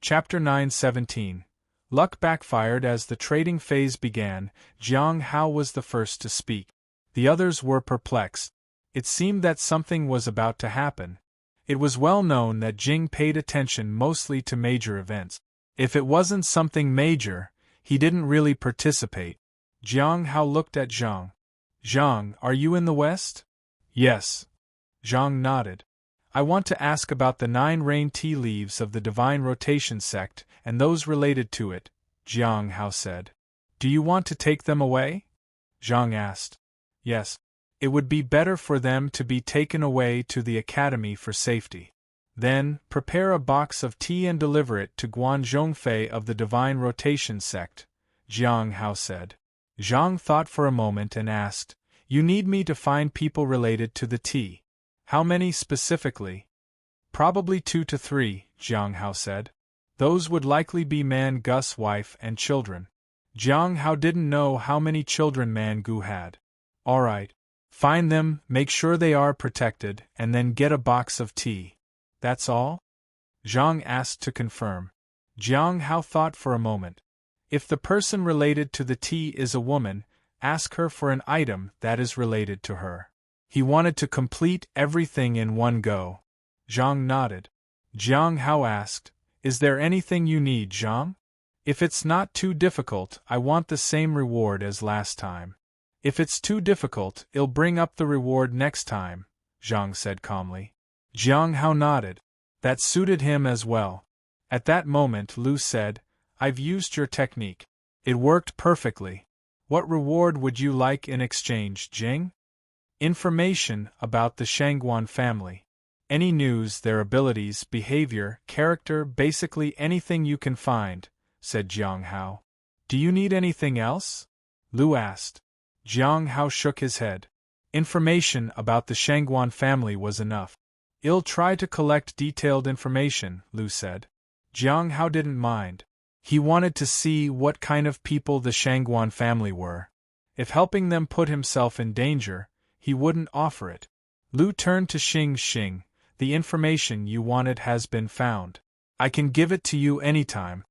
Chapter 9:17. Luck backfired as the trading phase began. Jiang Hao was the first to speak. The others were perplexed. It seemed that something was about to happen. It was well known that Jing paid attention mostly to major events. If it wasn't something major, he didn't really participate. Jiang Hao looked at Zhang. Zhang, are you in the West? Yes. Zhang nodded. I want to ask about the 9 rain tea leaves of the Divine Rotation sect and those related to it, Jiang Hao said. Do you want to take them away? Zhang asked. Yes. It would be better for them to be taken away to the academy for safety. Then, prepare a box of tea and deliver it to Guan Zhongfei of the Divine Rotation sect, Jiang Hao said. Zhang thought for a moment and asked, You need me to find people related to the tea. How many specifically? Probably 2 to 3, Jiang Hao said. Those would likely be Man Gu's wife and children. Jiang Hao didn't know how many children Man Gu had. All right. Find them, make sure they are protected, and then get a box of tea. That's all? Zhang asked to confirm. Jiang Hao thought for a moment. If the person related to the tea is a woman, ask her for an item that is related to her. He wanted to complete everything in one go. Zhang nodded. Jiang Hao asked, Is there anything you need, Zhang? If it's not too difficult, I want the same reward as last time. If it's too difficult, I'll bring up the reward next time, Zhang said calmly. Jiang Hao nodded. That suited him as well. At that moment Lu said, I've used your technique. It worked perfectly. What reward would you like in exchange, Jing? Information about the Shangguan family. Any news, their abilities, behavior, character, basically anything you can find, said Jiang Hao. Do you need anything else? Lu asked. Jiang Hao shook his head. Information about the Shangguan family was enough. I'll try to collect detailed information, Lu said. Jiang Hao didn't mind. He wanted to see what kind of people the Shangguan family were. If helping them put himself in danger, he wouldn't offer it. Lu turned to Xing. The information you wanted has been found. I can give it to you anytime.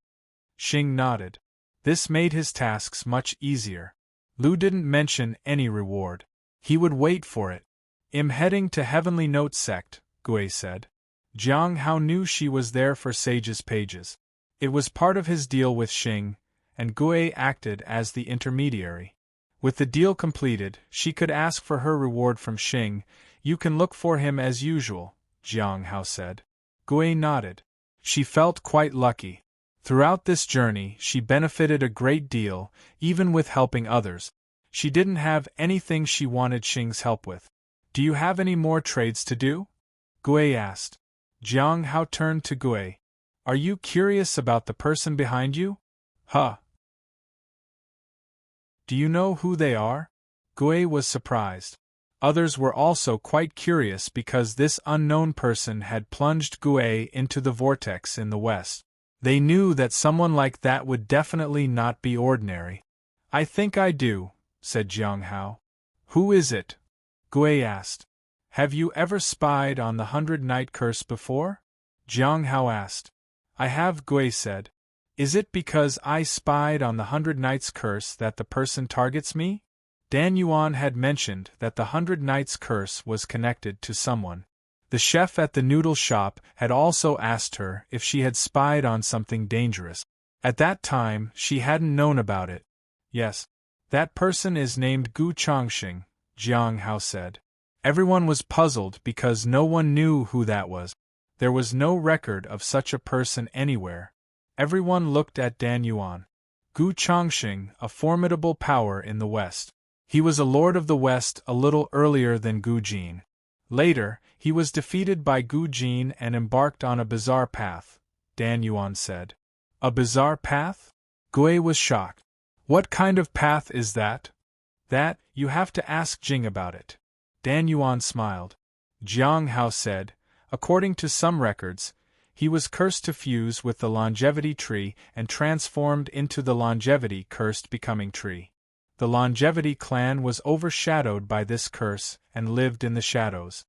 Xing nodded. This made his tasks much easier. Lu didn't mention any reward. He would wait for it. I'm heading to Heavenly Note Sect, Gui said. Jiang Hao knew she was there for Sage's pages. It was part of his deal with Xing, and Gui acted as the intermediary. With the deal completed, she could ask for her reward from Xing. You can look for him as usual, Jiang Hao said. Gui nodded. She felt quite lucky. Throughout this journey, she benefited a great deal, even with helping others. She didn't have anything she wanted Xing's help with. Do you have any more trades to do? Gui asked. Jiang Hao turned to Gui. Are you curious about the person behind you? Huh. Do you know who they are? Gui was surprised. Others were also quite curious because this unknown person had plunged Gui into the vortex in the west. They knew that someone like that would definitely not be ordinary. I think I do, said Jiang Hao. Who is it? Gui asked. Have you ever spied on the 100-Night Curse before? Jiang Hao asked. I have, Gui said. Is it because I spied on the 100 Nights Curse that the person targets me? Dan Yuan had mentioned that the 100 Nights Curse was connected to someone. The chef at the noodle shop had also asked her if she had spied on something dangerous. At that time, she hadn't known about it. Yes. That person is named Gu Changxing, Jiang Hao said. Everyone was puzzled because no one knew who that was. There was no record of such a person anywhere. Everyone looked at Dan Yuan. Gu Changxing, a formidable power in the West. He was a lord of the West a little earlier than Gu Jin. Later, he was defeated by Gu Jin and embarked on a bizarre path, Dan Yuan said. A bizarre path? Gui was shocked. What kind of path is that? That, you have to ask Jing about it. Dan Yuan smiled. Jiang Hao said, according to some records, he was cursed to fuse with the longevity tree and transformed into the longevity cursed becoming tree. The longevity clan was overshadowed by this curse and lived in the shadows.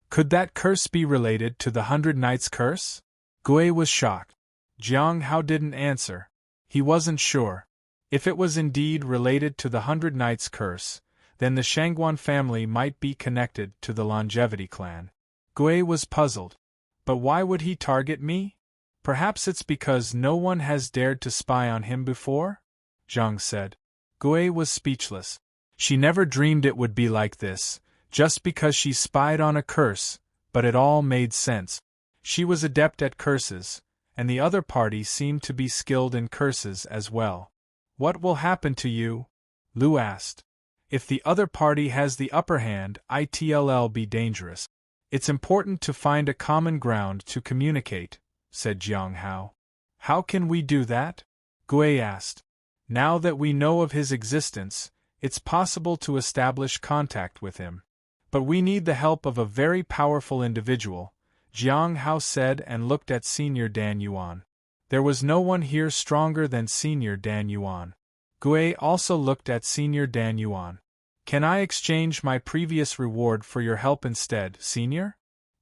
Could that curse be related to the 100 Nights Curse? Gui was shocked. Jiang Hao didn't answer. He wasn't sure. If it was indeed related to the 100 Nights curse, then the Shangguan family might be connected to the Longevity clan. Gui was puzzled. But why would he target me? Perhaps it's because no one has dared to spy on him before? Zhang said. Gui was speechless. She never dreamed it would be like this, just because she spied on a curse, but it all made sense. She was adept at curses, and the other party seemed to be skilled in curses as well. What will happen to you? Lu asked. If the other party has the upper hand, it'll be dangerous. It's important to find a common ground to communicate, said Jiang Hao. How can we do that? Gui asked. Now that we know of his existence, it's possible to establish contact with him. But we need the help of a very powerful individual, Jiang Hao said and looked at Senior Dan Yuan. There was no one here stronger than Senior Dan Yuan. Gui also looked at Senior Dan Yuan. Can I exchange my previous reward for your help instead, Senior?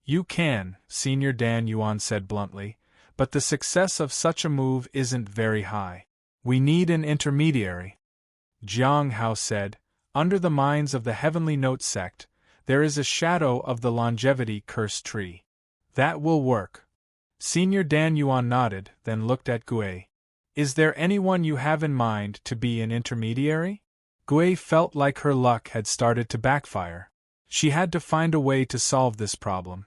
You can, Senior Dan Yuan said bluntly, but the success of such a move isn't very high. We need an intermediary. Jiang Hao said, under the minds of the Heavenly Note sect, there is a shadow of the Longevity curse tree. That will work. Senior Dan Yuan nodded, then looked at Gui. Is there anyone you have in mind to be an intermediary? Gui felt like her luck had started to backfire. She had to find a way to solve this problem.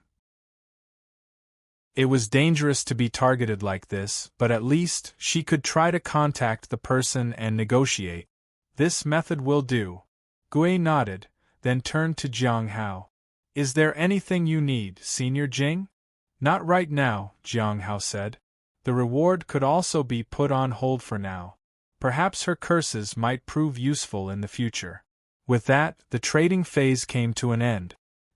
It was dangerous to be targeted like this, but at least she could try to contact the person and negotiate. This method will do. Gui nodded, then turned to Jiang Hao. Is there anything you need, Senior Jing? Not right now, Jiang Hao said. The reward could also be put on hold for now. Perhaps her curses might prove useful in the future. With that, the trading phase came to an end.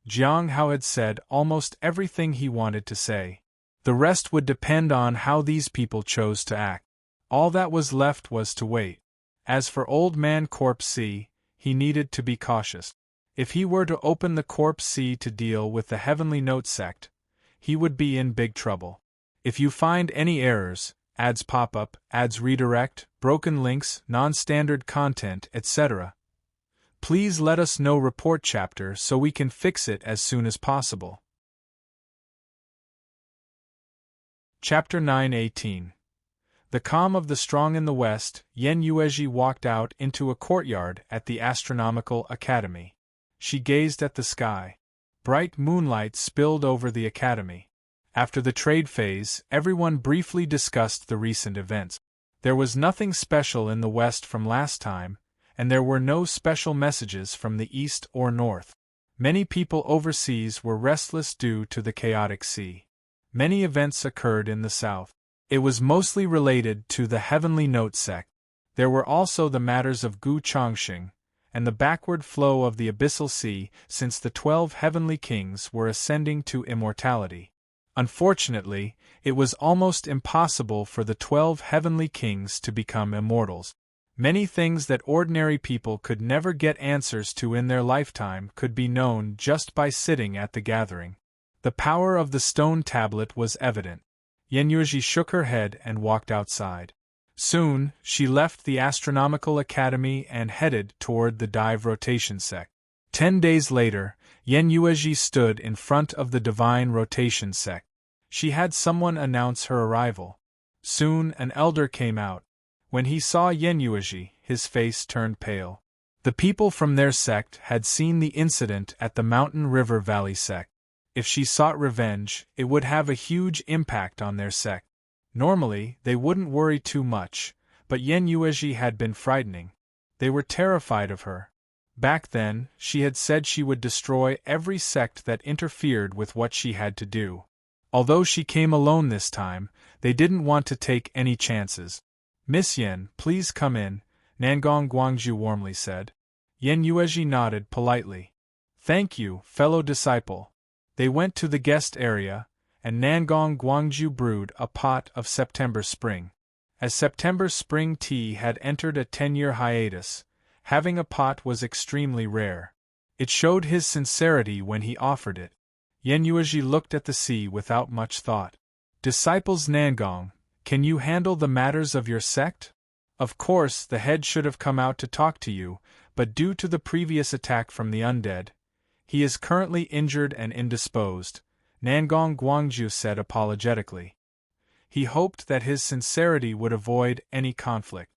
Jiang Hao had said almost everything he wanted to say. The rest would depend on how these people chose to act. All that was left was to wait. As for Old Man Corpse C, he needed to be cautious. If he were to open the Corpse C to deal with the Heavenly Note sect, he would be in big trouble. If you find any errors, ads pop up, ads redirect, broken links, non-standard content, etc., please let us know report chapter so we can fix it as soon as possible. Chapter 9:18. The calm of the strong in the west, Yen Yuezhi walked out into a courtyard at the Astronomical Academy. She gazed at the sky. Bright moonlight spilled over the academy. After the trade phase, everyone briefly discussed the recent events. There was nothing special in the west from last time, and there were no special messages from the east or north. Many people overseas were restless due to the chaotic sea. Many events occurred in the south. It was mostly related to the Heavenly Note sect. There were also the matters of Gu Chongxing, and the backward flow of the Abyssal Sea since the 12 Heavenly Kings were ascending to immortality. Unfortunately, it was almost impossible for the 12 Heavenly Kings to become immortals. Many things that ordinary people could never get answers to in their lifetime could be known just by sitting at the gathering. The power of the stone tablet was evident. Yen Yuezhi shook her head and walked outside. Soon, she left the Astronomical Academy and headed toward the Dive Rotation sect. 10 days later, Yen Yuezhi stood in front of the Divine Rotation sect. She had someone announce her arrival. Soon, an elder came out. When he saw Yen Yuezhi, his face turned pale. The people from their sect had seen the incident at the Mountain River Valley sect. If she sought revenge, it would have a huge impact on their sect. Normally, they wouldn't worry too much, but Yen Yuezhi had been frightening. They were terrified of her. Back then, she had said she would destroy every sect that interfered with what she had to do. Although she came alone this time, they didn't want to take any chances. Miss Yen, please come in, Nangong Guangzhu warmly said. Yen Yuezhi nodded politely. Thank you, fellow disciple. They went to the guest area, and Nangong Guangzhu brewed a pot of September Spring. As September Spring tea had entered a 10-year hiatus, having a pot was extremely rare. It showed his sincerity when he offered it. Yen Yuezhi looked at the sea without much thought. Disciples Nangong, Can you handle the matters of your sect? Of course, the head should have come out to talk to you, but due to the previous attack from the undead, he is currently injured and indisposed, Nangong Guangju said apologetically. He hoped that his sincerity would avoid any conflict.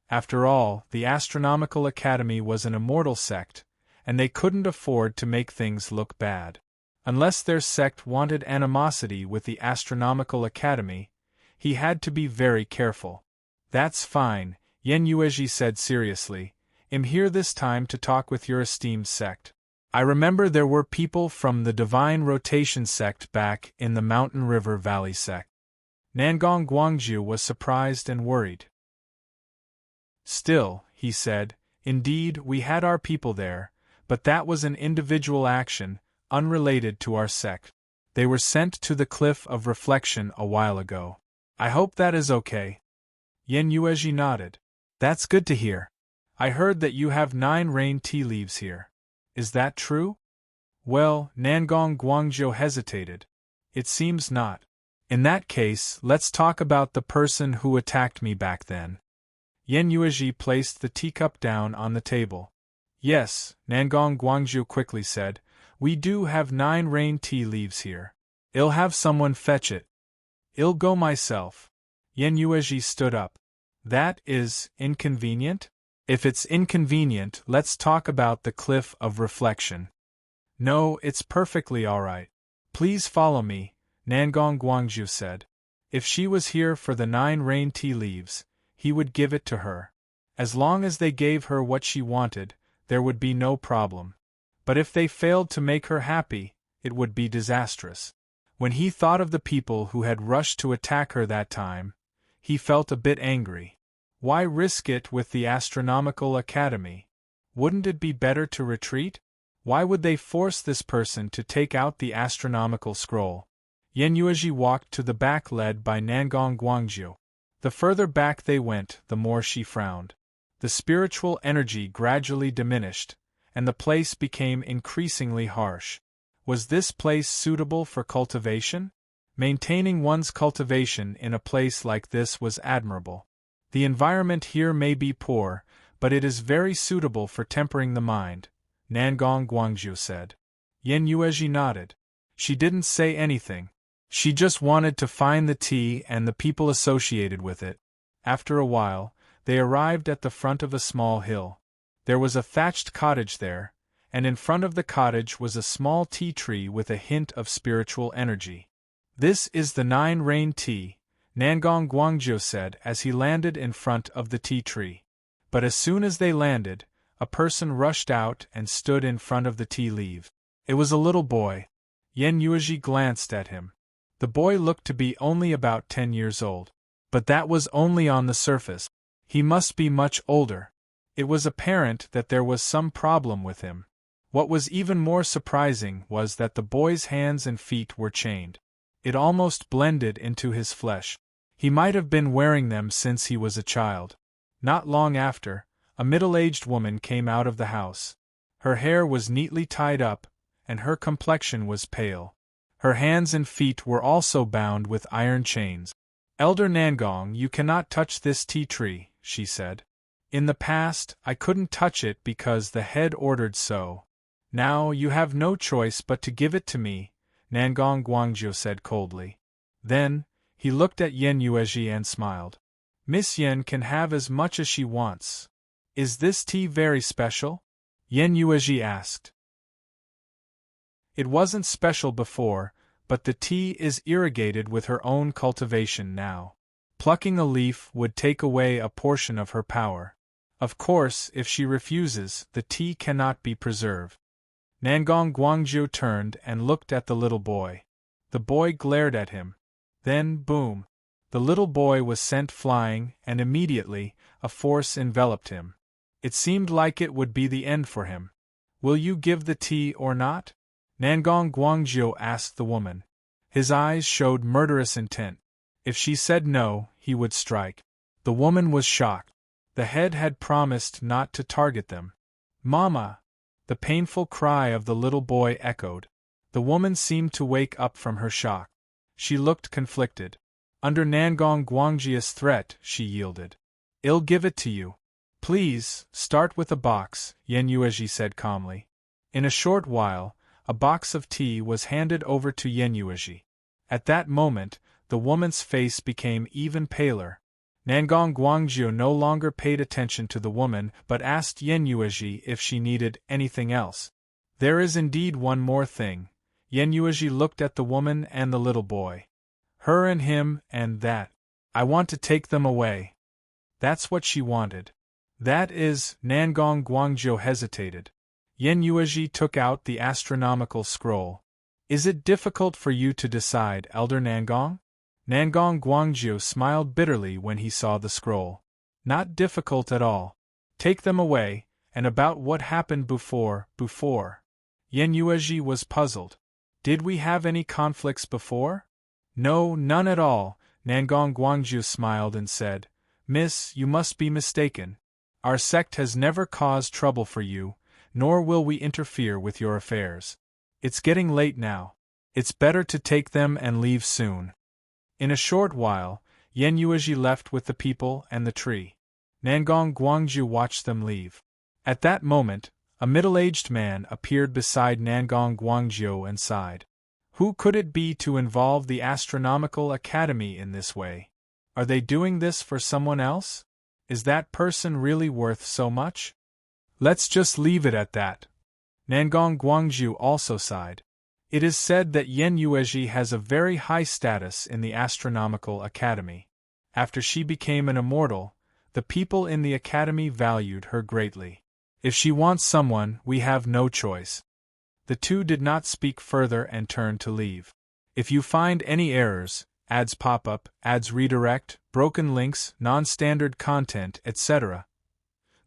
After all, the Astronomical Academy was an immortal sect, and they couldn't afford to make things look bad. Unless their sect wanted animosity with the Astronomical Academy, he had to be very careful. That's fine, Yen Yuezhi said seriously. I'm here this time to talk with your esteemed sect. I remember there were people from the Divine Rotation sect back in the Mountain River Valley sect. Nangong Guangju was surprised and worried. Still, he said, indeed, we had our people there, but that was an individual action, unrelated to our sect. They were sent to the Cliff of Reflection a while ago. I hope that is okay. Yen Yuezhi nodded. That's good to hear. I heard that you have 9 rain tea leaves here. Is that true? Well, Nangong Guangzhou hesitated. It seems not. In that case, let's talk about the person who attacked me back then. Yen Yuezhi placed the teacup down on the table. Yes, Nangong Guangzhou quickly said, we do have 9 rain tea leaves here. I'll have someone fetch it. I'll go myself. Yen Yuezhi stood up. That is inconvenient? If it's inconvenient, let's talk about the Cliff of Reflection. No, it's perfectly all right. Please follow me, Nangong Guangzhou said. If she was here for the 9 rain tea leaves, he would give it to her. As long as they gave her what she wanted, there would be no problem. But if they failed to make her happy, it would be disastrous. When he thought of the people who had rushed to attack her that time, he felt a bit angry. Why risk it with the Astronomical Academy? Wouldn't it be better to retreat? Why would they force this person to take out the astronomical scroll? Yen Yuezhi walked to the back led by Nangong Guangzhou. The further back they went, the more she frowned. The spiritual energy gradually diminished, and the place became increasingly harsh. Was this place suitable for cultivation? Maintaining one's cultivation in a place like this was admirable. The environment here may be poor, but it is very suitable for tempering the mind, Nangong Guangzhou said. Yen Yuezhi nodded. She didn't say anything. She just wanted to find the tea and the people associated with it. After a while, they arrived at the front of a small hill. There was a thatched cottage there, and in front of the cottage was a small tea tree with a hint of spiritual energy. This is the 9 rain tea, Nangong Guangzhou said as he landed in front of the tea tree. But as soon as they landed, a person rushed out and stood in front of the tea leaf. It was a little boy. Yen Yuezhi glanced at him. The boy looked to be only about 10 years old. But that was only on the surface. He must be much older. It was apparent that there was some problem with him. What was even more surprising was that the boy's hands and feet were chained. It almost blended into his flesh. He might have been wearing them since he was a child. Not long after, a middle-aged woman came out of the house. Her hair was neatly tied up, and her complexion was pale. Her hands and feet were also bound with iron chains. Elder Nangong, you cannot touch this tea tree, she said. In the past, I couldn't touch it because the head ordered so. Now you have no choice but to give it to me, Nangong Guangzhou said coldly. Then, he looked at Yen Yuezhi and smiled. Miss Yen can have as much as she wants. Is this tea very special? Yen Yuezhi asked. It wasn't special before, but the tea is irrigated with her own cultivation now. Plucking a leaf would take away a portion of her power. Of course, if she refuses, the tea cannot be preserved. Nangong Guangzhou turned and looked at the little boy. The boy glared at him. Then, boom! The little boy was sent flying, and immediately, a force enveloped him. It seemed like it would be the end for him. Will you give the tea or not? Nangong Guangzhou asked the woman. His eyes showed murderous intent. If she said no, he would strike. The woman was shocked. The head had promised not to target them. Mama! The painful cry of the little boy echoed. The woman seemed to wake up from her shock. She looked conflicted. Under Nangong Guangjia's threat, she yielded. "I'll give it to you." "Please, start with a box," Yen Yuezhi said calmly. In a short while, a box of tea was handed over to Yen Yuezhi. At that moment, the woman's face became even paler. Nangong Guangjiu no longer paid attention to the woman but asked Yen Yuezhi if she needed anything else. "There is indeed one more thing." Yen Yuezhi looked at the woman and the little boy. "Her and him and that. I want to take them away." That's what she wanted. "That is," Nangong Guangjiu hesitated. Yen Yuezhi took out the astronomical scroll. "Is it difficult for you to decide, Elder Nangong?" Nangong Guangjiu smiled bitterly when he saw the scroll. "Not difficult at all. Take them away, and about what happened before. Yen Yuezhi was puzzled. "Did we have any conflicts before?" "No, none at all," Nangong Guangjiu smiled and said. "Miss, you must be mistaken. Our sect has never caused trouble for you, nor will we interfere with your affairs. It's getting late now. It's better to take them and leave soon." In a short while, Yen Yuezhi left with the people and the tree. Nangong Guangjiu watched them leave. At that moment, a middle-aged man appeared beside Nangong Guangjiu and sighed. Who could it be to involve the Astronomical Academy in this way? Are they doing this for someone else? Is that person really worth so much? Let's just leave it at that. Nangong Guangjiu also sighed. It is said that Yen Yuezhi has a very high status in the Astronomical Academy. After she became an immortal, the people in the academy valued her greatly. If she wants someone, we have no choice. The two did not speak further and turned to leave. If you find any errors, ads pop up, ads redirect, broken links, non-standard content, etc.,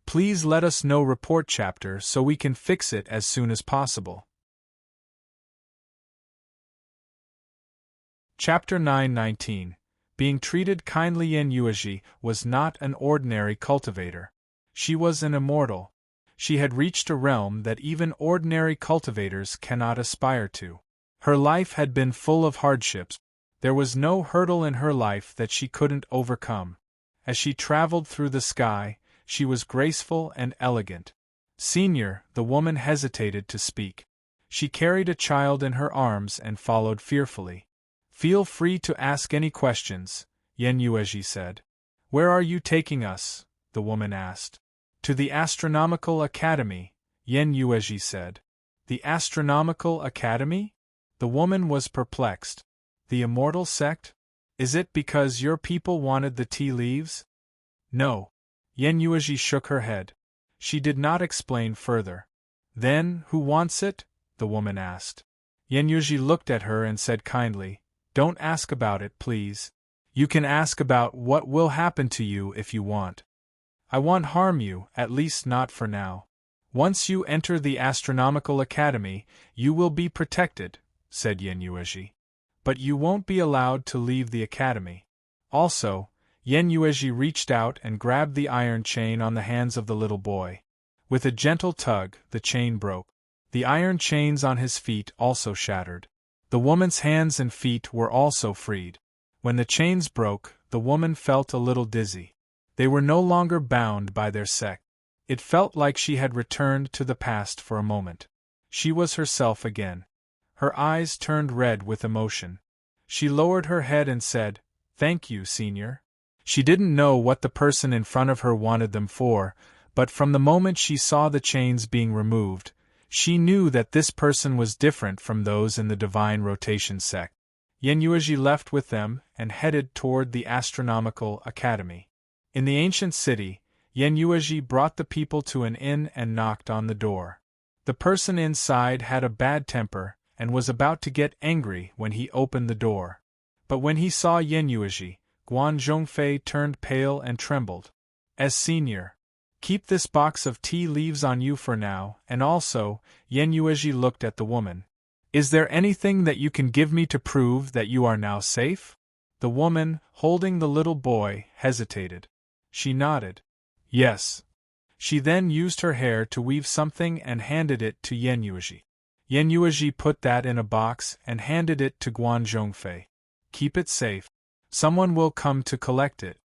please let us know report chapter so we can fix it as soon as possible. Chapter 919. Being treated kindly. Yen Yuezhi was not an ordinary cultivator. She was an immortal. She had reached a realm that even ordinary cultivators cannot aspire to. Her life had been full of hardships. There was no hurdle in her life that she couldn't overcome. As she traveled through the sky, she was graceful and elegant. "Senior," the woman hesitated to speak. She carried a child in her arms and followed fearfully. "Feel free to ask any questions," Yen Yuezhi said. "Where are you taking us?" the woman asked. "To the Astronomical Academy," Yen Yuezhi said. "The Astronomical Academy?" The woman was perplexed. "The Immortal Sect? Is it because your people wanted the tea leaves?" "No." Yen Yuezhi shook her head. She did not explain further. "Then, who wants it?" the woman asked. Yen Yuezhi looked at her and said kindly, "Don't ask about it, please. You can ask about what will happen to you if you want. I won't harm you, at least not for now. Once you enter the Astronomical Academy, you will be protected," said Yen Yuezhi. "But you won't be allowed to leave the academy." Also, Yen Yuezhi reached out and grabbed the iron chain on the hands of the little boy. With a gentle tug, the chain broke. The iron chains on his feet also shattered. The woman's hands and feet were also freed. When the chains broke, the woman felt a little dizzy. They were no longer bound by their sect. It felt like she had returned to the past for a moment. She was herself again. Her eyes turned red with emotion. She lowered her head and said, "Thank you, Senior." She didn't know what the person in front of her wanted them for, but from the moment she saw the chains being removed, she knew that this person was different from those in the Divine Rotation sect. Yen Yuezhi left with them and headed toward the Astronomical Academy. In the ancient city, Yen Yuezhi brought the people to an inn and knocked on the door. The person inside had a bad temper and was about to get angry when he opened the door. But when he saw Yen Yuezhi, Guan Zhongfei turned pale and trembled. "As Senior, keep this box of tea leaves on you for now, and also," Yen Yuezhi looked at the woman. "Is there anything that you can give me to prove that you are now safe?" The woman, holding the little boy, hesitated. She nodded. "Yes." She then used her hair to weave something and handed it to Yen Yuezhi. Yen Yuezhi put that in a box and handed it to Guan Zhongfei. "Keep it safe." Someone will come to collect it.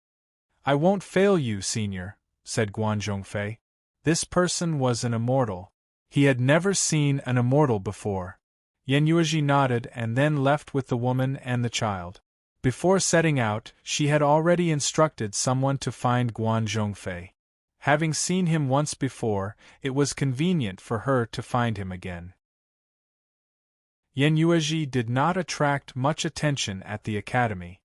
I won't fail you, senior, said Guan Zhongfei. This person was an immortal. He had never seen an immortal before. Yan Yuezhi nodded and then left with the woman and the child. Before setting out, she had already instructed someone to find Guan Zhongfei. Having seen him once before, it was convenient for her to find him again. Yan Yuezhi did not attract much attention at the academy.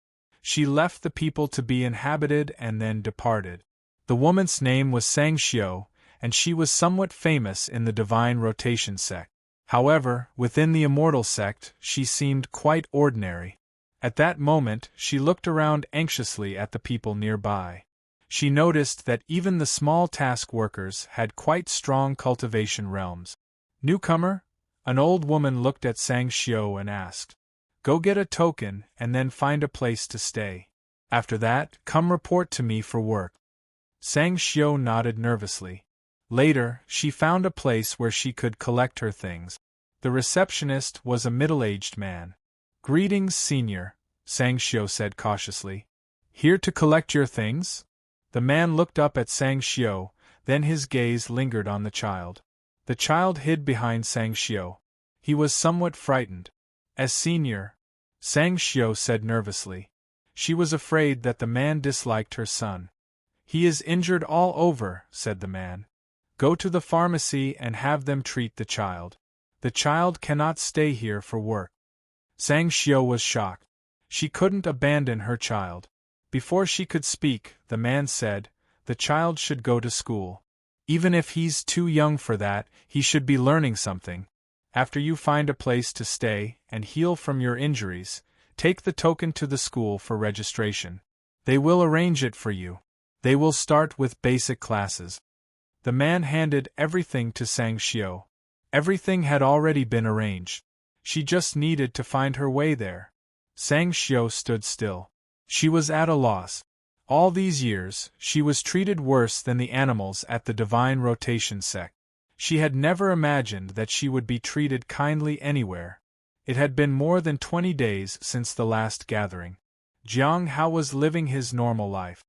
She left the people to be inhabited and then departed. The woman's name was Sang Xiu, and she was somewhat famous in the Divine Rotation sect. However, within the Immortal sect, she seemed quite ordinary. At that moment, she looked around anxiously at the people nearby. She noticed that even the small task workers had quite strong cultivation realms. Newcomer? An old woman looked at Sang Xiu and asked. Go get a token and then find a place to stay. After that, come report to me for work. Sang Xiu nodded nervously. Later, she found a place where she could collect her things. The receptionist was a middle-aged man. Greetings, senior, Sang Xiu said cautiously. Here to collect your things? The man looked up at Sang Xiu, then his gaze lingered on the child. The child hid behind Sang Xiu. He was somewhat frightened. As senior, Sang Xiu said nervously. She was afraid that the man disliked her son. He is injured all over, said the man. Go to the pharmacy and have them treat the child. The child cannot stay here for work. Sang Xiu was shocked. She couldn't abandon her child. Before she could speak, the man said, the child should go to school. Even if he's too young for that, he should be learning something. After you find a place to stay and heal from your injuries, take the token to the school for registration. They will arrange it for you. They will start with basic classes. The man handed everything to Sang Xiu. Everything had already been arranged. She just needed to find her way there. Sang Xiu stood still. She was at a loss. All these years, she was treated worse than the animals at the Divine Rotation sect. She had never imagined that she would be treated kindly anywhere. It had been more than 20 days since the last gathering. Jiang Hao was living his normal life.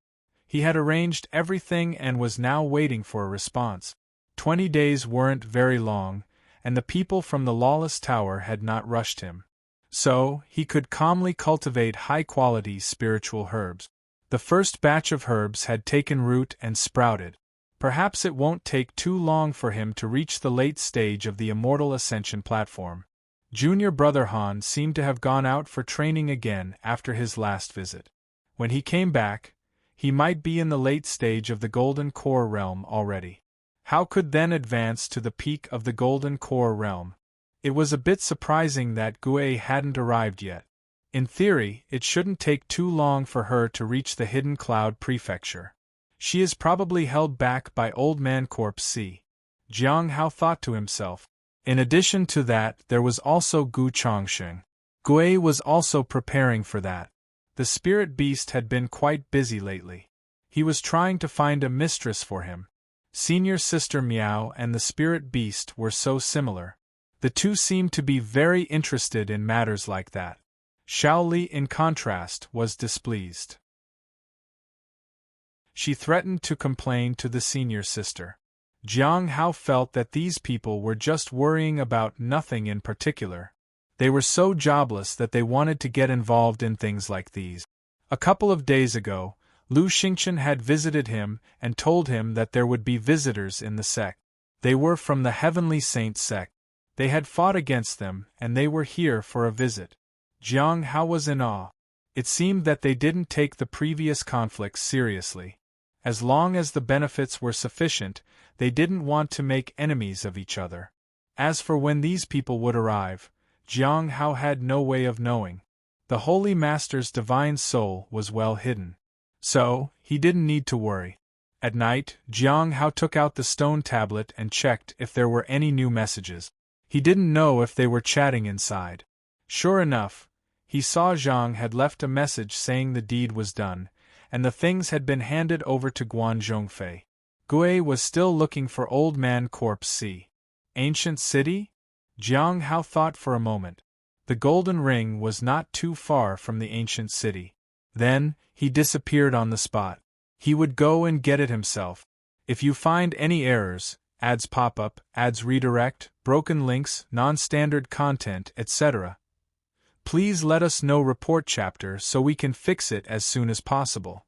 He had arranged everything and was now waiting for a response. 20 days weren't very long, and the people from the Lawless Tower had not rushed him. So, he could calmly cultivate high-quality spiritual herbs. The first batch of herbs had taken root and sprouted. Perhaps it won't take too long for him to reach the late stage of the Immortal Ascension platform. Junior brother Han seemed to have gone out for training again after his last visit. When he came back, he might be in the late stage of the Golden Core realm already. How could then advance to the peak of the Golden Core realm? It was a bit surprising that Gue hadn't arrived yet. In theory, it shouldn't take too long for her to reach the Hidden Cloud Prefecture. She is probably held back by Old Man Corpse C. Jiang Hao thought to himself. In addition to that, there was also Gu Chongsheng. Gue was also preparing for that. The spirit beast had been quite busy lately. He was trying to find a mistress for him. Senior Sister Miao and the spirit beast were so similar. The two seemed to be very interested in matters like that. Xiao Li, in contrast, was displeased. She threatened to complain to the senior sister. Jiang Hao felt that these people were just worrying about nothing in particular. They were so jobless that they wanted to get involved in things like these. A couple of days ago, Lu Xingchen had visited him and told him that there would be visitors in the sect. They were from the Heavenly Saint sect. They had fought against them, and they were here for a visit. Jiang Hao was in awe. It seemed that they didn't take the previous conflicts seriously. As long as the benefits were sufficient, they didn't want to make enemies of each other. As for when these people would arrive, Jiang Hao had no way of knowing. The Holy Master's divine soul was well hidden. So, he didn't need to worry. At night, Jiang Hao took out the stone tablet and checked if there were any new messages. He didn't know if they were chatting inside. Sure enough, he saw Zhang had left a message saying the deed was done, and the things had been handed over to Guan Zhongfei. Gue was still looking for Old Man Corpse C. Ancient City? Jiang Hao thought for a moment. The Golden Ring was not too far from the Ancient City. Then, he disappeared on the spot. He would go and get it himself. If you find any errors, ads pop up, ads redirect, broken links, non-standard content, etc., please let us know report chapter so we can fix it as soon as possible.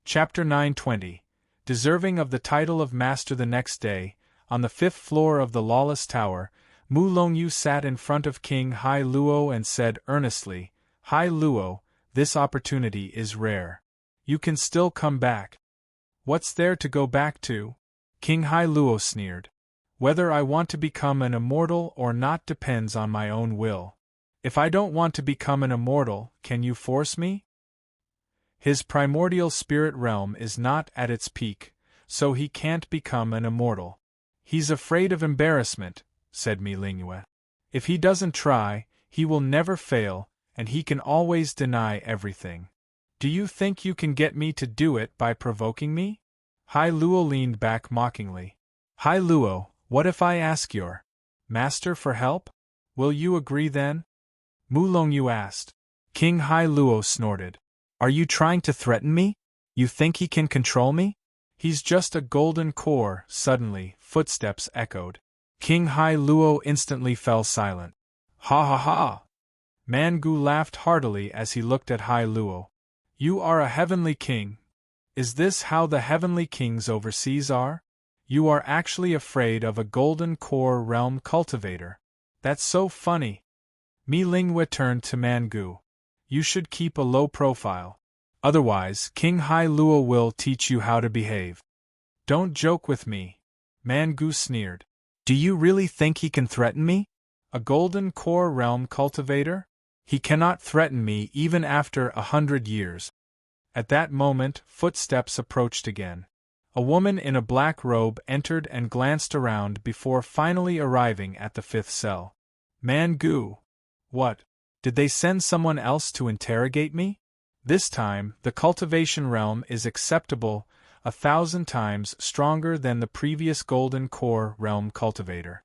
Chapter 920. Deserving of the title of Master. The next day, on the 5th floor of the Lawless Tower, Mu Longyu sat in front of King Hai Luo and said earnestly, "Hai Luo, this opportunity is rare. You can still come back." "What's there to go back to?" King Hai Luo sneered. "Whether I want to become an immortal or not depends on my own will. If I don't want to become an immortal, can you force me?" His primordial spirit realm is not at its peak, so he can't become an immortal. "He's afraid of embarrassment," said Mi Lingye. "If he doesn't try, he will never fail, and he can always deny everything. Do you think you can get me to do it by provoking me?" Hai Luo leaned back mockingly. "Hai Luo, what if I ask your master for help? Will you agree then?" Mu Longyu asked. King Hai Luo snorted. "Are you trying to threaten me? You think he can control me?" "He's just a golden core." Suddenly, footsteps echoed. King Hai Luo instantly fell silent. "Ha ha ha!" Mangu laughed heartily as he looked at Hai Luo. "You are a heavenly king. Is this how the heavenly kings overseas are? You are actually afraid of a golden core realm cultivator. That's so funny." Mi Lingye turned to Mangu. "You should keep a low profile. Otherwise, King Hai Luo will teach you how to behave." "Don't joke with me," Mangu sneered. "Do you really think he can threaten me? A golden core realm cultivator? He cannot threaten me even after 100 years. At that moment, footsteps approached again. A woman in a black robe entered and glanced around before finally arriving at the 5th cell. "Mangu! What? Did they send someone else to interrogate me? This time, the cultivation realm is acceptable, 1,000 times stronger than the previous golden core realm cultivator."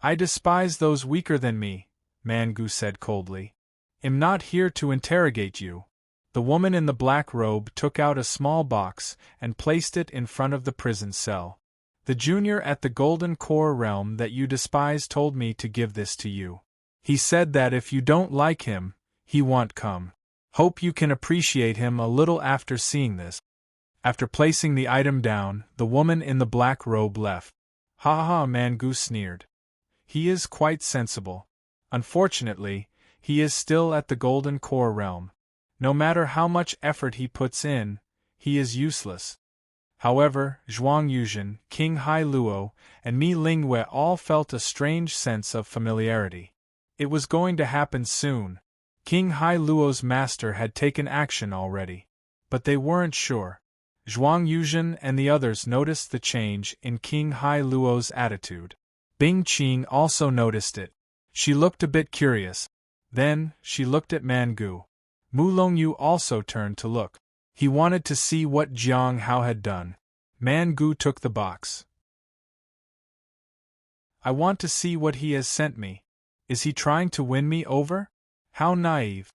"I despise those weaker than me," Mangu said coldly. "I'm not here to interrogate you." The woman in the black robe took out a small box and placed it in front of the prison cell. "The junior at the golden core realm that you despise told me to give this to you. He said that if you don't like him, he won't come. Hope you can appreciate him a little after seeing this." After placing the item down, the woman in the black robe left. "Ha ha," Mangu sneered. "He is quite sensible. Unfortunately, he is still at the golden core realm. No matter how much effort he puts in, he is useless." However, Zhuang Yuzhen, King Hai Luo, and Mi Lingye all felt a strange sense of familiarity. It was going to happen soon. King Hai Luo's master had taken action already. But they weren't sure. Zhuang Yuzhen and the others noticed the change in King Hai Luo's attitude. Bing Qing also noticed it. She looked a bit curious. Then, she looked at Mangu. Mu Longyu also turned to look. He wanted to see what Jiang Hao had done. Mangu took the box. "I want to see what he has sent me. Is he trying to win me over? How naive."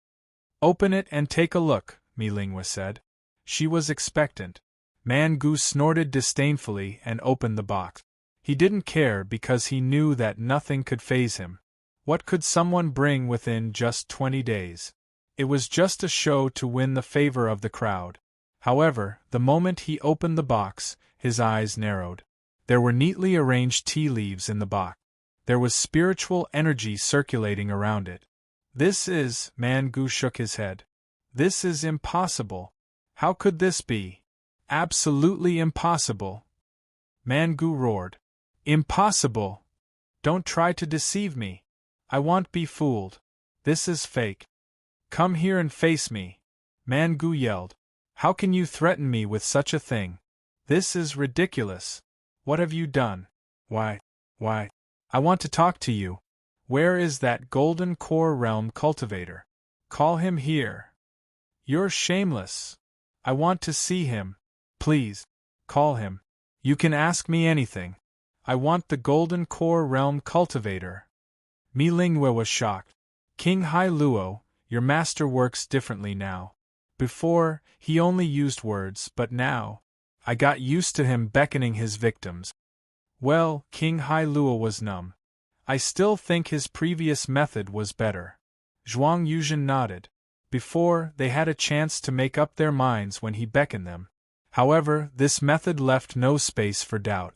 "Open it and take a look," Mi Lingye said. She was expectant. Mangu snorted disdainfully and opened the box. He didn't care because he knew that nothing could faze him. What could someone bring within just 20 days? It was just a show to win the favor of the crowd. However, the moment he opened the box, his eyes narrowed. There were neatly arranged tea leaves in the box. There was spiritual energy circulating around it. Mangu shook his head. "This is impossible. How could this be? Absolutely impossible." Mangu roared. "Impossible! Don't try to deceive me. I won't be fooled. This is fake. Come here and face me." Mangu yelled. "How can you threaten me with such a thing? This is ridiculous. What have you done?" Why, I want to talk to you. Where is that golden core realm cultivator? Call him here." "You're shameless. I want to see him. Please, call him. You can ask me anything. I want the golden core realm cultivator." Mi Lingye was shocked. King Hai Luo, your master works differently now. Before, he only used words, but now, I got used to him beckoning his victims. Well, King Hai Luo was numb. I still think his previous method was better. Zhuang Yuzhen nodded. Before, they had a chance to make up their minds when he beckoned them. However, this method left no space for doubt.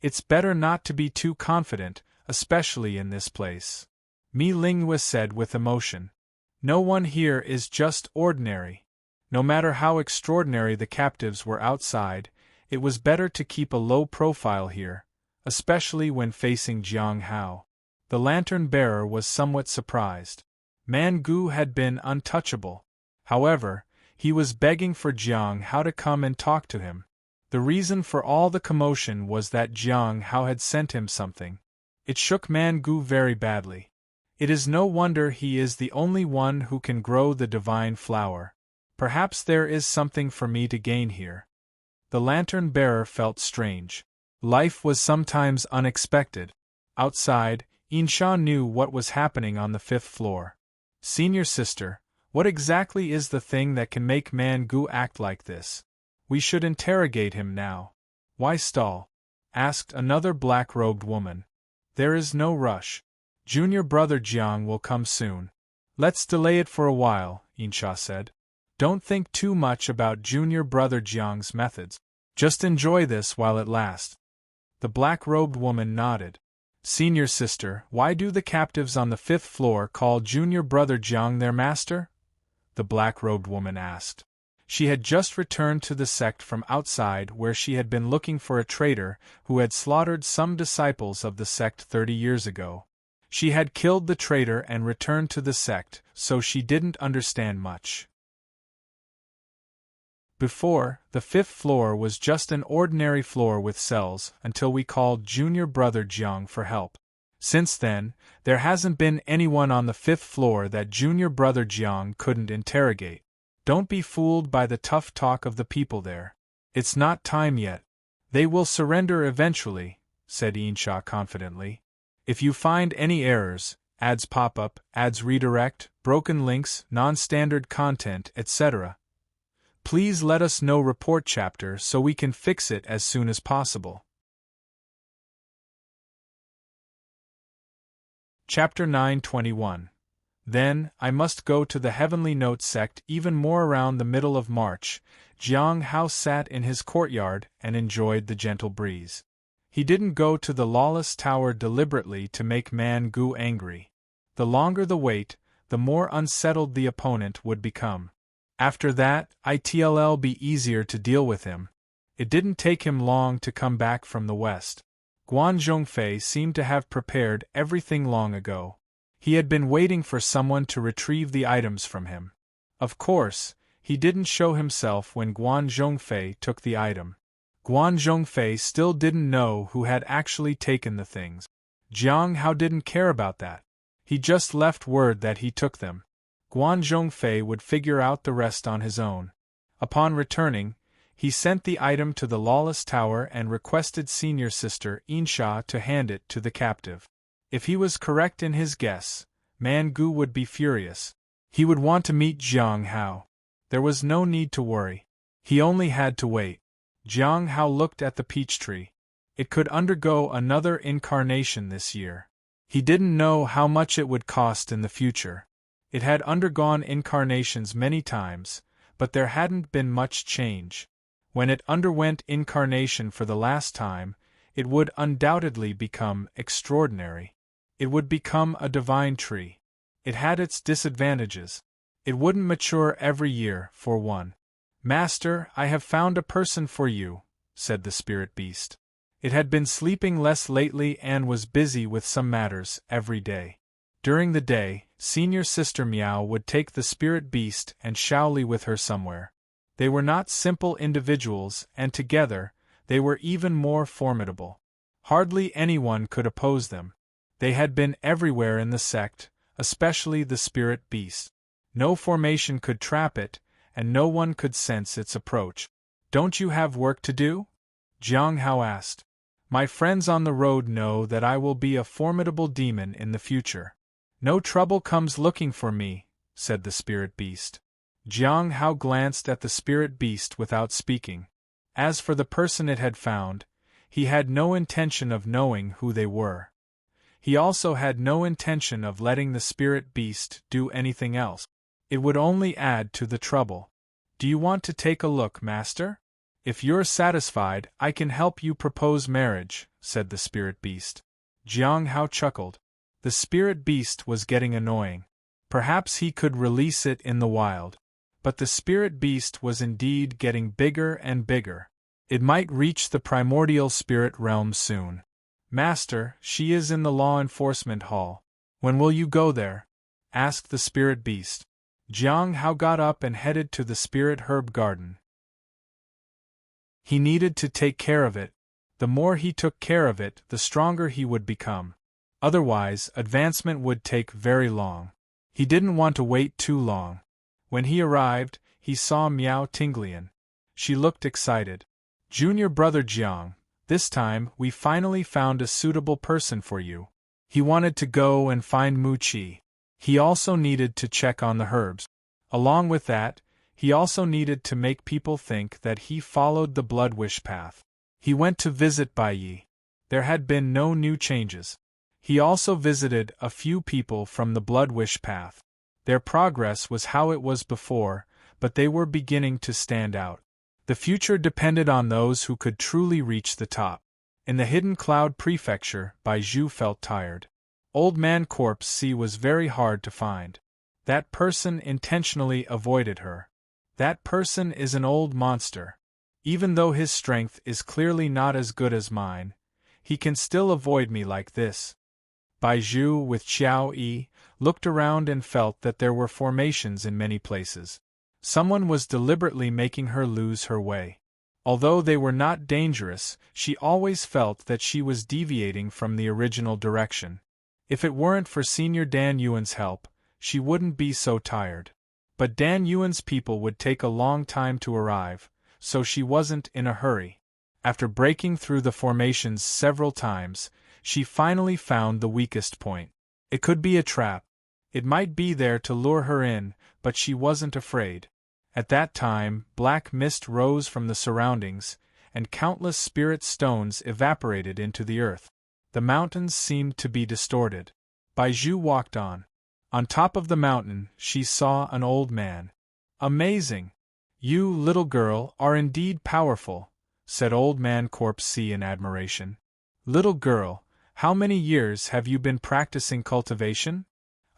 It's better not to be too confident, especially in this place. Mi Lingyue said with emotion. No one here is just ordinary. No matter how extraordinary the captives were outside, it was better to keep a low profile here, especially when facing Jiang Hao. The lantern-bearer was somewhat surprised. Man Gu had been untouchable. However, he was begging for Jiang Hao to come and talk to him. The reason for all the commotion was that Jiang Hao had sent him something. It shook Man Gu very badly. It is no wonder he is the only one who can grow the divine flower. Perhaps there is something for me to gain here. The lantern-bearer felt strange. Life was sometimes unexpected. Outside, Insha knew what was happening on the 5th floor. Senior sister, what exactly is the thing that can make Man Gu act like this? We should interrogate him now. Why stall? Asked another black-robed woman. There is no rush. Junior brother Jiang will come soon. Let's delay it for a while, Insha said. Don't think too much about junior brother Jiang's methods. Just enjoy this while it lasts. The black-robed woman nodded. Senior sister, why do the captives on the 5th floor call junior brother Jiang their master? The black-robed woman asked. She had just returned to the sect from outside where she had been looking for a traitor who had slaughtered some disciples of the sect 30 years ago. She had killed the traitor and returned to the sect, so she didn't understand much. Before, the 5th floor was just an ordinary floor with cells until we called junior brother Jiang for help. Since then, there hasn't been anyone on the 5th floor that junior brother Jiang couldn't interrogate. Don't be fooled by the tough talk of the people there. It's not time yet. They will surrender eventually, said Insha confidently. If you find any errors, ads pop up, ads redirect, broken links, non-standard content, etc., please let us know report chapter so we can fix it as soon as possible. Chapter 921. Then, I must go to the Heavenly Note sect even more around the middle of March. Jiang Hao sat in his courtyard and enjoyed the gentle breeze. He didn't go to the Lawless Tower deliberately to make Man Gu angry. The longer the wait, the more unsettled the opponent would become. After that, it'll be easier to deal with him. It didn't take him long to come back from the west. Guan Zhongfei seemed to have prepared everything long ago. He had been waiting for someone to retrieve the items from him. Of course, he didn't show himself when Guan Zhongfei took the item. Guan Zhongfei still didn't know who had actually taken the things. Jiang Hao didn't care about that. He just left word that he took them. Guan Zhongfei would figure out the rest on his own. Upon returning, he sent the item to the Lawless Tower and requested senior sister Insha to hand it to the captive. If he was correct in his guess, Man Gu would be furious. He would want to meet Jiang Hao. There was no need to worry. He only had to wait. Jiang Hao looked at the peach tree. It could undergo another incarnation this year. He didn't know how much it would cost in the future. It had undergone incarnations many times, but there hadn't been much change. When it underwent incarnation for the last time, it would undoubtedly become extraordinary. It would become a divine tree. It had its disadvantages. It wouldn't mature every year, for one. Master, I have found a person for you, said the spirit beast. It had been sleeping less lately and was busy with some matters every day. During the day, senior sister Miao would take the spirit beast and Shaoli with her somewhere. They were not simple individuals, and together, they were even more formidable. Hardly anyone could oppose them. They had been everywhere in the sect, especially the spirit beast. No formation could trap it, and no one could sense its approach. Don't you have work to do? Jiang Hao asked. My friends on the road know that I will be a formidable demon in the future. No trouble comes looking for me, said the spirit beast. Jiang Hao glanced at the spirit beast without speaking. As for the person it had found, he had no intention of knowing who they were. He also had no intention of letting the spirit beast do anything else. It would only add to the trouble. Do you want to take a look, master? If you're satisfied, I can help you propose marriage, said the spirit beast. Jiang Hao chuckled. The spirit beast was getting annoying. Perhaps he could release it in the wild. But the spirit beast was indeed getting bigger and bigger. It might reach the primordial spirit realm soon. Master, she is in the law enforcement hall. When will you go there? Asked the spirit beast. Jiang Hao got up and headed to the spirit herb garden. He needed to take care of it. The more he took care of it, the stronger he would become. Otherwise, advancement would take very long. He didn't want to wait too long. When he arrived, he saw Miao Tinglian. She looked excited. Junior brother Jiang, this time we finally found a suitable person for you. He wanted to go and find Mu Qi. He also needed to check on the herbs. Along with that, he also needed to make people think that he followed the blood wish path. He went to visit Bai Yi. There had been no new changes. He also visited a few people from the blood wish path. Their progress was how it was before, but they were beginning to stand out. The future depended on those who could truly reach the top. In the Hidden Cloud Prefecture, Bai Zhu felt tired. Old Man Corpse C was very hard to find. That person intentionally avoided her. That person is an old monster. Even though his strength is clearly not as good as mine, he can still avoid me like this. Bai Zhu with Qiao Yi looked around and felt that there were formations in many places. Someone was deliberately making her lose her way. Although they were not dangerous, she always felt that she was deviating from the original direction. If it weren't for Senior Dan Yuan's help, she wouldn't be so tired. But Dan Yuan's people would take a long time to arrive, so she wasn't in a hurry. After breaking through the formations several times, she finally found the weakest point. It could be a trap. It might be there to lure her in, but she wasn't afraid. At that time, black mist rose from the surroundings, and countless spirit stones evaporated into the earth. The mountains seemed to be distorted. Bai Zhu walked on. On top of the mountain, she saw an old man. Amazing! You, little girl, are indeed powerful, said Old Man Corpse C in admiration. Little girl, how many years have you been practicing cultivation?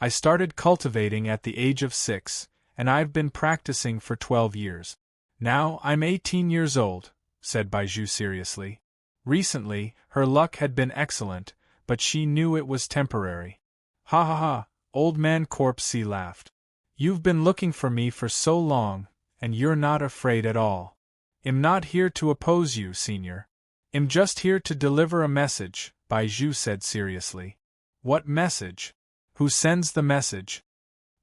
I started cultivating at the age of 6, and I've been practicing for 12 years. Now I'm 18 years old, said Bai Zhu seriously. Recently, her luck had been excellent, but she knew it was temporary. Ha ha ha, Old Man Corpse C laughed. You've been looking for me for so long, and you're not afraid at all. I'm not here to oppose you, Senior. I'm just here to deliver a message, Bai Zhu said seriously. What message? Who sends the message?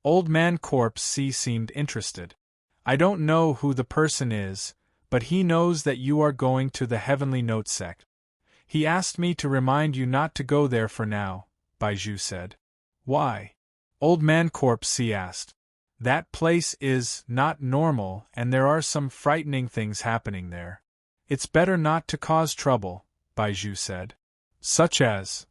Old Man Corpse C seemed interested. I don't know who the person is, but he knows that you are going to the Heavenly Note sect. He asked me to remind you not to go there for now, Bai Zhu said. Why? Old Man Corpse C asked. That place is not normal and there are some frightening things happening there. It's better not to cause trouble, Bai Zhu said. Such as?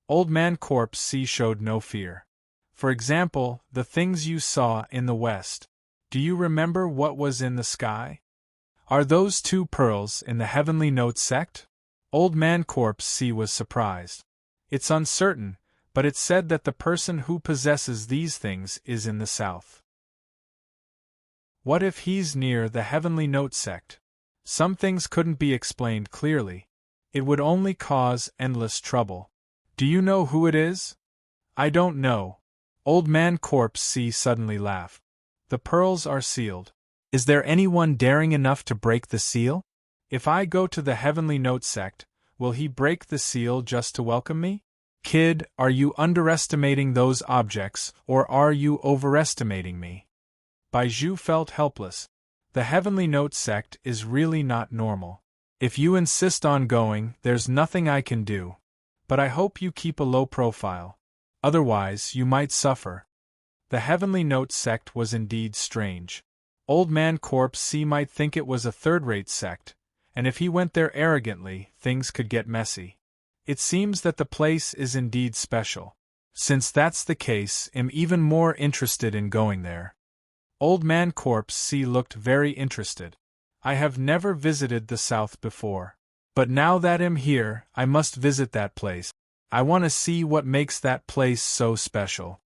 Old Man Corpse C showed no fear. For example, the things you saw in the west. Do you remember what was in the sky? Are those 2 pearls in the Heavenly Note sect? Old Man Corpse C was surprised. It's uncertain, but it's said that the person who possesses these things is in the south. What if he's near the Heavenly Note sect? Some things couldn't be explained clearly. It would only cause endless trouble. Do you know who it is? I don't know. Old Man Corpse C suddenly laughed. The pearls are sealed. Is there anyone daring enough to break the seal? If I go to the Heavenly Note sect, will he break the seal just to welcome me? Kid, are you underestimating those objects, or are you overestimating me? Bai Zhu felt helpless. The Heavenly Note sect is really not normal. If you insist on going, there's nothing I can do. But I hope you keep a low profile. Otherwise, you might suffer. The Heavenly Note sect was indeed strange. Old Man Corpse C might think it was a third-rate sect, and if he went there arrogantly, things could get messy. It seems that the place is indeed special. Since that's the case, I'm even more interested in going there. Old Man Corpse C looked very interested. I have never visited the South before. But now that I'm here, I must visit that place. I want to see what makes that place so special.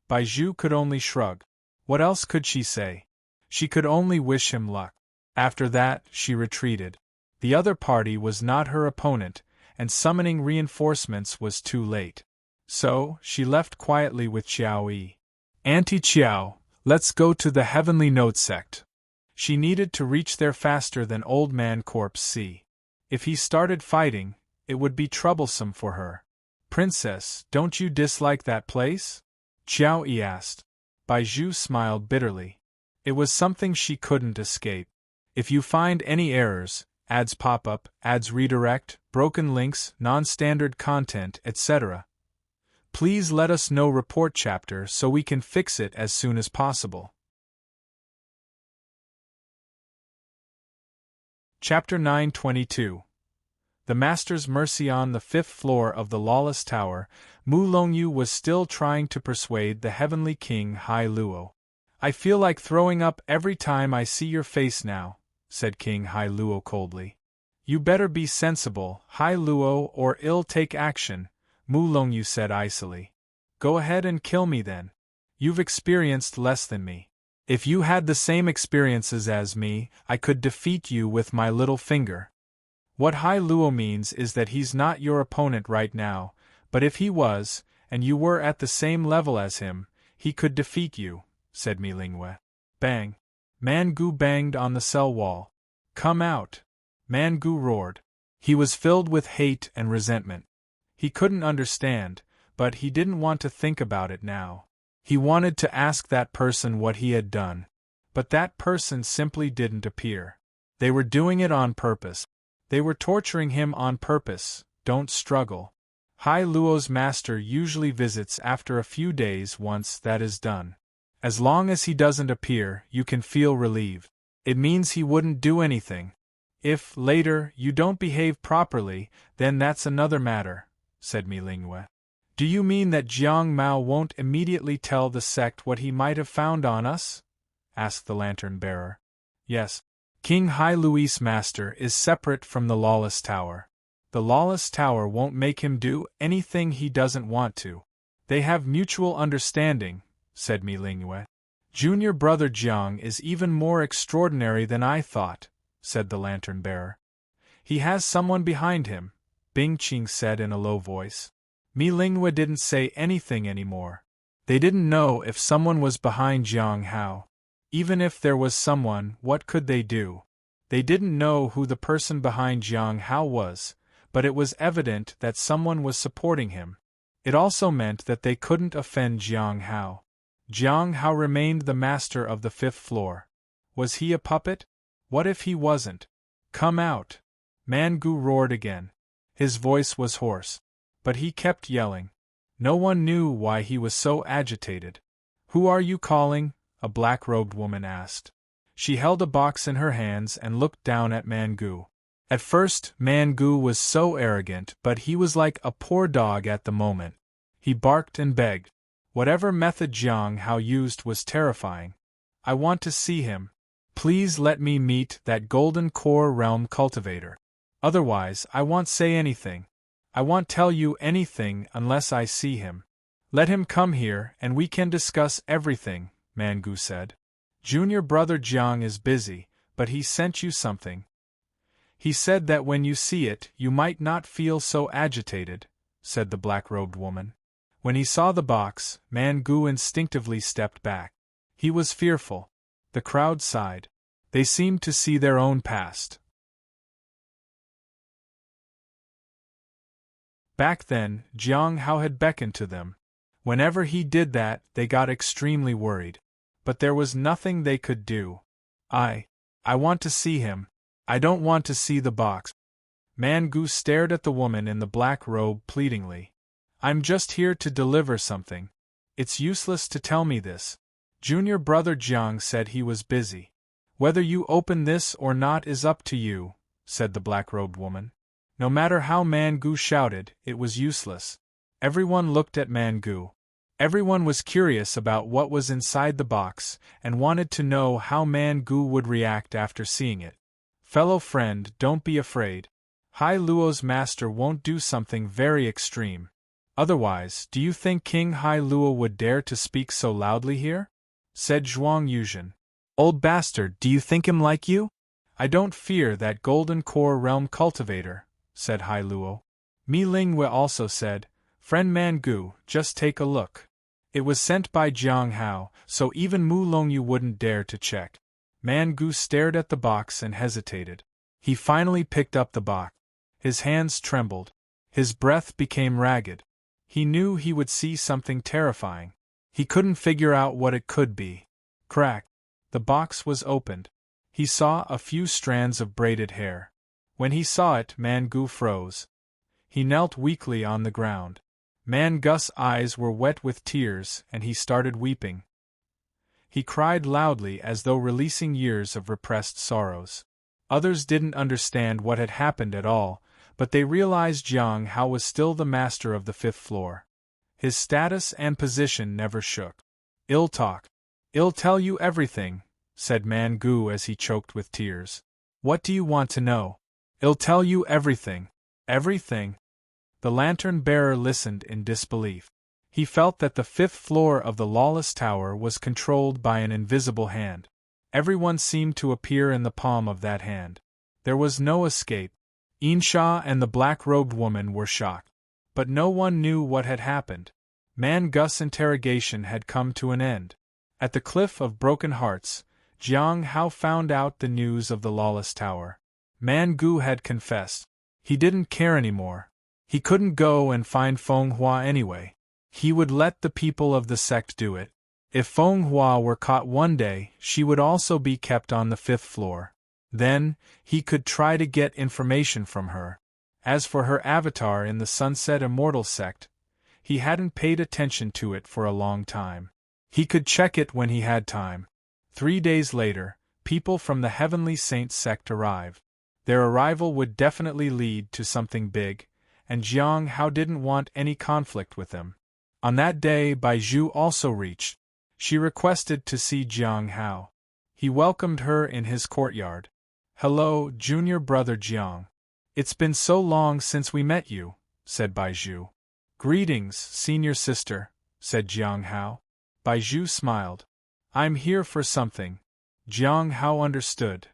Bijou could only shrug. What else could she say? She could only wish him luck. After that, she retreated. The other party was not her opponent, and summoning reinforcements was too late. So, she left quietly with Qiao Yi. Auntie Qiao, let's go to the Heavenly Note sect. She needed to reach there faster than Old Man Corpse C. If he started fighting, it would be troublesome for her. Princess, don't you dislike that place? Qiao Yi asked. Bijou smiled bitterly. It was something she couldn't escape. If you find any errors, ads pop up, ads redirect, broken links, non-standard content, etc., please let us know. Report chapter so we can fix it as soon as possible. Chapter 922. The Master's Mercy. On the 5th floor of the Lawless Tower, Mu Longyu was still trying to persuade the Heavenly King Hai Luo. I feel like throwing up every time I see your face now, said King Hai Luo coldly. You better be sensible, Hai Luo, or I'll take action, Mu Longyu said icily. Go ahead and kill me then. You've experienced less than me. If you had the same experiences as me, I could defeat you with my little finger. What Hai Luo means is that he's not your opponent right now, but if he was, and you were at the same level as him, he could defeat you, said Mi Lingwe. Bang! Man Gu banged on the cell wall. Come out! Man Gu roared. He was filled with hate and resentment. He couldn't understand, but he didn't want to think about it now. He wanted to ask that person what he had done. But that person simply didn't appear. They were doing it on purpose. They were torturing him on purpose. Don't struggle. Hai Luo's master usually visits after a few days. Once that is done, as long as he doesn't appear, you can feel relieved. It means he wouldn't do anything. If, later, you don't behave properly, then that's another matter, said Mi Lingwe. Do you mean that Jiang Mao won't immediately tell the sect what he might have found on us? Asked the lantern-bearer. Yes. King Hai Luo's master is separate from the Lawless Tower. The Lawless Tower won't make him do anything he doesn't want to. They have mutual understanding, said Mi Lingwe. Junior brother Jiang is even more extraordinary than I thought, said the lantern-bearer. He has someone behind him, Bing Qing said in a low voice. Mi Lingwe didn't say anything anymore. They didn't know if someone was behind Jiang Hao. Even if there was someone, what could they do? They didn't know who the person behind Jiang Hao was, but it was evident that someone was supporting him. It also meant that they couldn't offend Jiang Hao. Jiang Hao remained the master of the 5th floor. Was he a puppet? What if he wasn't? Come out! Man Gu roared again. His voice was hoarse. But he kept yelling. No one knew why he was so agitated. Who are you calling? A black-robed woman asked. She held a box in her hands and looked down at Man Gu. At first, Man Gu was so arrogant, but he was like a poor dog at the moment. He barked and begged. Whatever method Jiang Hao used was terrifying. I want to see him. Please let me meet that Golden Core Realm cultivator. Otherwise, I won't say anything. I won't tell you anything unless I see him. Let him come here and we can discuss everything, Man Gu said. Junior brother Jiang is busy, but he sent you something. He said that when you see it, you might not feel so agitated, said the black-robed woman. When he saw the box, Man Gu instinctively stepped back. He was fearful. The crowd sighed. They seemed to see their own past. Back then, Jiang Hao had beckoned to them. Whenever he did that, they got extremely worried. But there was nothing they could do. I want to see him. I don't want to see the box. Man Gu stared at the woman in the black robe pleadingly. I'm just here to deliver something. It's useless to tell me this. Junior brother Jiang said he was busy. Whether you open this or not is up to you, said the black-robed woman. No matter how Man Gu shouted, it was useless. Everyone looked at Man Gu. Everyone was curious about what was inside the box, and wanted to know how Man Gu would react after seeing it. Fellow friend, don't be afraid. Hai Luo's master won't do something very extreme. Otherwise, do you think King Hai Luo would dare to speak so loudly here? Said Zhuang Yuzhen. Old bastard, do you think him like you? I don't fear that golden core realm cultivator, said Hai Luo. Mi Lingwei also said, Friend Man Gu, just take a look. It was sent by Jiang Hao, so even Mu Longyu wouldn't dare to check. Man Gu stared at the box and hesitated. He finally picked up the box. His hands trembled. His breath became ragged. He knew he would see something terrifying. He couldn't figure out what it could be. Crack. The box was opened. He saw a few strands of braided hair. When he saw it, Man Gu froze. He knelt weakly on the ground. Man Gu's eyes were wet with tears, and he started weeping. He cried loudly as though releasing years of repressed sorrows. Others didn't understand what had happened at all, but they realized Jiang Hao was still the master of the 5th floor. His status and position never shook. I'll talk. I'll tell you everything, said Man Gu as he choked with tears. What do you want to know? I'll tell you everything. Everything? The lantern-bearer listened in disbelief. He felt that the 5th floor of the lawless tower was controlled by an invisible hand. Everyone seemed to appear in the palm of that hand. There was no escape. Insha and the black-robed woman were shocked. But no one knew what had happened. Man Gu's interrogation had come to an end. At the Cliff of Broken Hearts, Jiang Hao found out the news of the lawless tower. Man Gu had confessed. He didn't care anymore. He couldn't go and find Feng Hua anyway. He would let the people of the sect do it. If Feng Hua were caught one day, she would also be kept on the 5th floor. Then, he could try to get information from her. As for her avatar in the Sunset Immortal sect, he hadn't paid attention to it for a long time. He could check it when he had time. 3 days later, people from the Heavenly Saint sect arrived. Their arrival would definitely lead to something big, and Jiang Hao didn't want any conflict with them. On that day, Bai Zhu also reached. She requested to see Jiang Hao. He welcomed her in his courtyard. Hello, junior brother Jiang. It's been so long since we met you, said Bai Zhu. Greetings, senior sister, said Jiang Hao. Bai Zhu smiled. I'm here for something. Jiang Hao understood.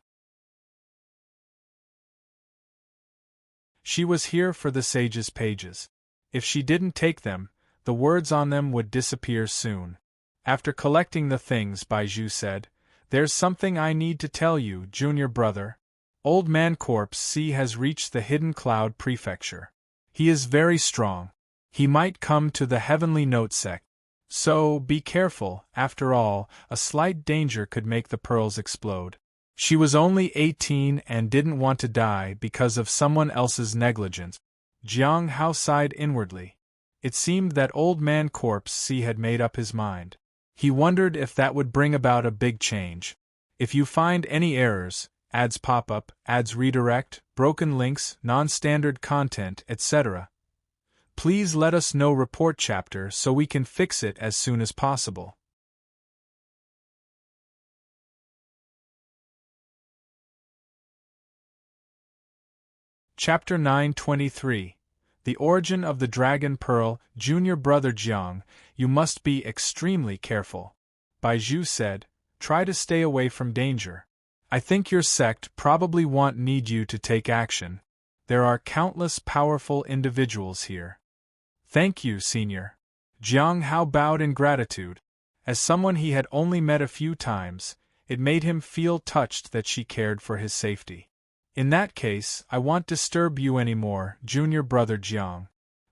She was here for the sage's pages. If she didn't take them, the words on them would disappear soon. After collecting the things, Bai Zhu said, There's something I need to tell you, junior brother. Old Man Corpse C has reached the Hidden Cloud Prefecture. He is very strong. He might come to the Heavenly Note sect. So, be careful, after all, a slight danger could make the pearls explode. She was only 18 and didn't want to die because of someone else's negligence. Jiang Hao sighed inwardly. It seemed that Old Man Corpse C had made up his mind. He wondered if that would bring about a big change. If you find any errors, ads pop up, ads redirect, broken links, non-standard content, etc., please let us know report chapter so we can fix it as soon as possible. Chapter 923. The Origin of the Dragon Pearl. Junior brother Jiang, you must be extremely careful. Bai Zhu said, try to stay away from danger. I think your sect probably won't need you to take action. There are countless powerful individuals here. Thank you, senior. Jiang Hao bowed in gratitude. As someone he had only met a few times, it made him feel touched that she cared for his safety. In that case, I won't disturb you anymore, junior brother Jiang.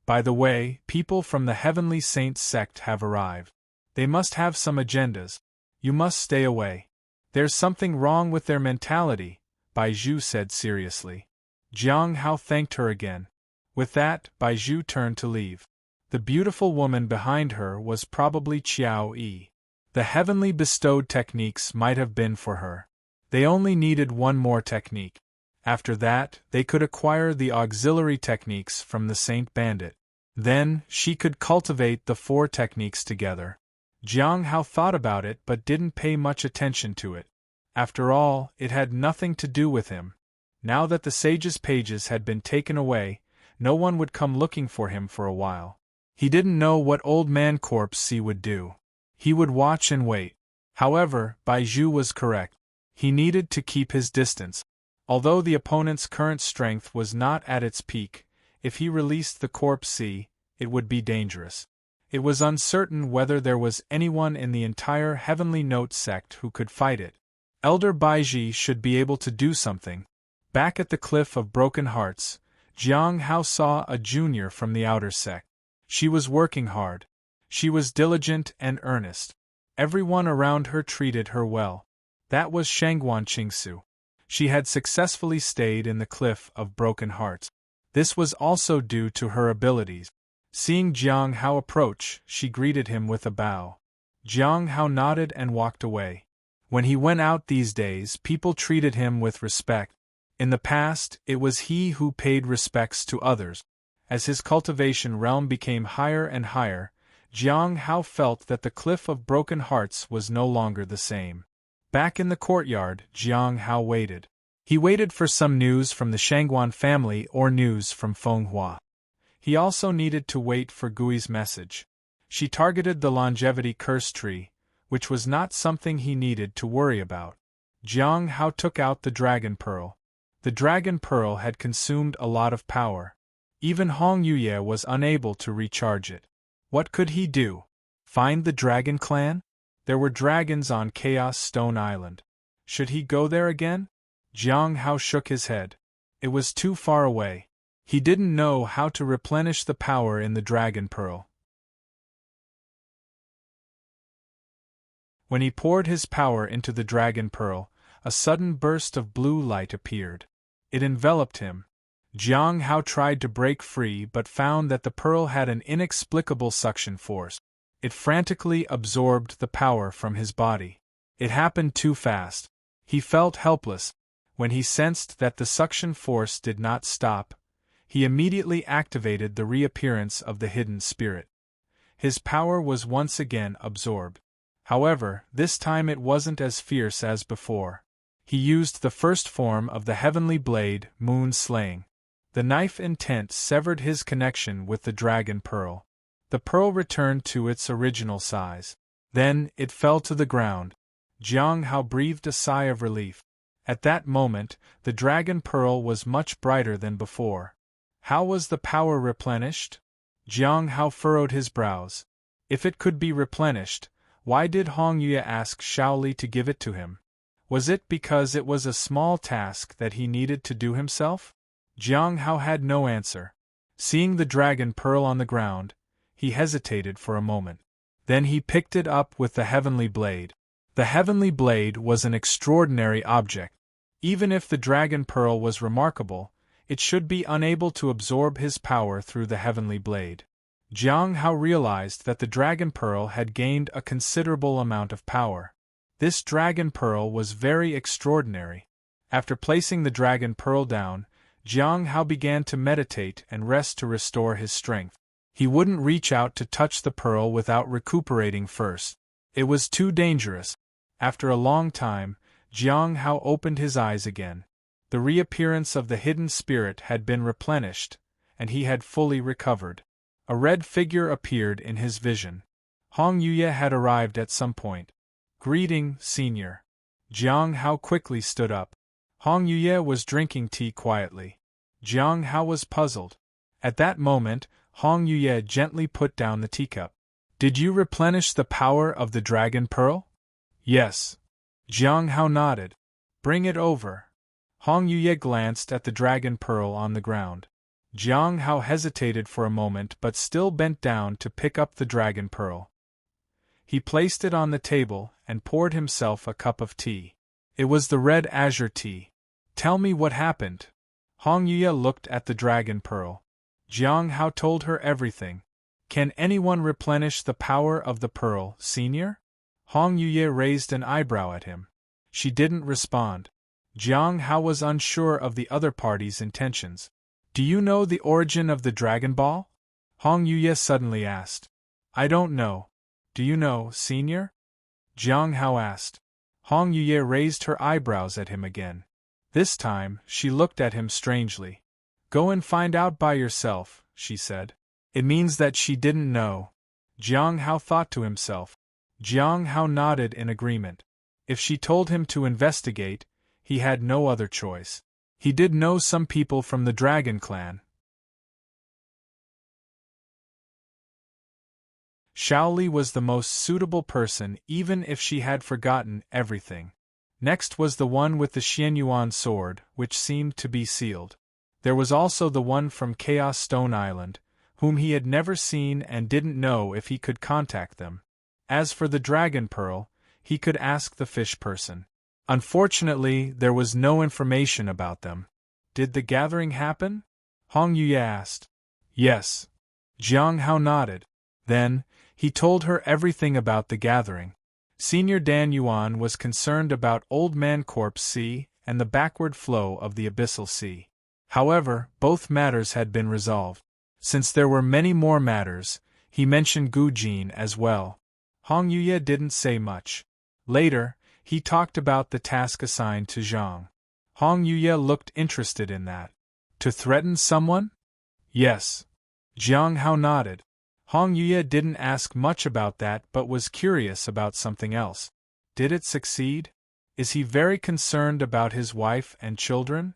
By the way, people from the Heavenly Saints sect have arrived. They must have some agendas. You must stay away. There's something wrong with their mentality, Bai Zhu said seriously. Jiang Hao thanked her again. With that, Bai Zhu turned to leave. The beautiful woman behind her was probably Qiao Yi. The heavenly bestowed techniques might have been for her. They only needed one more technique. After that, they could acquire the auxiliary techniques from the Saint Bandit. Then, she could cultivate the 4 techniques together. Jiang Hao thought about it but didn't pay much attention to it. After all, it had nothing to do with him. Now that the sage's pages had been taken away, no one would come looking for him for a while. He didn't know what Old Man Corpse C would do. He would watch and wait. However, Bai Zhu was correct. He needed to keep his distance. Although the opponent's current strength was not at its peak, if he released the Corpse C, it would be dangerous. It was uncertain whether there was anyone in the entire Heavenly Note sect who could fight it. Elder Baiji should be able to do something. Back at the Cliff of Broken Hearts, Jiang Hao saw a junior from the outer sect. She was working hard. She was diligent and earnest. Everyone around her treated her well. That was Shangguan Qingsu. She had successfully stayed in the Cliff of Broken Hearts. This was also due to her abilities. Seeing Jiang Hao approach, she greeted him with a bow. Jiang Hao nodded and walked away. When he went out these days, people treated him with respect. In the past, it was he who paid respects to others. As his cultivation realm became higher and higher, Jiang Hao felt that the Cliff of Broken Hearts was no longer the same. Back in the courtyard, Jiang Hao waited. He waited for some news from the Shangguan family or news from Fenghua. He also needed to wait for Gui's message. She targeted the longevity curse tree, which was not something he needed to worry about. Jiang Hao took out the Dragon Pearl. The Dragon Pearl had consumed a lot of power. Even Hong Yuye was unable to recharge it. What could he do? Find the Dragon Clan? There were dragons on Chaos Stone Island. Should he go there again? Jiang Hao shook his head. It was too far away. He didn't know how to replenish the power in the Dragon Pearl. When he poured his power into the Dragon Pearl, a sudden burst of blue light appeared. It enveloped him. Jiang Hao tried to break free but found that the pearl had an inexplicable suction force. It frantically absorbed the power from his body. It happened too fast. He felt helpless. When he sensed that the suction force did not stop, he immediately activated the reappearance of the hidden spirit. His power was once again absorbed. However, this time it wasn't as fierce as before. He used the first form of the heavenly blade, Moon Slaying. The knife intent severed his connection with the Dragon Pearl. The pearl returned to its original size. Then, it fell to the ground. Jiang Hao breathed a sigh of relief. At that moment, the Dragon Pearl was much brighter than before. How was the power replenished? Jiang Hao furrowed his brows. If it could be replenished, why did Hong Yue ask Shaoli to give it to him? Was it because it was a small task that he needed to do himself? Jiang Hao had no answer. Seeing the Dragon Pearl on the ground, he hesitated for a moment. Then he picked it up with the heavenly blade. The heavenly blade was an extraordinary object. Even if the Dragon Pearl was remarkable, it should be unable to absorb his power through the heavenly blade. Jiang Hao realized that the Dragon Pearl had gained a considerable amount of power. This Dragon Pearl was very extraordinary. After placing the Dragon Pearl down, Jiang Hao began to meditate and rest to restore his strength. He wouldn't reach out to touch the pearl without recuperating first. It was too dangerous. After a long time, Jiang Hao opened his eyes again. The reappearance of the hidden spirit had been replenished, and he had fully recovered. A red figure appeared in his vision. Hong Yuye had arrived at some point. "Greeting, senior." Jiang Hao quickly stood up. Hong Yuye was drinking tea quietly. Jiang Hao was puzzled. At that moment, Hong Yuye gently put down the teacup. "Did you replenish the power of the Dragon Pearl?" "Yes." Jiang Hao nodded. "Bring it over." Hong Yuye glanced at the Dragon Pearl on the ground. Jiang Hao hesitated for a moment but still bent down to pick up the Dragon Pearl. He placed it on the table and poured himself a cup of tea. It was the red azure tea. "Tell me what happened." Hong Yuye looked at the Dragon Pearl. Jiang Hao told her everything. Can anyone replenish the power of the pearl, senior? Hong Yuye raised an eyebrow at him. She didn't respond. Jiang Hao was unsure of the other party's intentions. Do you know the origin of the Dragon Ball? Hong Yuye suddenly asked. I don't know. Do you know, senior? Jiang Hao asked. Hong Yuye raised her eyebrows at him again. This time, she looked at him strangely. Go and find out by yourself, she said. It means that she didn't know. Jiang Hao thought to himself. Jiang Hao nodded in agreement. If she told him to investigate, he had no other choice. He did know some people from the Dragon Clan. Shaoli was the most suitable person even if she had forgotten everything. Next was the one with the Xianyuan sword, which seemed to be sealed. There was also the one from Chaos Stone Island, whom he had never seen and didn't know if he could contact them. As for the Dragon Pearl, he could ask the fish person. Unfortunately, there was no information about them. Did the gathering happen? Hong Yuye asked. Yes. Jiang Hao nodded. Then, he told her everything about the gathering. Senior Dan Yuan was concerned about Old Man Corpse Sea and the backward flow of the Abyssal Sea. However, both matters had been resolved. Since there were many more matters, he mentioned Gu Jin as well. Hong Yuye didn't say much. Later, he talked about the task assigned to Zhang. Hong Yuye looked interested in that. To threaten someone? Yes. Jiang Hao nodded. Hong Yuye didn't ask much about that but was curious about something else. Did it succeed? Is he very concerned about his wife and children?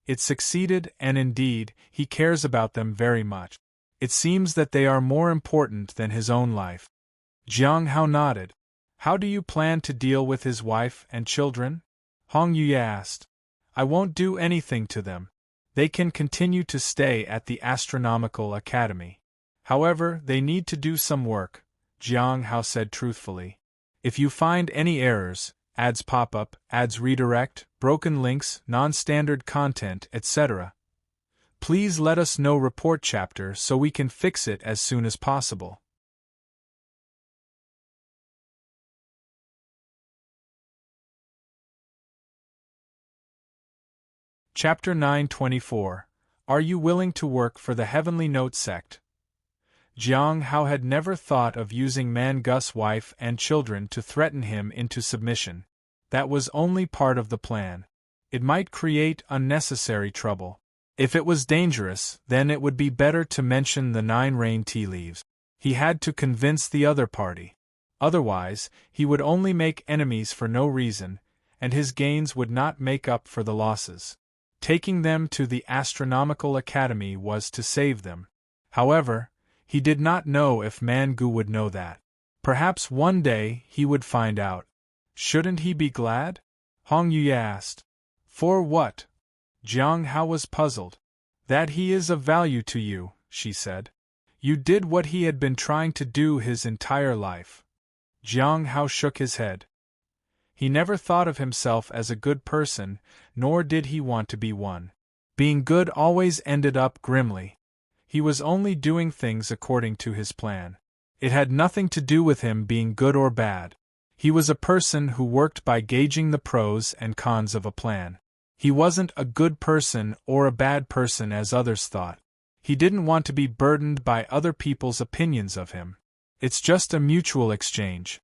It succeeded, and indeed, he cares about them very much. It seems that they are more important than his own life. Jiang Hao nodded. How do you plan to deal with his wife and children? Hong Yuye asked. I won't do anything to them. They can continue to stay at the Astronomical Academy. However, they need to do some work, Jiang Hao said truthfully. If you find any errors, ads pop up, ads redirect, broken links, non-standard content, etc., please let us know. Report chapter so we can fix it as soon as possible. Chapter 924. Are you willing to work for the Heavenly Note sect? Jiang Hao had never thought of using Man Gus's wife and children to threaten him into submission. That was only part of the plan. It might create unnecessary trouble. If it was dangerous, then it would be better to mention the 9 rain tea leaves. He had to convince the other party. Otherwise, he would only make enemies for no reason, and his gains would not make up for the losses. Taking them to the Astronomical Academy was to save them. However, he did not know if Man Gu would know that. Perhaps one day he would find out. Shouldn't he be glad? Hong Yuye asked. For what? Jiang Hao was puzzled. That he is of value to you, she said. You did what he had been trying to do his entire life. Jiang Hao shook his head. He never thought of himself as a good person, nor did he want to be one. Being good always ended up grimly. He was only doing things according to his plan. It had nothing to do with him being good or bad. He was a person who worked by gauging the pros and cons of a plan. He wasn't a good person or a bad person as others thought. He didn't want to be burdened by other people's opinions of him. It's just a mutual exchange.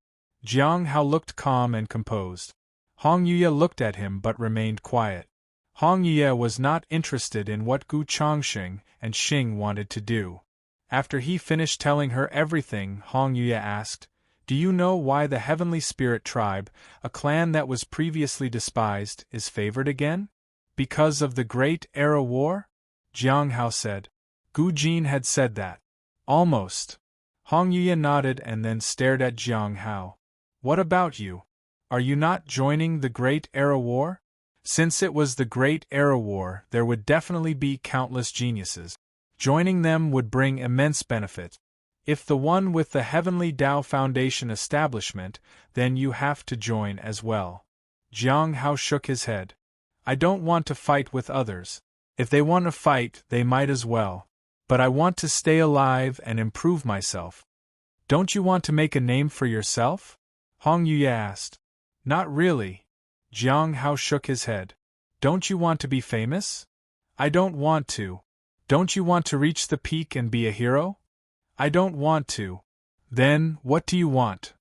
Jiang Hao looked calm and composed. Hong Yuye looked at him but remained quiet. Hong Yuye was not interested in what Gu Chongxing and Xing wanted to do. After he finished telling her everything, Hong Yuye asked, Do you know why the Heavenly Spirit Tribe, a clan that was previously despised, is favored again? Because of the Great Era War? Jiang Hao said. Gu Jin had said that. Almost. Hong Yuye nodded and then stared at Jiang Hao. What about you? Are you not joining the Great Era War? Since it was the Great Era War, there would definitely be countless geniuses. Joining them would bring immense benefit. If the one with the Heavenly Tao Foundation establishment, then you have to join as well. Jiang Hao shook his head. I don't want to fight with others. If they want to fight, they might as well. But I want to stay alive and improve myself. Don't you want to make a name for yourself? Hong Yuye asked. Not really. Jiang Hao shook his head. Don't you want to be famous? I don't want to. Don't you want to reach the peak and be a hero? I don't want to. Then, what do you want?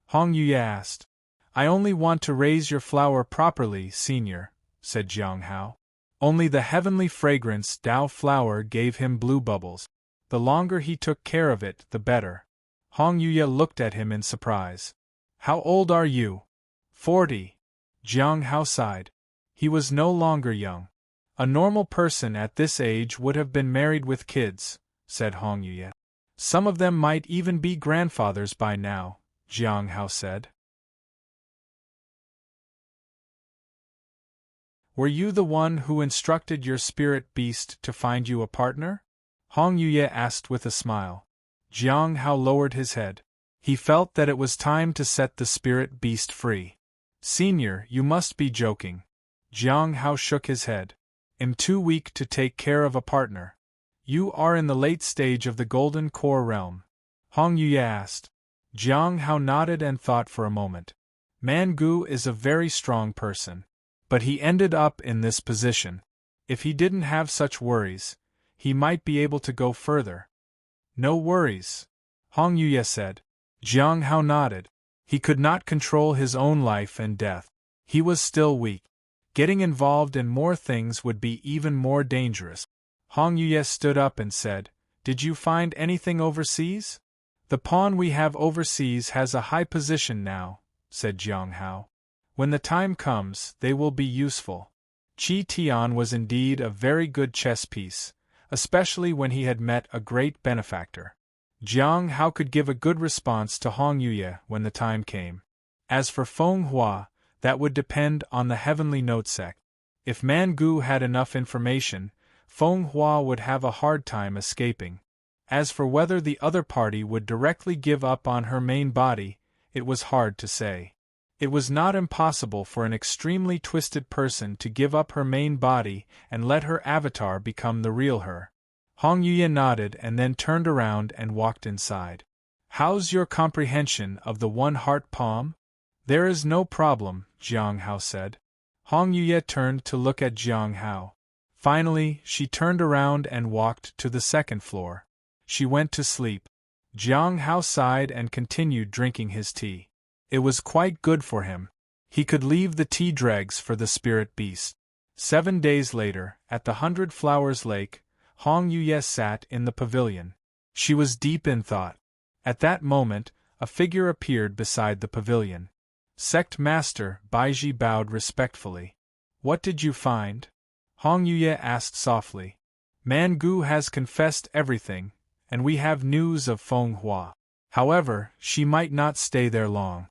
Hong Yuye asked. I only want to raise your flower properly, senior, said Jiang Hao. Only the heavenly fragrance Dao flower gave him blue bubbles. The longer he took care of it, the better. Hong Yuye looked at him in surprise. How old are you? 40. Jiang Hao sighed. He was no longer young. A normal person at this age would have been married with kids, said Hong Yuye. Some of them might even be grandfathers by now, Jiang Hao said. Were you the one who instructed your spirit beast to find you a partner? Hong Yuye asked with a smile. Jiang Hao lowered his head. He felt that it was time to set the spirit beast free. Senior, you must be joking. Jiang Hao shook his head. I'm too weak to take care of a partner. You are in the late stage of the Golden Core realm. Hong Yuye asked. Jiang Hao nodded and thought for a moment. Man Gu is a very strong person. But he ended up in this position. If he didn't have such worries, he might be able to go further. No worries, Hong Yuye said. Jiang Hao nodded. He could not control his own life and death. He was still weak. Getting involved in more things would be even more dangerous. Hong Yuye stood up and said, Did you find anything overseas? The pawn we have overseas has a high position now, said Jiang Hao. When the time comes, they will be useful. Qi Tian was indeed a very good chess piece, especially when he had met a great benefactor. Jiang Hao could give a good response to Hong Yuye when the time came. As for Feng Hua, that would depend on the heavenly note sect. If Man Gu had enough information, Feng Hua would have a hard time escaping. As for whether the other party would directly give up on her main body, it was hard to say. It was not impossible for an extremely twisted person to give up her main body and let her avatar become the real her. Hong Yuye nodded and then turned around and walked inside. How's your comprehension of the one-heart palm? There is no problem, Jiang Hao said. Hong Yuye turned to look at Jiang Hao. Finally, she turned around and walked to the second floor. She went to sleep. Jiang Hao sighed and continued drinking his tea. It was quite good for him. He could leave the tea dregs for the spirit beast. 7 days later, at the 100 Flowers Lake, Hong Yuye sat in the pavilion. She was deep in thought. At that moment, a figure appeared beside the pavilion. Sect Master Baiji bowed respectfully. What did you find? Hong Yuye asked softly. Man Gu has confessed everything, and we have news of Feng Hua. However, she might not stay there long.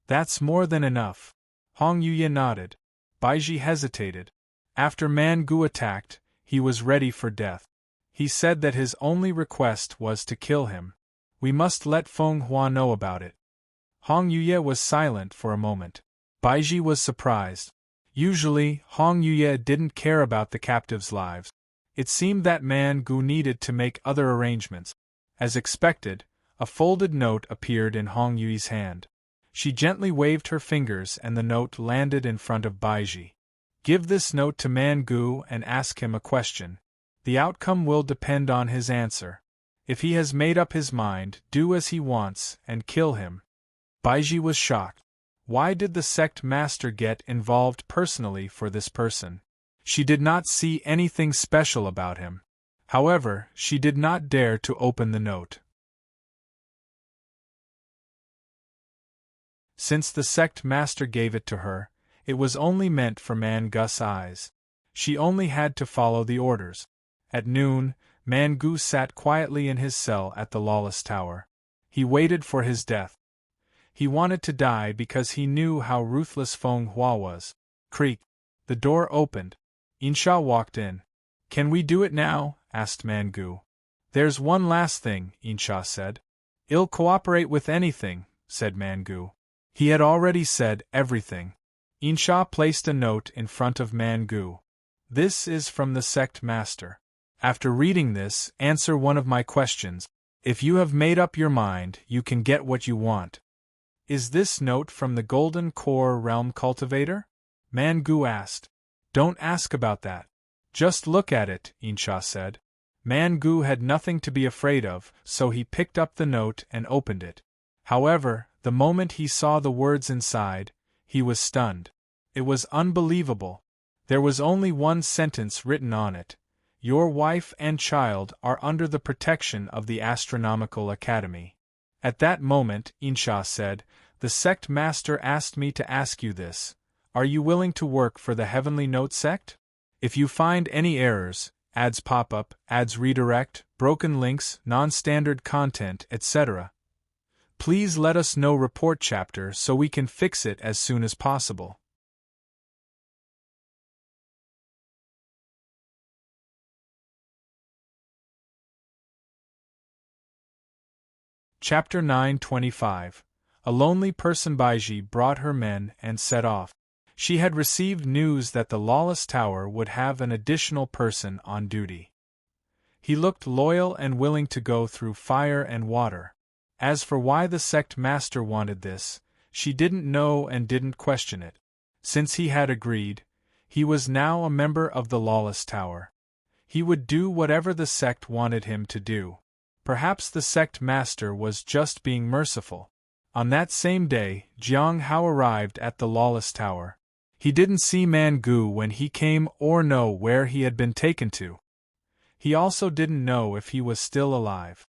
That's more than enough. Hong Yuye nodded. Baiji hesitated. After Man Gu attacked, he was ready for death. He said that his only request was to kill him. We must let Feng Hua know about it. Hong Yuye was silent for a moment. Baiji was surprised. Usually, Hong Yuye didn't care about the captives' lives. It seemed that Man Gu needed to make other arrangements. As expected, a folded note appeared in Hong Yuye's hand. She gently waved her fingers and the note landed in front of Baiji. Give this note to Man Gu and ask him a question. The outcome will depend on his answer. If he has made up his mind, do as he wants and kill him. Baiji was shocked. Why did the sect master get involved personally for this person? She did not see anything special about him. However, she did not dare to open the note. Since the sect master gave it to her, it was only meant for Man Gu's eyes. She only had to follow the orders. At noon, Man Gu sat quietly in his cell at the Lawless Tower. He waited for his death. He wanted to die because he knew how ruthless Feng Hua was. Creak. The door opened. Insha walked in. Can we do it now? Asked Man Gu. There's one last thing, Insha said. I'll cooperate with anything, said Man Gu. He had already said everything. Insha placed a note in front of Man Gu. This is from the sect master. After reading this, answer one of my questions. If you have made up your mind, you can get what you want. Is this note from the Golden Core Realm Cultivator? Man-Gu asked. Don't ask about that. Just look at it, Insha said. Man-Gu had nothing to be afraid of, so he picked up the note and opened it. However, the moment he saw the words inside, he was stunned. It was unbelievable. There was only one sentence written on it. Your wife and child are under the protection of the Astronomical Academy. At that moment, Insha said, the sect master asked me to ask you this. Are you willing to work for the Heavenly Note sect? If you find any errors, ads pop up, ads redirect, broken links, non-standard content, etc., please let us know. Report chapter so we can fix it as soon as possible. Chapter 925. A lonely person. Baiji brought her men and set off. She had received news that the Lawless Tower would have an additional person on duty. He looked loyal and willing to go through fire and water. As for why the sect master wanted this, she didn't know and didn't question it. Since he had agreed, he was now a member of the Lawless Tower. He would do whatever the sect wanted him to do. Perhaps the sect master was just being merciful. On that same day, Jiang Hao arrived at the Lawless Tower. He didn't see Man-Gu when he came or know where he had been taken to. He also didn't know if he was still alive.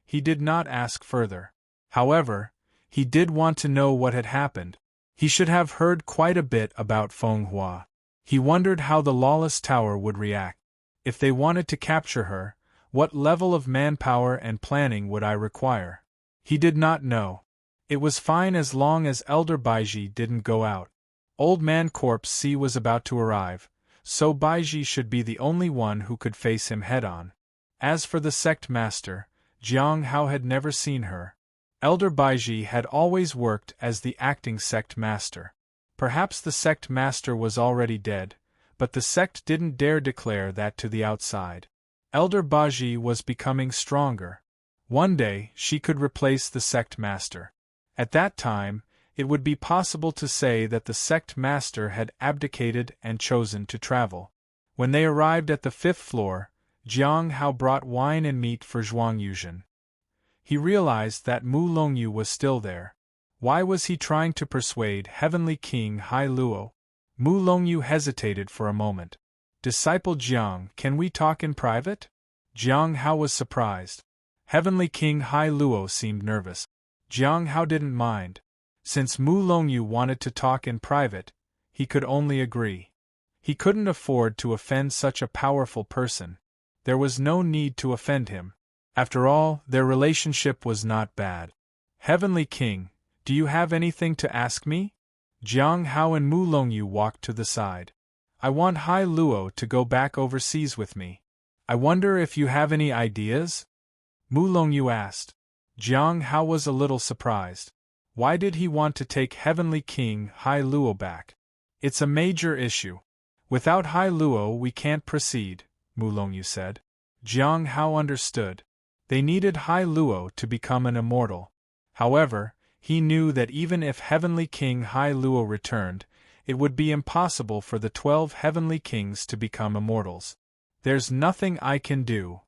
He did not ask further. However, he did want to know what had happened. He should have heard quite a bit about Feng Hua. He wondered how the Lawless Tower would react. If they wanted to capture her, what level of manpower and planning would I require? He did not know. It was fine as long as Elder Baiji didn't go out. Old Man Corpse C was about to arrive, so Baiji should be the only one who could face him head-on. As for the sect master, Jiang Hao had never seen her. Elder Baiji had always worked as the acting sect master. Perhaps the sect master was already dead, but the sect didn't dare declare that to the outside. Elder Baiji was becoming stronger. One day, she could replace the sect master. At that time, it would be possible to say that the sect master had abdicated and chosen to travel. When they arrived at the 5th floor, Jiang Hao brought wine and meat for Zhuang Yuzhen. He realized that Mu Longyu was still there. Why was he trying to persuade Heavenly King Hai Luo? Mu Longyu hesitated for a moment. Disciple Jiang, can we talk in private? Jiang Hao was surprised. Heavenly King Hai Luo seemed nervous. Jiang Hao didn't mind. Since Mu Longyu wanted to talk in private, he could only agree. He couldn't afford to offend such a powerful person. There was no need to offend him. After all, their relationship was not bad. Heavenly King, do you have anything to ask me? Jiang Hao and Mu Longyu walked to the side. I want Hai Luo to go back overseas with me. I wonder if you have any ideas? Mu Longyu asked. Jiang Hao was a little surprised. Why did he want to take Heavenly King Hai Luo back? It's a major issue. Without Hai Luo we can't proceed, Mu Longyu said. Jiang Hao understood. They needed Hai Luo to become an immortal. However, he knew that even if Heavenly King Hai Luo returned, it would be impossible for the 12 Heavenly Kings to become immortals. There's nothing I can do.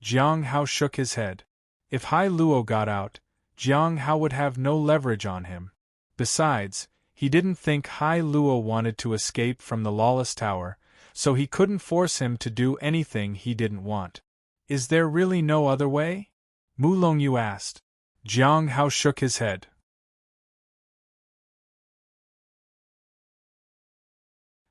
Jiang Hao shook his head. If Hai Luo got out, Jiang Hao would have no leverage on him. Besides, he didn't think Hai Luo wanted to escape from the Lawless Tower, so he couldn't force him to do anything he didn't want. Is there really no other way? Mu Longyu asked. Jiang Hao shook his head.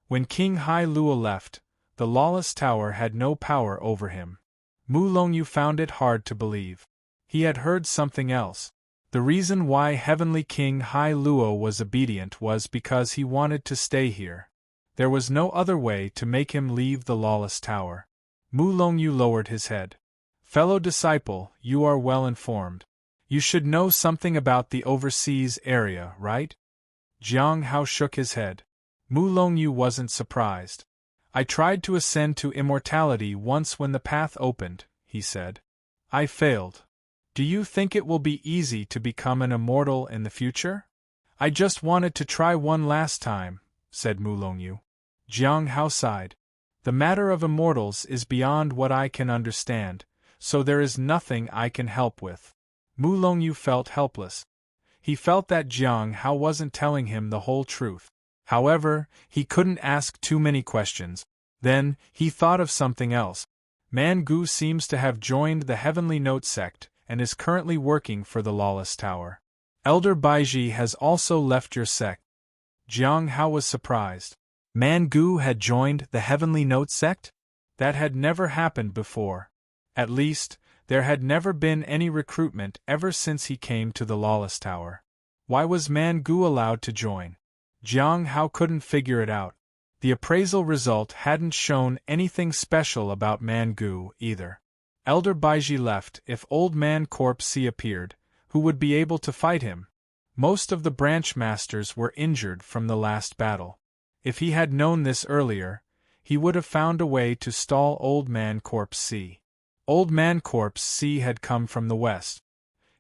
When King Hai Luo left, the Lawless Tower had no power over him. Mu Longyu found it hard to believe. He had heard something else. The reason why Heavenly King Hai Luo was obedient was because he wanted to stay here. There was no other way to make him leave the Lawless Tower. Mu Longyu lowered his head. Fellow disciple, you are well informed. You should know something about the overseas area, right? Jiang Hao shook his head. Mu Longyu wasn't surprised. I tried to ascend to immortality once when the path opened, he said. I failed. Do you think it will be easy to become an immortal in the future? I just wanted to try one last time, said Mulongyu. Jiang Hao sighed. The matter of immortals is beyond what I can understand, so there is nothing I can help with. Mulongyu felt helpless. He felt that Jiang Hao wasn't telling him the whole truth. However, he couldn't ask too many questions. Then, he thought of something else. Man Gu seems to have joined the Heavenly Note sect and is currently working for the Lawless Tower. Elder Baiji has also left your sect. Jiang Hao was surprised. Man Gu had joined the Heavenly Note sect? That had never happened before. At least, there had never been any recruitment ever since he came to the Lawless Tower. Why was Man Gu allowed to join? Jiang Hao couldn't figure it out. The appraisal result hadn't shown anything special about Man Gu either. Elder Baiji left. If Old Man Corpse C appeared, who would be able to fight him? Most of the branch masters were injured from the last battle. If he had known this earlier, he would have found a way to stall Old Man Corpse C. Old Man Corpse C had come from the west.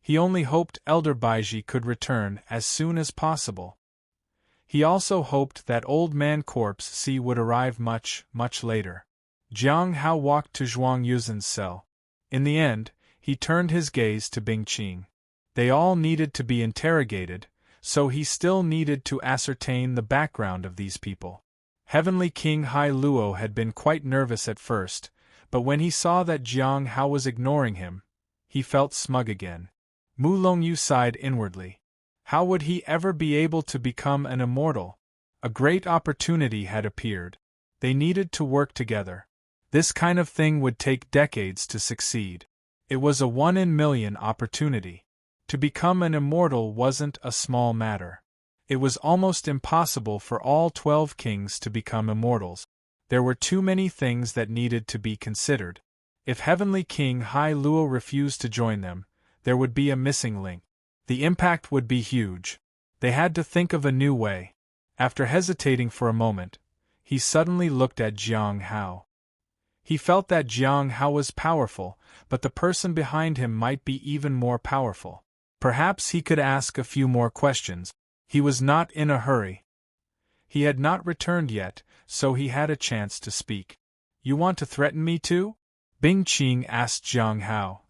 He only hoped Elder Baiji could return as soon as possible. He also hoped that Old Man Corpse C would arrive much, much later. Jiang Hao walked to Zhuang Yuzin's cell. In the end, he turned his gaze to Bing Qing. They all needed to be interrogated, so he still needed to ascertain the background of these people. Heavenly King Hai Luo had been quite nervous at first, but when he saw that Jiang Hao was ignoring him, he felt smug again. Mulongyu sighed inwardly. How would he ever be able to become an immortal? A great opportunity had appeared. They needed to work together. This kind of thing would take decades to succeed. It was a 1-in-a-million opportunity. To become an immortal wasn't a small matter. It was almost impossible for all 12 kings to become immortals. There were too many things that needed to be considered. If Heavenly King Hai Luo refused to join them, there would be a missing link. The impact would be huge. They had to think of a new way. After hesitating for a moment, he suddenly looked at Jiang Hao. He felt that Jiang Hao was powerful, but the person behind him might be even more powerful. Perhaps he could ask a few more questions. He was not in a hurry. He had not returned yet, so he had a chance to speak. You want to threaten me too? Bing Qing asked Jiang Hao.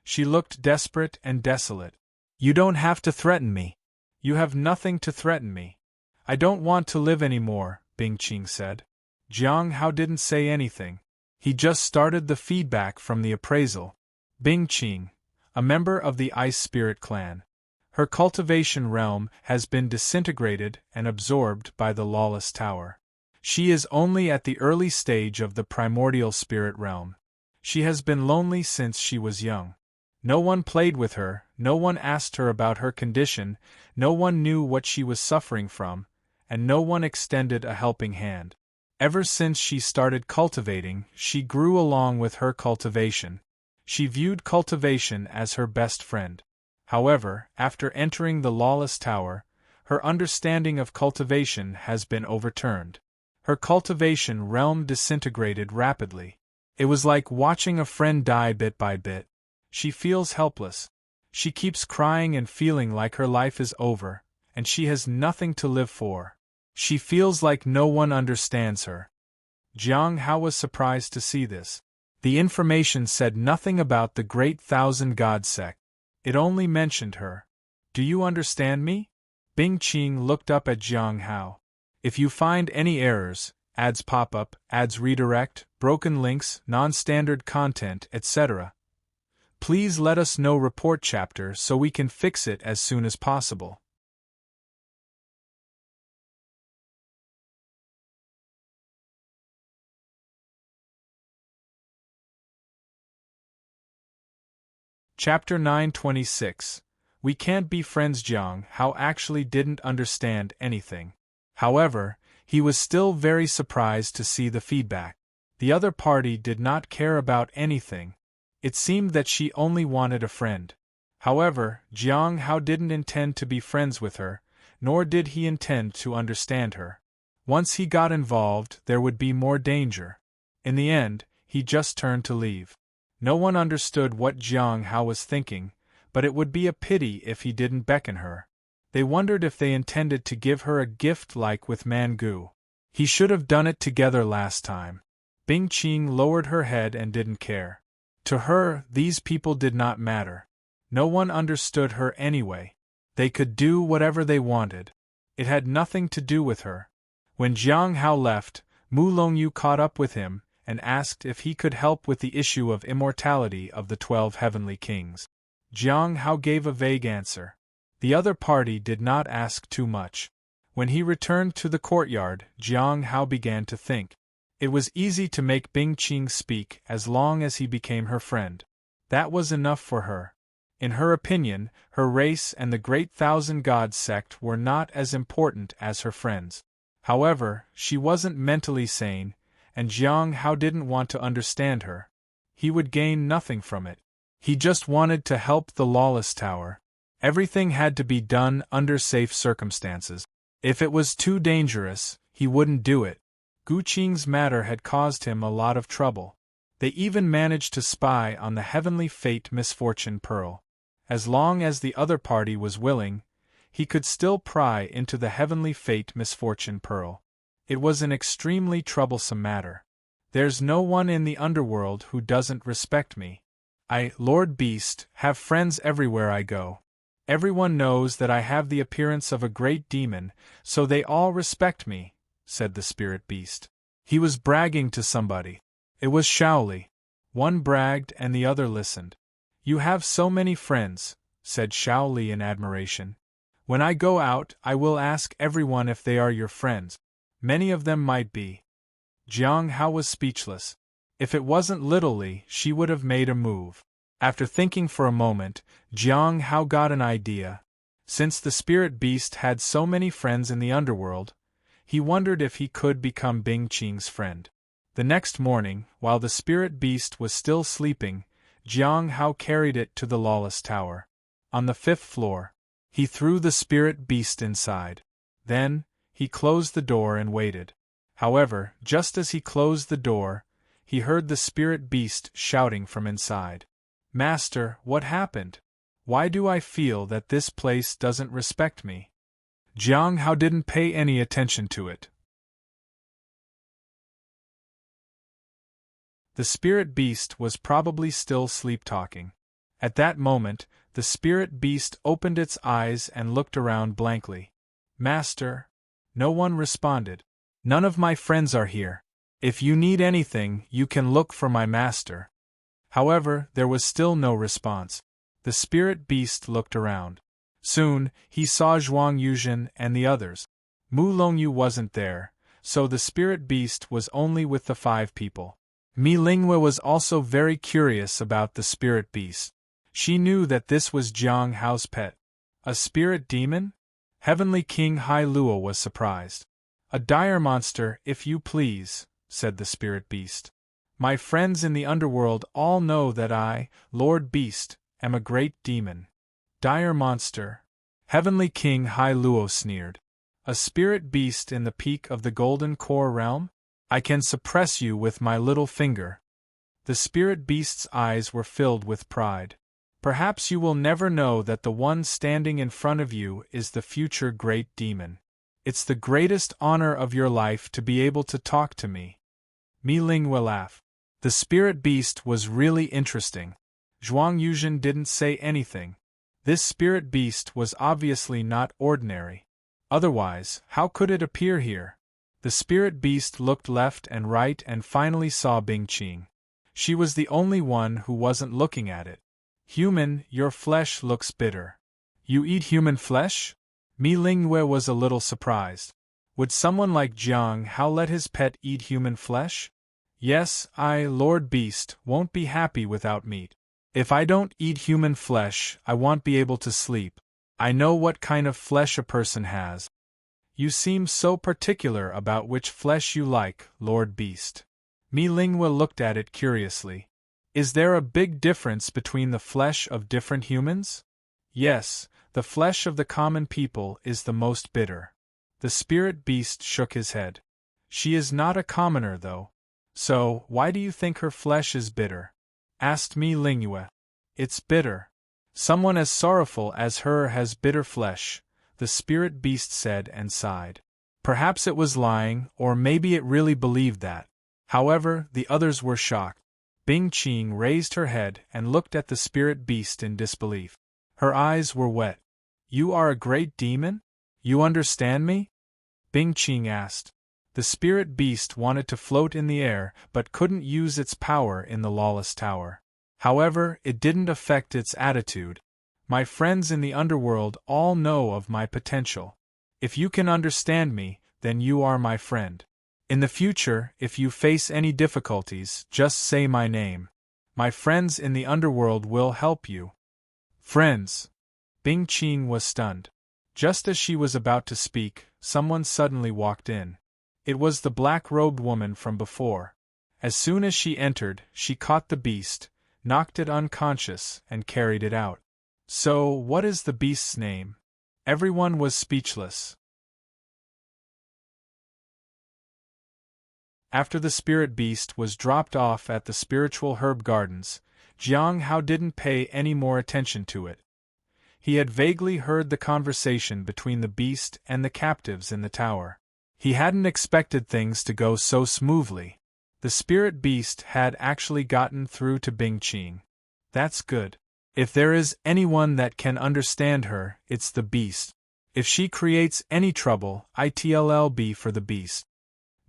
She looked desperate and desolate. You don't have to threaten me. You have nothing to threaten me. I don't want to live anymore, Bing Qing said. Jiang Hao didn't say anything. He just started the feedback from the appraisal. Bing Qing, a member of the Ice Spirit clan. Her cultivation realm has been disintegrated and absorbed by the Lawless Tower. She is only at the early stage of the primordial spirit realm. She has been lonely since she was young. No one played with her, no one asked her about her condition, no one knew what she was suffering from, and no one extended a helping hand. Ever since she started cultivating, she grew along with her cultivation. She viewed cultivation as her best friend. However, after entering the Lawless Tower, her understanding of cultivation has been overturned. Her cultivation realm disintegrated rapidly. It was like watching a friend die bit by bit. She feels helpless. She keeps crying and feeling like her life is over, and she has nothing to live for. She feels like no one understands her. Jiang Hao was surprised to see this. The information said nothing about the Great Thousand God sect. It only mentioned her. Do you understand me? Bing Qing looked up at Jiang Hao. If you find any errors, ads pop-up, ads redirect, broken links, non-standard content, etc., please let us know. Report chapter so we can fix it as soon as possible. Chapter 926. We can't be friends. Jiang Hao actually didn't understand anything. However, he was still very surprised to see the feedback. The other party did not care about anything. It seemed that she only wanted a friend. However, Jiang Hao didn't intend to be friends with her, nor did he intend to understand her. Once he got involved, there would be more danger. In the end, he just turned to leave. No one understood what Jiang Hao was thinking, but it would be a pity if he didn't beckon her. They wondered if they intended to give her a gift like with Mangu. He should have done it together last time. Bing Qing lowered her head and didn't care. To her, these people did not matter. No one understood her anyway. They could do whatever they wanted. It had nothing to do with her. When Jiang Hao left, Mu Longyu caught up with him and asked if he could help with the issue of immortality of the 12 heavenly kings. Jiang Hao gave a vague answer. The other party did not ask too much. When he returned to the courtyard, Jiang Hao began to think. It was easy to make Bing Qing speak as long as he became her friend. That was enough for her. In her opinion, her race and the Great Thousand Gods sect were not as important as her friends. However, she wasn't mentally sane, and Jiang Hao didn't want to understand her. He would gain nothing from it. He just wanted to help the Lawless Tower. Everything had to be done under safe circumstances. If it was too dangerous, he wouldn't do it. Gu Qing's matter had caused him a lot of trouble. They even managed to spy on the Heavenly Fate Misfortune Pearl. As long as the other party was willing, he could still pry into the Heavenly Fate Misfortune Pearl. It was an extremely troublesome matter. There's no one in the underworld who doesn't respect me. I, Lord Beast, have friends everywhere I go. Everyone knows that I have the appearance of a great demon, so they all respect me, said the spirit beast. He was bragging to somebody. It was Shaoli. One bragged and the other listened. You have so many friends, said Shaoli in admiration. When I go out, I will ask everyone if they are your friends. Many of them might be. Jiang Hao was speechless. If it wasn't Little Li, she would have made a move. After thinking for a moment, Jiang Hao got an idea. Since the spirit beast had so many friends in the underworld, he wondered if he could become Bing Qing's friend. The next morning, while the spirit beast was still sleeping, Jiang Hao carried it to the Lawless Tower. On the 5th floor, he threw the spirit beast inside. Then, he closed the door and waited. However, just as he closed the door, he heard the spirit beast shouting from inside. Master, what happened? Why do I feel that this place doesn't respect me? Jiang Hao didn't pay any attention to it. The spirit beast was probably still sleep-talking. At that moment, the spirit beast opened its eyes and looked around blankly. Master? No one responded. None of my friends are here. If you need anything, you can look for my master. However, there was still no response. The spirit beast looked around. Soon, he saw Zhuang Yuzhen and the others. Mu Longyu wasn't there, so the spirit beast was only with the 5 people. Mi Lingwe was also very curious about the spirit beast. She knew that this was Jiang Hao's pet. A spirit demon? Heavenly King Hai Luo was surprised. A dire monster, if you please, said the spirit beast. My friends in the underworld all know that I, Lord Beast, am a great demon. Dire monster? Heavenly King Hai Luo sneered. A spirit beast in the peak of the Golden Core realm? I can suppress you with my little finger. The spirit beast's eyes were filled with pride. Perhaps you will never know that the one standing in front of you is the future great demon. It's the greatest honor of your life to be able to talk to me. Mi Lingwe laughed. The spirit beast was really interesting. Zhuang Yuzhen didn't say anything. This spirit beast was obviously not ordinary. Otherwise, how could it appear here? The spirit beast looked left and right and finally saw Bing Qing. She was the only one who wasn't looking at it. Human, your flesh looks bitter. You eat human flesh? Mi Lingwe was a little surprised. Would someone like Jiang Hao let his pet eat human flesh? Yes, I, Lord Beast, won't be happy without meat. If I don't eat human flesh, I won't be able to sleep. I know what kind of flesh a person has. You seem so particular about which flesh you like, Lord Beast. Mi Lingwe looked at it curiously. Is there a big difference between the flesh of different humans? Yes, The flesh of the common people is the most bitter. The spirit beast shook his head. She is not a commoner, though. So, why do you think her flesh is bitter? Asked me Lingua. It's bitter. Someone as sorrowful as her has bitter flesh, the spirit beast said and sighed. Perhaps it was lying, or maybe it really believed that. However, the others were shocked. Bing Qing raised her head and looked at the spirit beast in disbelief. Her eyes were wet. You are a great demon? You understand me? Bing Qing asked. The spirit beast wanted to float in the air but couldn't use its power in the lawless tower. However, it didn't affect its attitude. My friends in the underworld all know of my potential. If you can understand me, then you are my friend. In the future, if you face any difficulties, just say my name. My friends in the underworld will help you. Friends! Bing Qing was stunned. Just as she was about to speak, someone suddenly walked in. It was the black-robed woman from before. As soon as she entered, she caught the beast, knocked it unconscious, and carried it out. So, what is the beast's name? Everyone was speechless. After the spirit beast was dropped off at the spiritual herb gardens, Jiang Hao didn't pay any more attention to it. He had vaguely heard the conversation between the beast and the captives in the tower. He hadn't expected things to go so smoothly. The spirit beast had actually gotten through to Bing Qing. That's good. If there is anyone that can understand her, it's the beast. If she creates any trouble, it'll be for the beast.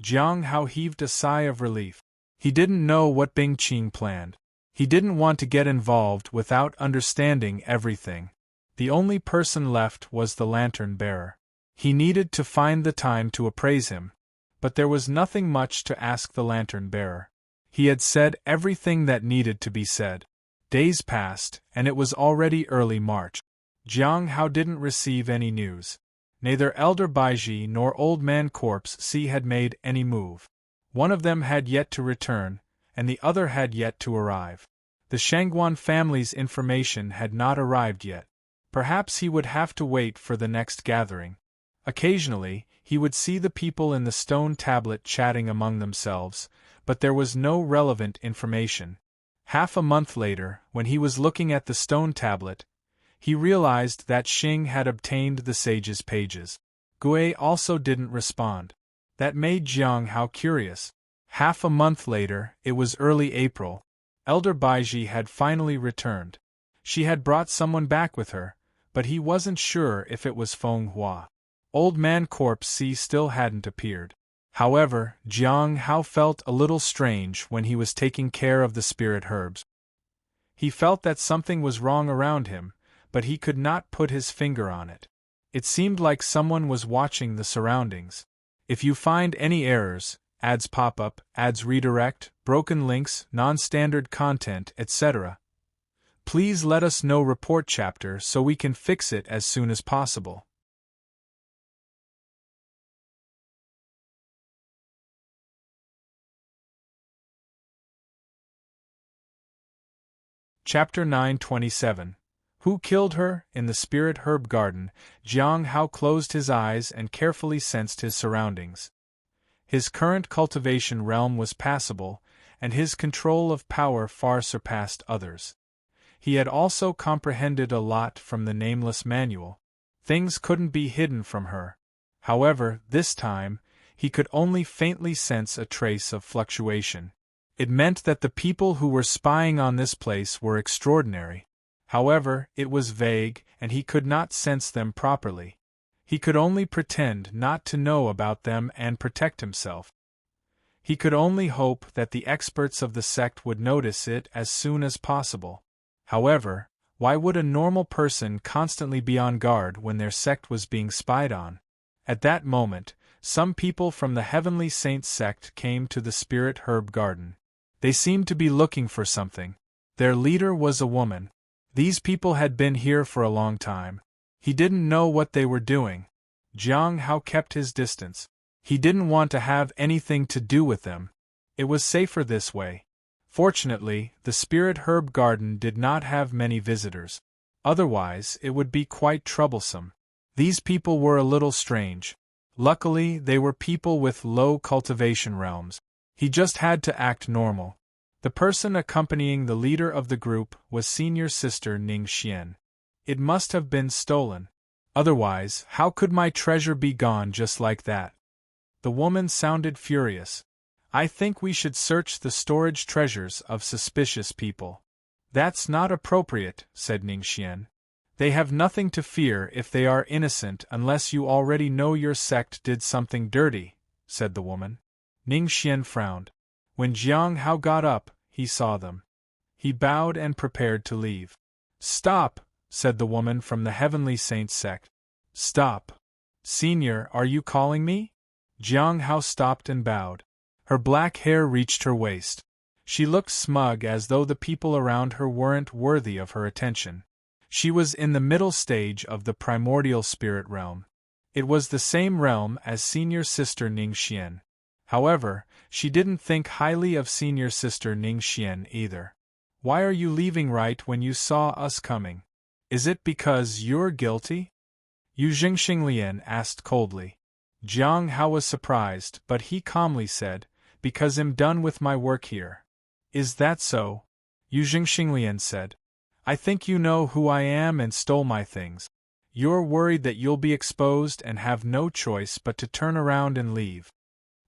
Jiang Hao heaved a sigh of relief. He didn't know what Bing Qing planned. He didn't want to get involved without understanding everything. The only person left was the lantern bearer. He needed to find the time to appraise him. But there was nothing much to ask the lantern bearer. He had said everything that needed to be said. Days passed, and it was already early March. Jiang Hao didn't receive any news. Neither Elder Baiji nor Old Man Corpse C had made any move. One of them had yet to return, and the other had yet to arrive. The Shangguan family's information had not arrived yet. Perhaps he would have to wait for the next gathering. Occasionally, he would see the people in the stone tablet chatting among themselves, but there was no relevant information. Half a month later, when he was looking at the stone tablet, he realized that Xing had obtained the sage's pages. Gui also didn't respond. That made Jiang Hao curious. Half a month later, it was early April. Elder Baiji had finally returned. She had brought someone back with her, but he wasn't sure if it was Feng Hua. Old Man Corpse C still hadn't appeared. However, Jiang Hao felt a little strange when he was taking care of the spirit herbs. He felt that something was wrong around him, but he could not put his finger on it. It seemed like someone was watching the surroundings. If you find any errors, ads pop up, ads redirect, broken links, non-standard content, etc., please let us know. Report chapter so we can fix it as soon as possible. Chapter 927. Who killed her? In the spirit herb garden, Jiang Hao closed his eyes and carefully sensed his surroundings. His current cultivation realm was passable, and his control of power far surpassed others. He had also comprehended a lot from the nameless manual. Things couldn't be hidden from her. However, this time, he could only faintly sense a trace of fluctuation. It meant that the people who were spying on this place were extraordinary. However, it was vague, and he could not sense them properly. He could only pretend not to know about them and protect himself. He could only hope that the experts of the sect would notice it as soon as possible. However, why would a normal person constantly be on guard when their sect was being spied on? At that moment, some people from the Heavenly Saints sect came to the Spirit Herb Garden. They seemed to be looking for something. Their leader was a woman. These people had been here for a long time. He didn't know what they were doing. Jiang Hao kept his distance. He didn't want to have anything to do with them. It was safer this way. Fortunately, the Spirit Herb Garden did not have many visitors. Otherwise, it would be quite troublesome. These people were a little strange. Luckily, they were people with low cultivation realms. He just had to act normal. The person accompanying the leader of the group was Senior Sister Ning Xian. It must have been stolen. Otherwise, how could my treasure be gone just like that? The woman sounded furious. I think we should search the storage treasures of suspicious people. That's not appropriate, said Ning Xian. They have nothing to fear if they are innocent unless you already know your sect did something dirty, said the woman. Ning Xian frowned. When Jiang Hao got up, he saw them. He bowed and prepared to leave. Stop, said the woman from the Heavenly Saint sect. Stop. Senior, are you calling me? Jiang Hao stopped and bowed. Her black hair reached her waist. She looked smug as though the people around her weren't worthy of her attention. She was in the middle stage of the primordial spirit realm. It was the same realm as Senior Sister Ning Xian. However, she didn't think highly of Senior Sister Ning Xian either. Why are you leaving right when you saw us coming? Is it because you're guilty? Yu Jingxinglian asked coldly. Jiang Hao was surprised, but he calmly said, because I'm done with my work here. Is that so? Yu Jingxinglian said. I think you know who I am and stole my things. You're worried that you'll be exposed and have no choice but to turn around and leave.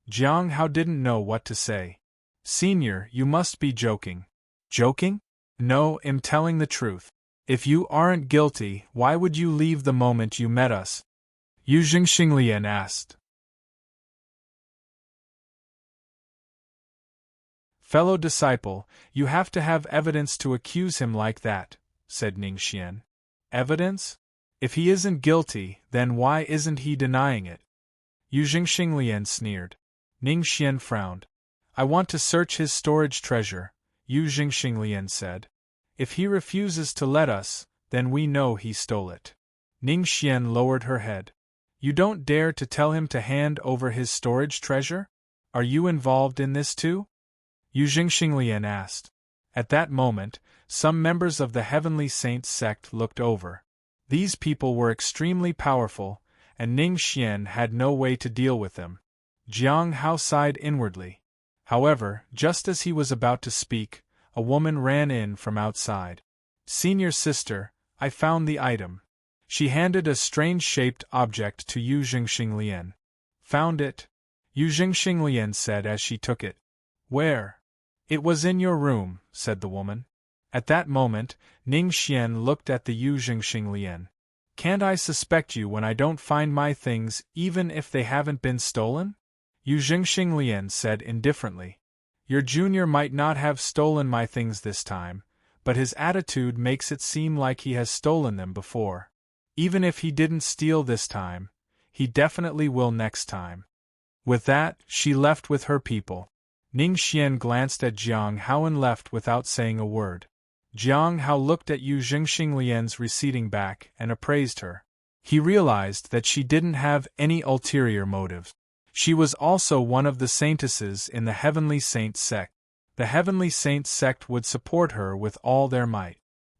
Jiang Hao didn't know what to say. Senior, you must be joking. Joking? No, I'm telling the truth. If you aren't guilty, why would you leave the moment you met us? Yu Jingxinglian asked. Fellow disciple, you have to have evidence to accuse him like that, said Ning Xian. Evidence? If he isn't guilty, then why isn't he denying it? Yu Jingxinglian sneered. Ning Xian frowned. I want to search his storage treasure, Yu Jingxinglian said. If he refuses to let us, then we know he stole it. Ning Xian lowered her head. You don't dare to tell him to hand over his storage treasure? Are you involved in this too? Yu Jingxinglian asked. At that moment, some members of the Heavenly Saint sect looked over. These people were extremely powerful, and Ning Xian had no way to deal with them. Jiang Hao sighed inwardly. However, just as he was about to speak, a woman ran in from outside. Senior Sister, I found the item. She handed a strange-shaped object to Yu Jingxinglian. Found it? Yu Jingxinglian said as she took it. Where? It was in your room, said the woman. At that moment, Ning Xian looked at the Yu Jingxinglian. Can't I suspect you when I don't find my things even if they haven't been stolen? Yu Jingxinglian said indifferently. Your junior might not have stolen my things this time, but his attitude makes it seem like he has stolen them before. Even if he didn't steal this time, he definitely will next time. With that, she left with her people. Ning Xian glanced at Jiang Hao and left without saying a word. Jiang Hao looked at Yu Jingxinglian's receding back and appraised her. He realized that she didn't have any ulterior motives. She was also one of the saintesses in the Heavenly Saint sect. The Heavenly Saint sect would support her with all their might.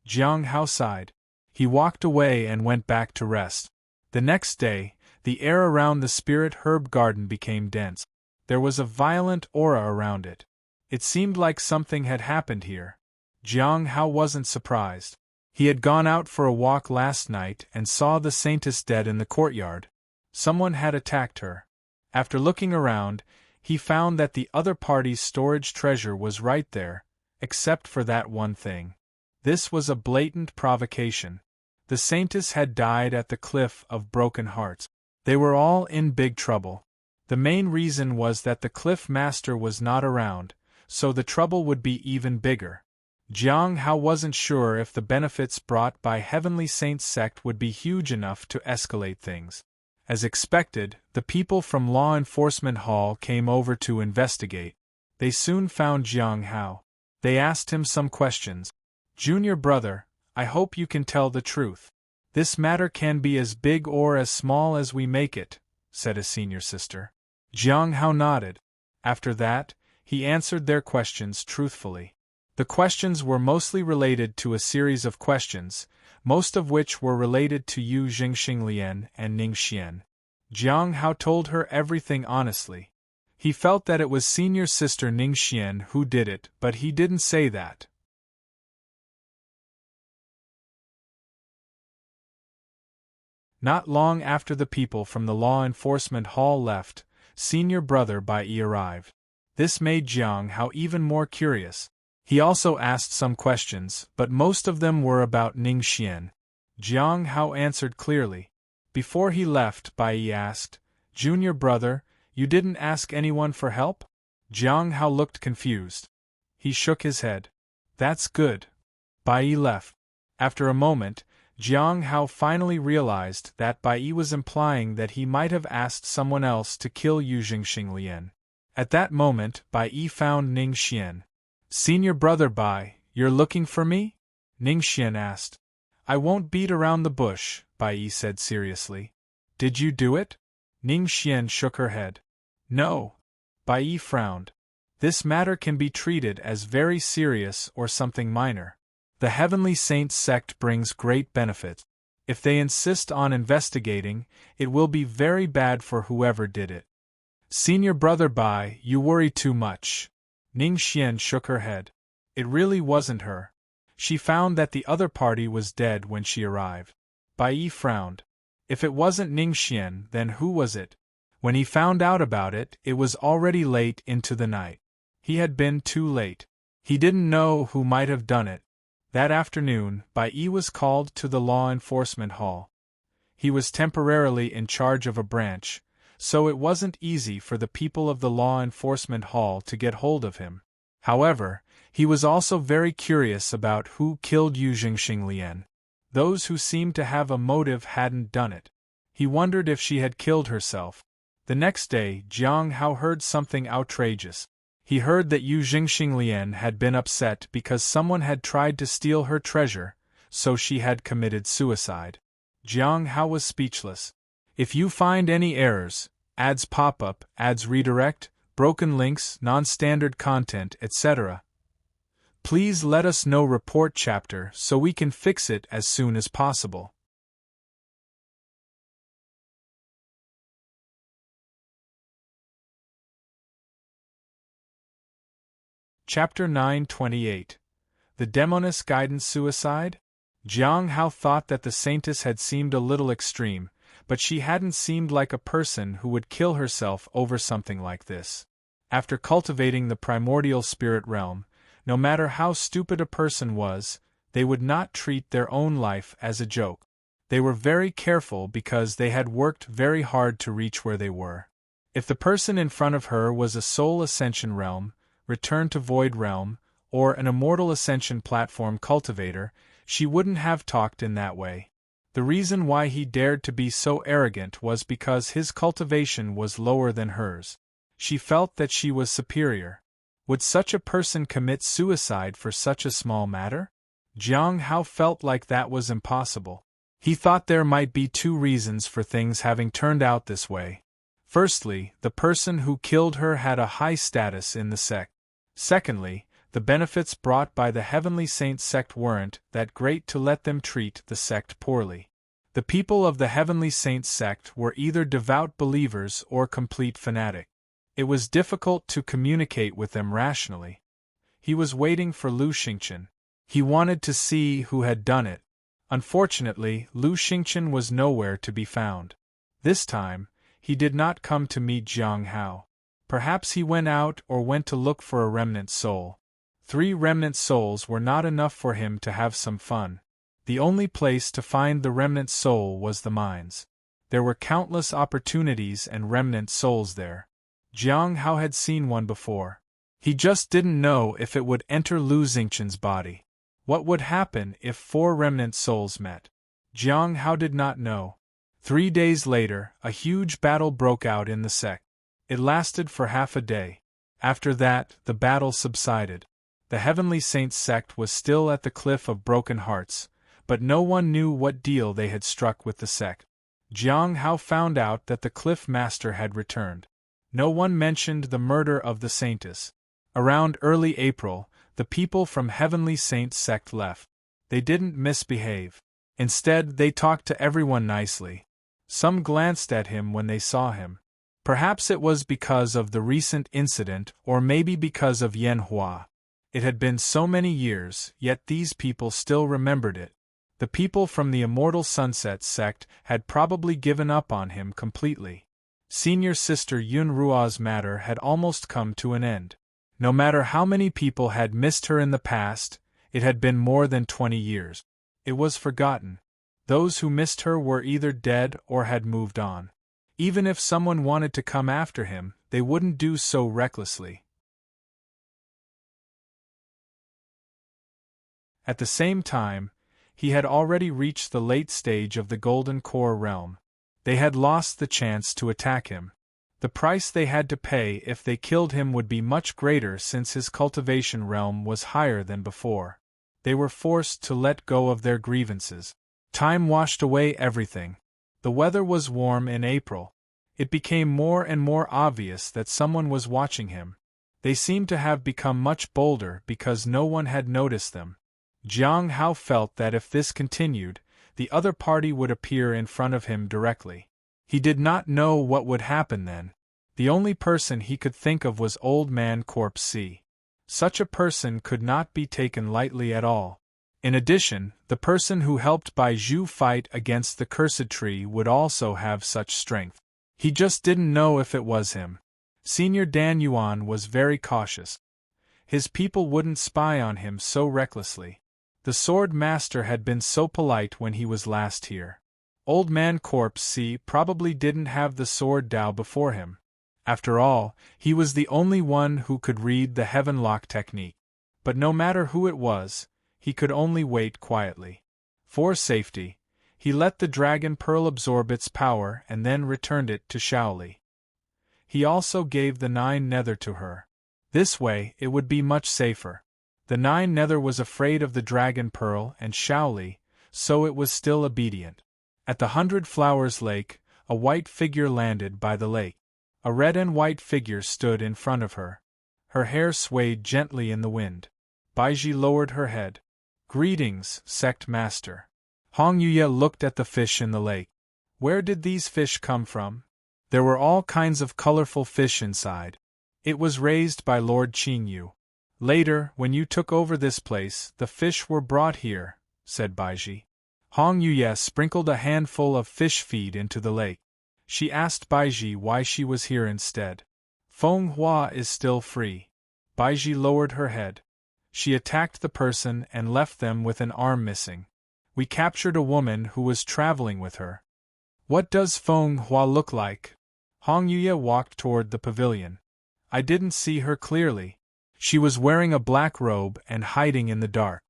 Jiang Hao sighed. He walked away and went back to rest. The next day, the air around the spirit herb garden became dense. There was a violent aura around it. It seemed like something had happened here. Jiang Hao wasn't surprised. He had gone out for a walk last night and saw the saintess dead in the courtyard. Someone had attacked her. After looking around, he found that the other party's storage treasure was right there, except for that one thing. This was a blatant provocation. The saintess had died at the Cliff of Broken Hearts. They were all in big trouble. The main reason was that the Cliff Master was not around, so the trouble would be even bigger. Jiang Hao wasn't sure if the benefits brought by Heavenly Saint's sect would be huge enough to escalate things. As expected, the people from Law Enforcement Hall came over to investigate. They soon found Jiang Hao. They asked him some questions. Junior brother, I hope you can tell the truth. This matter can be as big or as small as we make it, said a senior sister. Jiang Hao nodded. After that, he answered their questions truthfully. The questions were mostly related to a series of questions, most of which were related to Yu Jingxinglian and Ning Xian. Jiang Hao told her everything honestly. He felt that it was senior sister Ning Xian who did it, but he didn't say that. Not long after the people from the law enforcement hall left, senior brother Bai Yi arrived. This made Jiang Hao even more curious. He also asked some questions, but most of them were about Ning Xian. Jiang Hao answered clearly. Before he left, Bai Yi asked, "Junior brother, you didn't ask anyone for help?" Jiang Hao looked confused. He shook his head. "That's good." Bai Yi left. After a moment, Jiang Hao finally realized that Bai Yi was implying that he might have asked someone else to kill Yu Jingxinglian. At that moment, Bai Yi found Ning Xian. "Senior brother Bai, you're looking for me?" Ning Xian asked. "I won't beat around the bush," Bai Yi said seriously. "Did you do it?" Ning Xian shook her head. "No." Bai Yi frowned. "This matter can be treated as very serious or something minor. The Heavenly Saints sect brings great benefit. If they insist on investigating, it will be very bad for whoever did it." "Senior brother Bai, you worry too much." Ning Xian shook her head. It really wasn't her. She found that the other party was dead when she arrived. Bai Yi frowned. If it wasn't Ning Xian, then who was it? When he found out about it, it was already late into the night. He had been too late. He didn't know who might have done it. That afternoon, Bai Yi was called to the law enforcement hall. He was temporarily in charge of a branch, so it wasn't easy for the people of the law enforcement hall to get hold of him. However, he was also very curious about who killed Yu Jingxinglian. Those who seemed to have a motive hadn't done it. He wondered if she had killed herself. The next day, Jiang Hao heard something outrageous. He heard that Yu Jingxinglian had been upset because someone had tried to steal her treasure, so she had committed suicide. Jiang Hao was speechless. "If you find any errors, ads pop-up, ads redirect, broken links, non-standard content, etc., please let us know. Report chapter so we can fix it as soon as possible." Chapter 928. The Demoness Guidance Suicide? Jiang Hao thought that the Saintess had seemed a little extreme, but she hadn't seemed like a person who would kill herself over something like this. After cultivating the primordial spirit realm, no matter how stupid a person was, they would not treat their own life as a joke. They were very careful because they had worked very hard to reach where they were. If the person in front of her was a soul ascension realm, return to void realm, or an immortal ascension platform cultivator, she wouldn't have talked in that way. The reason why he dared to be so arrogant was because his cultivation was lower than hers. She felt that she was superior. Would such a person commit suicide for such a small matter? Jiang Hao felt like that was impossible. He thought there might be two reasons for things having turned out this way. Firstly, the person who killed her had a high status in the sect. Secondly, the benefits brought by the Heavenly Saints sect weren't that great to let them treat the sect poorly. The people of the Heavenly Saints sect were either devout believers or complete fanatic. It was difficult to communicate with them rationally. He was waiting for Lu Xingchen. He wanted to see who had done it. Unfortunately, Lu Xingchen was nowhere to be found. This time, he did not come to meet Jiang Hao. Perhaps he went out or went to look for a remnant soul. 3 remnant souls were not enough for him to have some fun. The only place to find the remnant soul was the mines. There were countless opportunities and remnant souls there. Jiang Hao had seen one before. He just didn't know if it would enter Lu Xingchen's body. What would happen if 4 remnant souls met? Jiang Hao did not know. 3 days later, a huge battle broke out in the sect. It lasted for half a day. After that, the battle subsided. The Heavenly Saints sect was still at the Cliff of Broken Hearts, but no one knew what deal they had struck with the sect. Jiang Hao found out that the Cliff Master had returned. No one mentioned the murder of the Saintess. Around early April, The people from Heavenly Saint sect left. They didn't misbehave. Instead, they talked to everyone nicely. Some glanced at him when they saw him. Perhaps it was because of the recent incident, or maybe because of Yen Hua. It had been so many years, yet these people still remembered it. The people from the Immortal Sunset sect had probably given up on him completely. Senior Sister Yun Rua's matter had almost come to an end. No matter how many people had missed her in the past, it had been more than 20 years. It was forgotten. Those who missed her were either dead or had moved on. Even if someone wanted to come after him, they wouldn't do so recklessly. At the same time, he had already reached the late stage of the Golden Core realm. They had lost the chance to attack him. The price they had to pay if they killed him would be much greater since his cultivation realm was higher than before. They were forced to let go of their grievances. Time washed away everything. The weather was warm in April. It became more and more obvious that someone was watching him. They seemed to have become much bolder because no one had noticed them. Jiang Hao felt that if this continued, the other party would appear in front of him directly. He did not know what would happen then. The only person he could think of was Old Man Corpse C. Such a person could not be taken lightly at all. In addition, the person who helped Bai Zhu fight against the cursed tree would also have such strength. He just didn't know if it was him. Senior Dan Yuan was very cautious. His people wouldn't spy on him so recklessly. The Sword Master had been so polite when he was last here. Old Man Corpse C probably didn't have the Sword Dao before him. After all, he was the only one who could read the Heaven Lock technique. But no matter who it was, he could only wait quietly. For safety, he let the Dragon Pearl absorb its power and then returned it to Shaoli. He also gave the 9 Nether to her. This way, it would be much safer. The 9 Nether was afraid of the Dragon Pearl and Shaoli, so it was still obedient. At the 100 Flowers Lake, a white figure landed by the lake. A red and white figure stood in front of her. Her hair swayed gently in the wind. Baiji lowered her head. "Greetings, Sect Master." Hong Yuye looked at the fish in the lake. Where did these fish come from? There were all kinds of colorful fish inside. It was raised by Lord Qingyu. Later, when you took over this place, the fish were brought here, said Baiji. Hong Yuye sprinkled a handful of fish feed into the lake. She asked Baiji why she was here instead. Feng Hua is still free. Baiji lowered her head. She attacked the person and left them with an arm missing. We captured a woman who was traveling with her. What does Feng Hua look like? Hong Yuye walked toward the pavilion. I didn't see her clearly. She was wearing a black robe and hiding in the dark.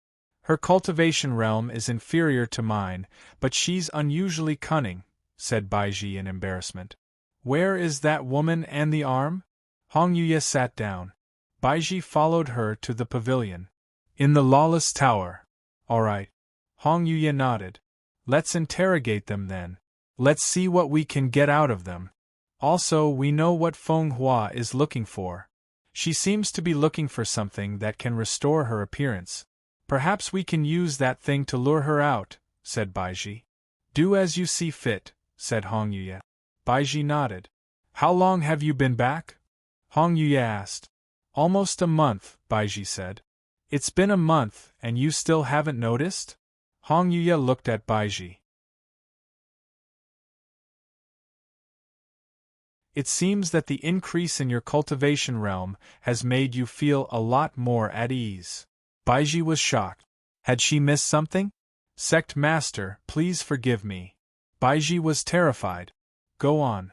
Her cultivation realm is inferior to mine, but she's unusually cunning, said Baiji in embarrassment. Where is that woman and the arm? Hong Yuye sat down. Baiji followed her to the pavilion. In the Lawless Tower. All right. Hong Yuye nodded. Let's interrogate them then. Let's see what we can get out of them. Also, we know what Feng Hua is looking for. She seems to be looking for something that can restore her appearance. Perhaps we can use that thing to lure her out, said Baiji. Do as you see fit, said Hong Yuye. Baiji nodded. How long have you been back? Hong Yuye asked. Almost a month, Baiji said. It's been a month, and you still haven't noticed? Hong Yuye looked at Baiji. It seems that the increase in your cultivation realm has made you feel a lot more at ease. Baiji was shocked. Had she missed something? Sect Master, please forgive me. Baiji was terrified. Go on.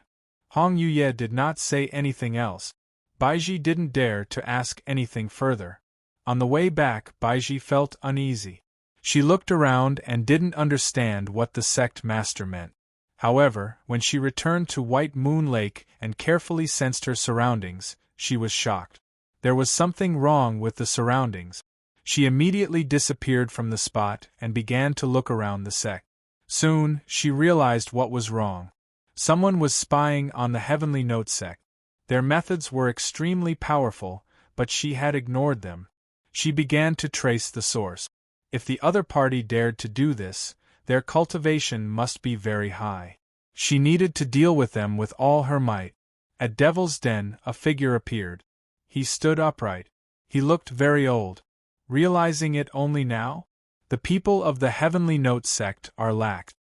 Hong Yuye did not say anything else. Baiji didn't dare to ask anything further. On the way back, Baiji felt uneasy. She looked around and didn't understand what the Sect Master meant. However, when she returned to White Moon Lake and carefully sensed her surroundings, she was shocked. There was something wrong with the surroundings. She immediately disappeared from the spot and began to look around the sect. Soon, she realized what was wrong. Someone was spying on the Heavenly Note sect. Their methods were extremely powerful, but she had ignored them. She began to trace the source. If the other party dared to do this, their cultivation must be very high. She needed to deal with them with all her might. At Devil's Den, a figure appeared. He stood upright. He looked very old. Realizing it only now? The people of the Heavenly Note sect are lax.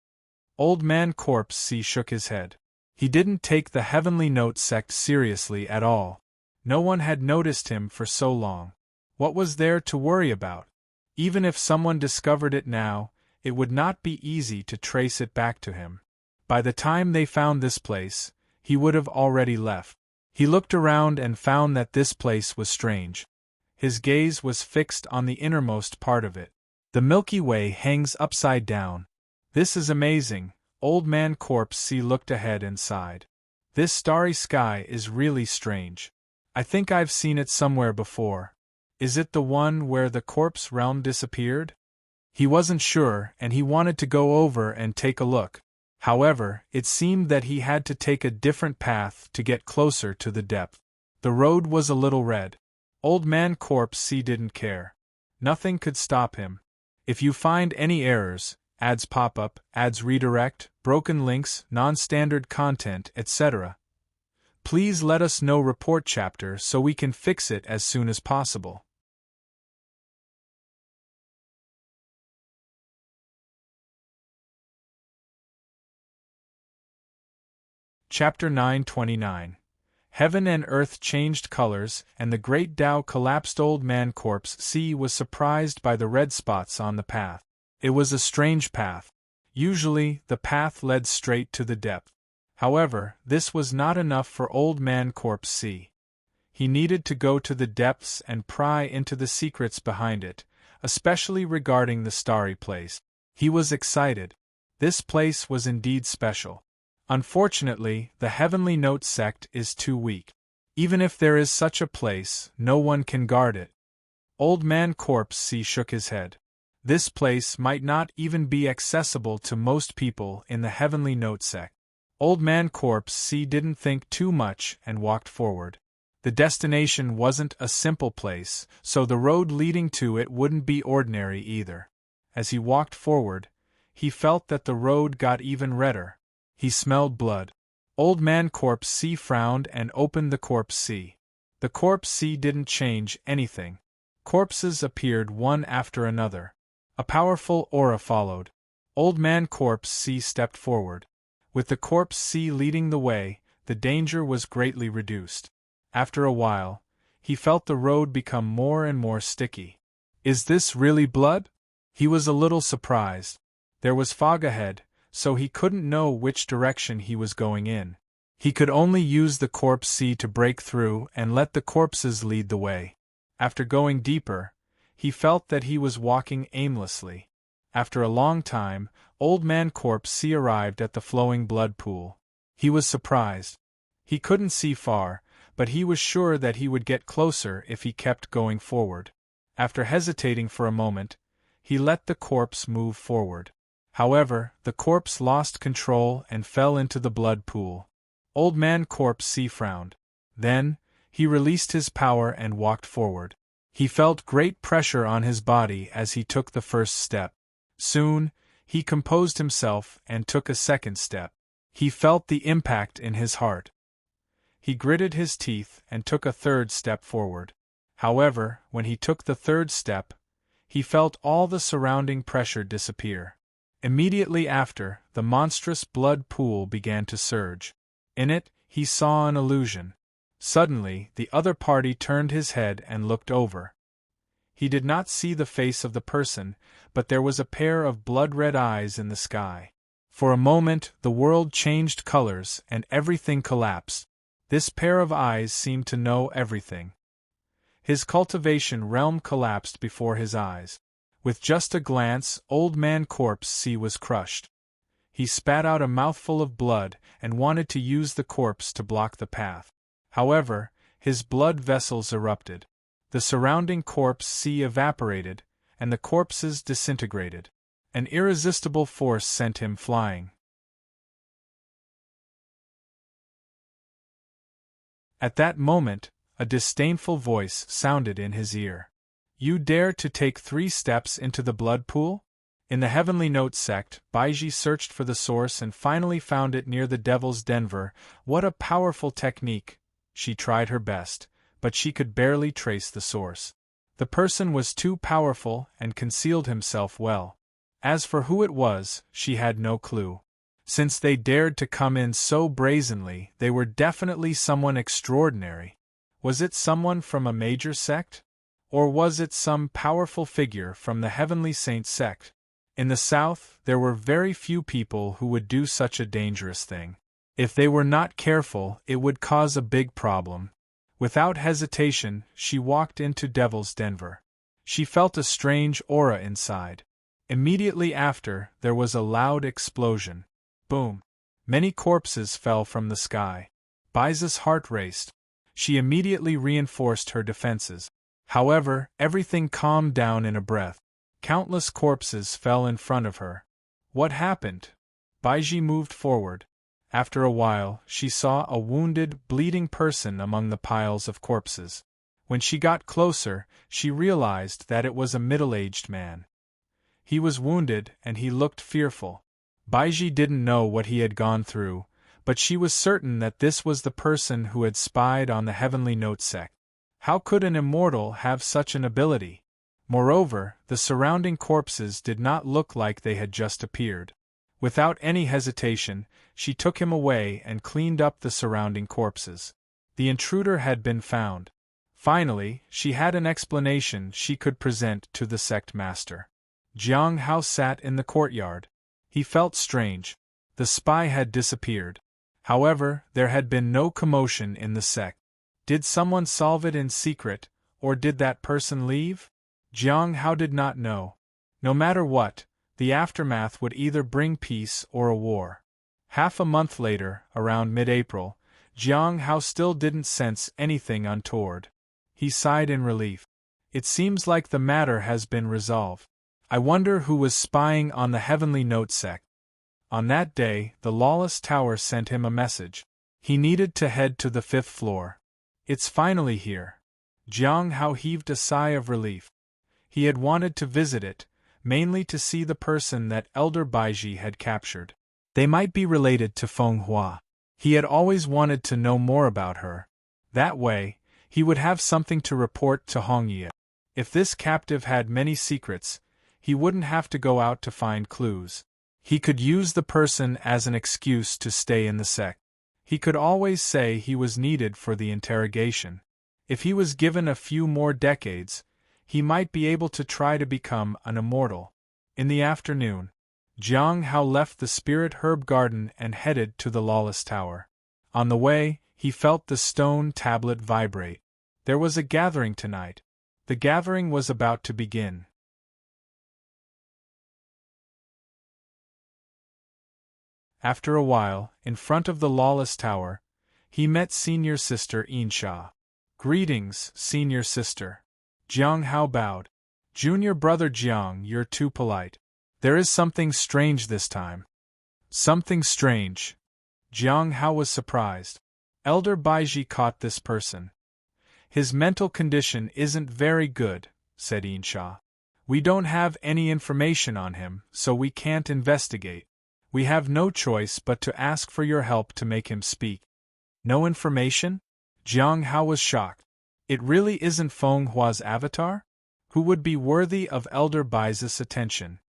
Old Man Corpse C shook his head. He didn't take the Heavenly Note sect seriously at all. No one had noticed him for so long. What was there to worry about? Even if someone discovered it now, it would not be easy to trace it back to him. By the time they found this place, he would have already left. He looked around and found that this place was strange. His gaze was fixed on the innermost part of it. The Milky Way hangs upside down. This is amazing. Old Man Corpse C looked ahead and sighed. This starry sky is really strange. I think I've seen it somewhere before. Is it the one where the corpse realm disappeared? He wasn't sure, and he wanted to go over and take a look. However, it seemed that he had to take a different path to get closer to the depth. The road was a little red. Old Man Corpse C didn't care. Nothing could stop him. If you find any errors, ads pop up, ads redirect, broken links, non-standard content, etc., please let us know. Report chapter so we can fix it as soon as possible. Chapter 929. Heaven and earth changed colors, and the great Tao collapsed. Old Man Corpse C was surprised by the red spots on the path. It was a strange path. Usually, the path led straight to the depth. However, this was not enough for Old Man Corpse C. He needed to go to the depths and pry into the secrets behind it, especially regarding the starry place. He was excited. This place was indeed special. Unfortunately, the Heavenly Note sect is too weak. Even if there is such a place, no one can guard it. Old Man Corpse C shook his head. This place might not even be accessible to most people in the Heavenly Note sect. Old Man Corpse C didn't think too much and walked forward. The destination wasn't a simple place, so the road leading to it wouldn't be ordinary either. As he walked forward, he felt that the road got even redder. He smelled blood. Old Man Corpse C frowned and opened the Corpse C. The Corpse C didn't change anything. Corpses appeared one after another. A powerful aura followed. Old Man Corpse C stepped forward. With the Corpse C leading the way, the danger was greatly reduced. After a while, he felt the road become more and more sticky. Is this really blood? He was a little surprised. There was fog ahead, so he couldn't know which direction he was going in. He could only use the Corpse C to break through and let the corpses lead the way. After going deeper, he felt that he was walking aimlessly. After a long time, Old Man Corpse C arrived at the flowing blood pool. He was surprised. He couldn't see far, but he was sure that he would get closer if he kept going forward. After hesitating for a moment, he let the corpse move forward. However, the corpse lost control and fell into the blood pool. Old Man Corpse C frowned. Then, he released his power and walked forward. He felt great pressure on his body as he took the first step. Soon, he composed himself and took a second step. He felt the impact in his heart. He gritted his teeth and took a third step forward. However, when he took the third step, he felt all the surrounding pressure disappear. Immediately after, the monstrous blood pool began to surge. In it, he saw an illusion. Suddenly, the other party turned his head and looked over. He did not see the face of the person, but there was a pair of blood-red eyes in the sky. For a moment, the world changed colors and everything collapsed. This pair of eyes seemed to know everything. His cultivation realm collapsed before his eyes. With just a glance, Old Man Corpse C was crushed. He spat out a mouthful of blood and wanted to use the corpse to block the path. However, his blood vessels erupted. The surrounding Corpse C evaporated, and the corpses disintegrated. An irresistible force sent him flying. At that moment, a disdainful voice sounded in his ear. You dare to take 3 steps into the blood pool? In the Heavenly Note sect, Baiji searched for the source and finally found it near the Devil's Denver. What a powerful technique! She tried her best, but she could barely trace the source. The person was too powerful and concealed himself well. As for who it was, she had no clue. Since they dared to come in so brazenly, they were definitely someone extraordinary. Was it someone from a major sect? Or was it some powerful figure from the Heavenly Saint sect? In the South, there were very few people who would do such a dangerous thing. If they were not careful, it would cause a big problem. Without hesitation, she walked into Devil's Denver. She felt a strange aura inside. Immediately after, there was a loud explosion. Boom! Many corpses fell from the sky. Baizi's heart raced. She immediately reinforced her defenses. However, everything calmed down in a breath. Countless corpses fell in front of her. What happened? Baiji moved forward. After a while, she saw a wounded, bleeding person among the piles of corpses. When she got closer, she realized that it was a middle-aged man. He was wounded and he looked fearful. Baiji didn't know what he had gone through, but she was certain that this was the person who had spied on the Heavenly Note sect. How could an immortal have such an ability? Moreover, the surrounding corpses did not look like they had just appeared. Without any hesitation, she took him away and cleaned up the surrounding corpses. The intruder had been found. Finally, she had an explanation she could present to the sect master. Jiang Hao sat in the courtyard. He felt strange. The spy had disappeared. However, there had been no commotion in the sect. Did someone solve it in secret, or did that person leave? Jiang Hao did not know. No matter what, the aftermath would either bring peace or a war. Half a month later, around mid-April, Jiang Hao still didn't sense anything untoward. He sighed in relief. It seems like the matter has been resolved. I wonder who was spying on the Heavenly Note sect. On that day, the Lawless Tower sent him a message. He needed to head to the 5th floor. It's finally here. Jiang Hao heaved a sigh of relief. He had wanted to visit it, mainly to see the person that Elder Baiji had captured. They might be related to Feng Hua. He had always wanted to know more about her. That way, he would have something to report to Hongye. If this captive had many secrets, he wouldn't have to go out to find clues. He could use the person as an excuse to stay in the sect. He could always say he was needed for the interrogation. If he was given a few more decades, he might be able to try to become an immortal. In the afternoon, Jiang Hao left the Spirit Herb Garden and headed to the Lawless Tower. On the way, he felt the stone tablet vibrate. There was a gathering tonight. The gathering was about to begin. After a while, in front of the Lawless Tower, he met Senior Sister Insha. Greetings, Senior Sister. Jiang Hao bowed. Junior Brother Jiang, you're too polite. There is something strange this time. Something strange. Jiang Hao was surprised. Elder Baiji caught this person. His mental condition isn't very good, said Insha. We don't have any information on him, so we can't investigate. We have no choice but to ask for your help to make him speak. No information? Jiang Hao was shocked. It really isn't Feng Hua's avatar? Who would be worthy of Elder Baizi's attention?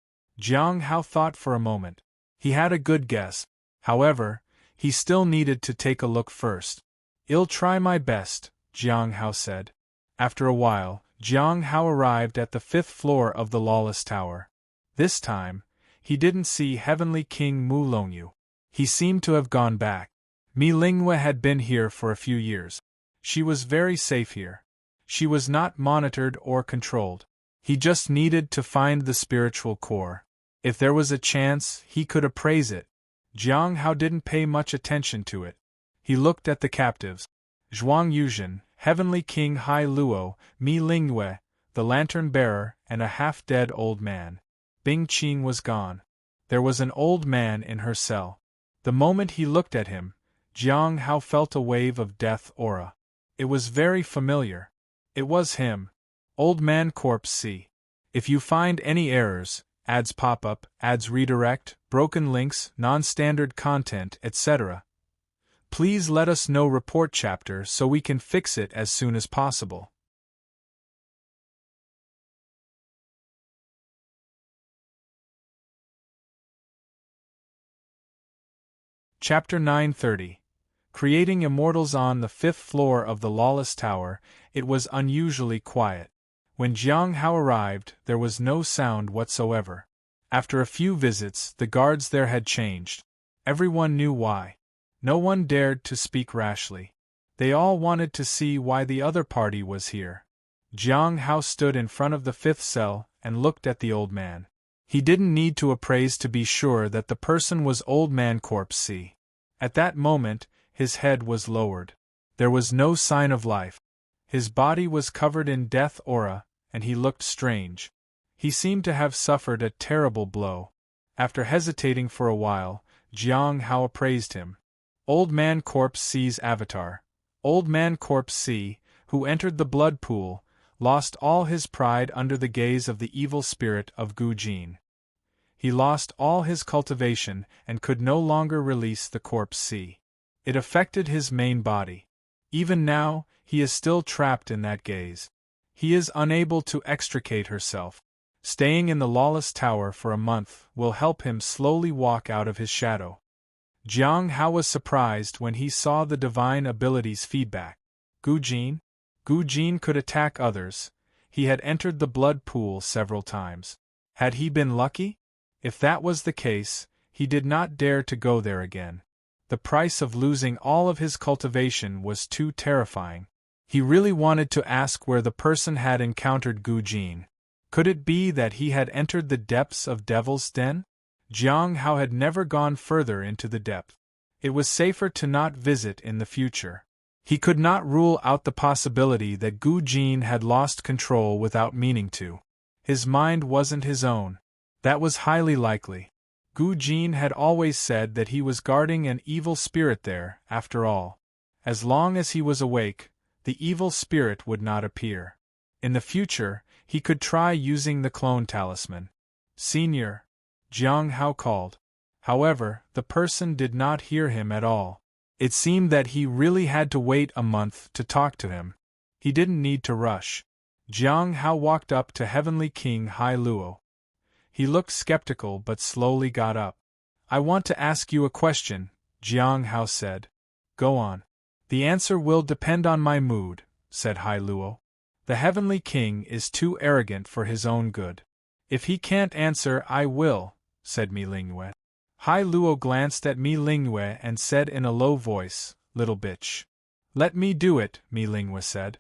Jiang Hao thought for a moment. He had a good guess. However, he still needed to take a look first. I'll try my best, Jiang Hao said. After a while, Jiang Hao arrived at the 5th floor of the Lawless Tower. This time, he didn't see Heavenly King Mu Longyu. He seemed to have gone back. Mi Lingwe had been here for a few years. She was very safe here. She was not monitored or controlled. He just needed to find the spiritual core. If there was a chance, he could appraise it. Jiang Hao didn't pay much attention to it. He looked at the captives. Zhuang Yuzhen, Heavenly King Hai Luo, Mi Lingwe, the lantern-bearer, and a half-dead old man. Bing Qing was gone. There was an old man in her cell. The moment he looked at him, Jiang Hao felt a wave of death aura. It was very familiar. It was him. Old Man Corpse C. If you find any errors, ads pop up, ads redirect, broken links, non-standard content, etc., please let us know. Report chapter so we can fix it as soon as possible. Chapter 930. Creating Immortals. On the 5th floor of the Lawless Tower, it was unusually quiet. When Jiang Hao arrived, there was no sound whatsoever. After a few visits, the guards there had changed. Everyone knew why. No one dared to speak rashly. They all wanted to see why the other party was here. Jiang Hao stood in front of the 5th cell and looked at the old man. He didn't need to appraise to be sure that the person was Old Man Corpse C. At that moment, his head was lowered. There was no sign of life. His body was covered in death aura, and he looked strange. He seemed to have suffered a terrible blow. After hesitating for a while, Jiang Hao appraised him. Old Man Corpse C's avatar. Old Man Corpse C, who entered the blood pool, lost all his pride under the gaze of the evil spirit of Gu Jin. He lost all his cultivation and could no longer release the Corpse C. It affected his main body. Even now, he is still trapped in that gaze. He is unable to extricate herself. Staying in the Lawless Tower for a month will help him slowly walk out of his shadow. Jiang Hao was surprised when he saw the divine abilities feedback. Gu Jin? Gu Jin could attack others. He had entered the blood pool several times. Had he been lucky? If that was the case, he did not dare to go there again. The price of losing all of his cultivation was too terrifying. He really wanted to ask where the person had encountered Gu Jin. Could it be that he had entered the depths of Devil's Den? Jiang Hao had never gone further into the depth. It was safer to not visit in the future. He could not rule out the possibility that Gu Jin had lost control without meaning to. His mind wasn't his own. That was highly likely. Gu Jin had always said that he was guarding an evil spirit there, after all. As long as he was awake, the evil spirit would not appear. In the future, he could try using the clone talisman. Senior, Jiang Hao called. However, the person did not hear him at all. It seemed that he really had to wait a month to talk to him. He didn't need to rush. Jiang Hao walked up to Heavenly King Hai Luo. He looked skeptical but slowly got up. I want to ask you a question, Jiang Hao said. Go on. The answer will depend on my mood, said Hai Luo. The Heavenly King is too arrogant for his own good. If he can't answer, I will, said Mi Lingyue. Hai Luo glanced at Mi Lingyue and said in a low voice, Little bitch. Let me do it, Mi Lingyue said.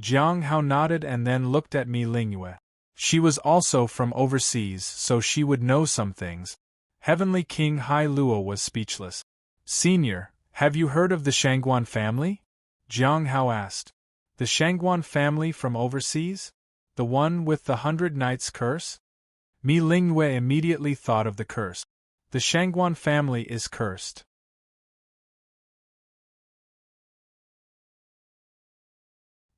Jiang Hao nodded and then looked at Mi Lingyue. She was also from overseas, so she would know some things. Heavenly King Hai Luo was speechless. Senior, have you heard of the Shangguan family? Jiang Hao asked. The Shangguan family from overseas? The one with the 100 Nights curse? Mi Lingyue immediately thought of the curse. The Shangguan family is cursed.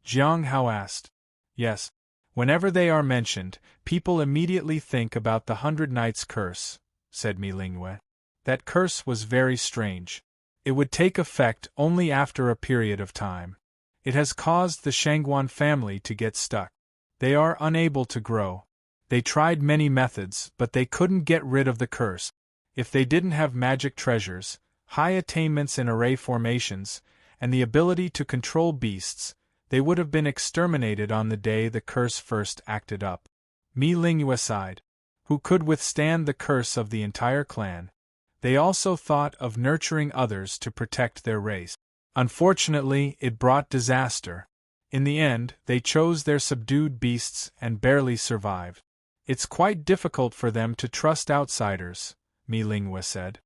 Jiang Hao asked. Yes. Whenever they are mentioned, people immediately think about the 100 Nights curse, said Mi Lingyue. That curse was very strange. It would take effect only after a period of time. It has caused the Shangguan family to get stuck. They are unable to grow. They tried many methods, but they couldn't get rid of the curse. If they didn't have magic treasures, high attainments in array formations, and the ability to control beasts, they would have been exterminated on the day the curse first acted up. Mi Lingyue sighed. Who could withstand the curse of the entire clan? They also thought of nurturing others to protect their race. Unfortunately, it brought disaster. In the end, they chose their subdued beasts and barely survived. It's quite difficult for them to trust outsiders, Mi Lingyue said.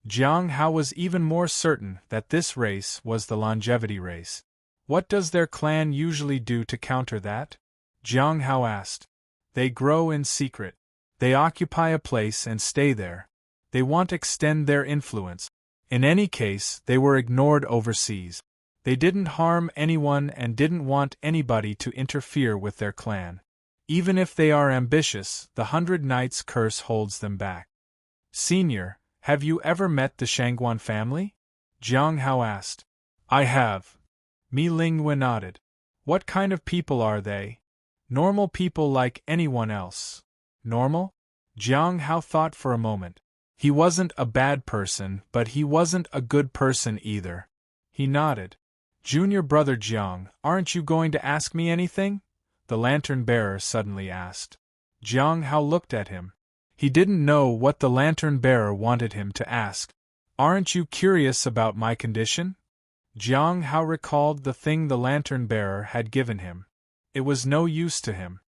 Jiang Hao was even more certain that this race was the longevity race. What does their clan usually do to counter that? Jiang Hao asked. They grow in secret. They occupy a place and stay there. They want to extend their influence. In any case, they were ignored overseas. They didn't harm anyone and didn't want anybody to interfere with their clan. Even if they are ambitious, the 100 Nights curse holds them back. Senior, have you ever met the Shangguan family? Jiang Hao asked. I have. Mi Lingwe nodded. What kind of people are they? Normal people like anyone else. Normal? Jiang Hao thought for a moment. He wasn't a bad person, but he wasn't a good person either. He nodded. Junior brother Jiang, aren't you going to ask me anything? The lantern-bearer suddenly asked. Jiang Hao looked at him. He didn't know what the lantern-bearer wanted him to ask. Aren't you curious about my condition? Jiang Hao recalled the thing the lantern-bearer had given him. It was no use to him.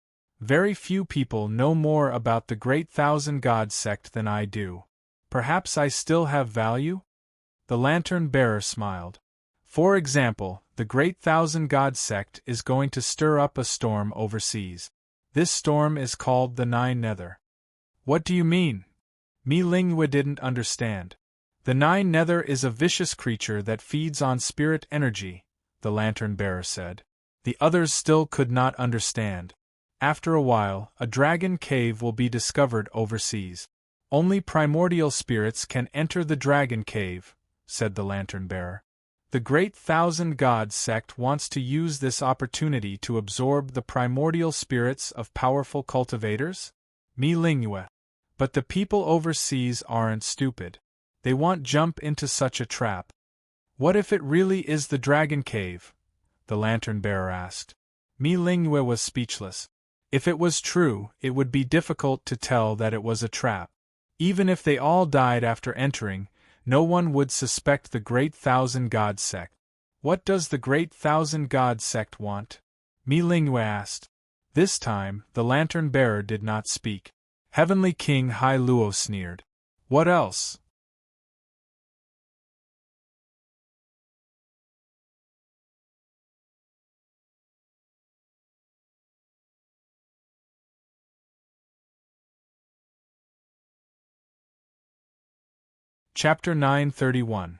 Very few people know more about the Great Thousand Gods sect than I do. Perhaps I still have value? The lantern-bearer smiled. For example, the Great Thousand Gods sect is going to stir up a storm overseas. This storm is called the Nine Nether. What do you mean? Mi Lingwe didn't understand. The Nine Nether is a vicious creature that feeds on spirit energy, the lantern-bearer said. The others still could not understand. After a while, a dragon cave will be discovered overseas. Only primordial spirits can enter the dragon cave, said the lantern-bearer. The Great Thousand Gods sect wants to use this opportunity to absorb the primordial spirits of powerful cultivators? Mi Lingwe. But the people overseas aren't stupid. They won't jump into such a trap. What if it really is the dragon cave? The lantern-bearer asked. Mi Lingwe was speechless. If it was true, it would be difficult to tell that it was a trap. Even if they all died after entering, no one would suspect the Great Thousand Gods sect. What does the Great Thousand Gods sect want? Mi Lingwe asked. This time, the lantern-bearer did not speak. Heavenly King Hai Luo sneered. What else? Chapter 931.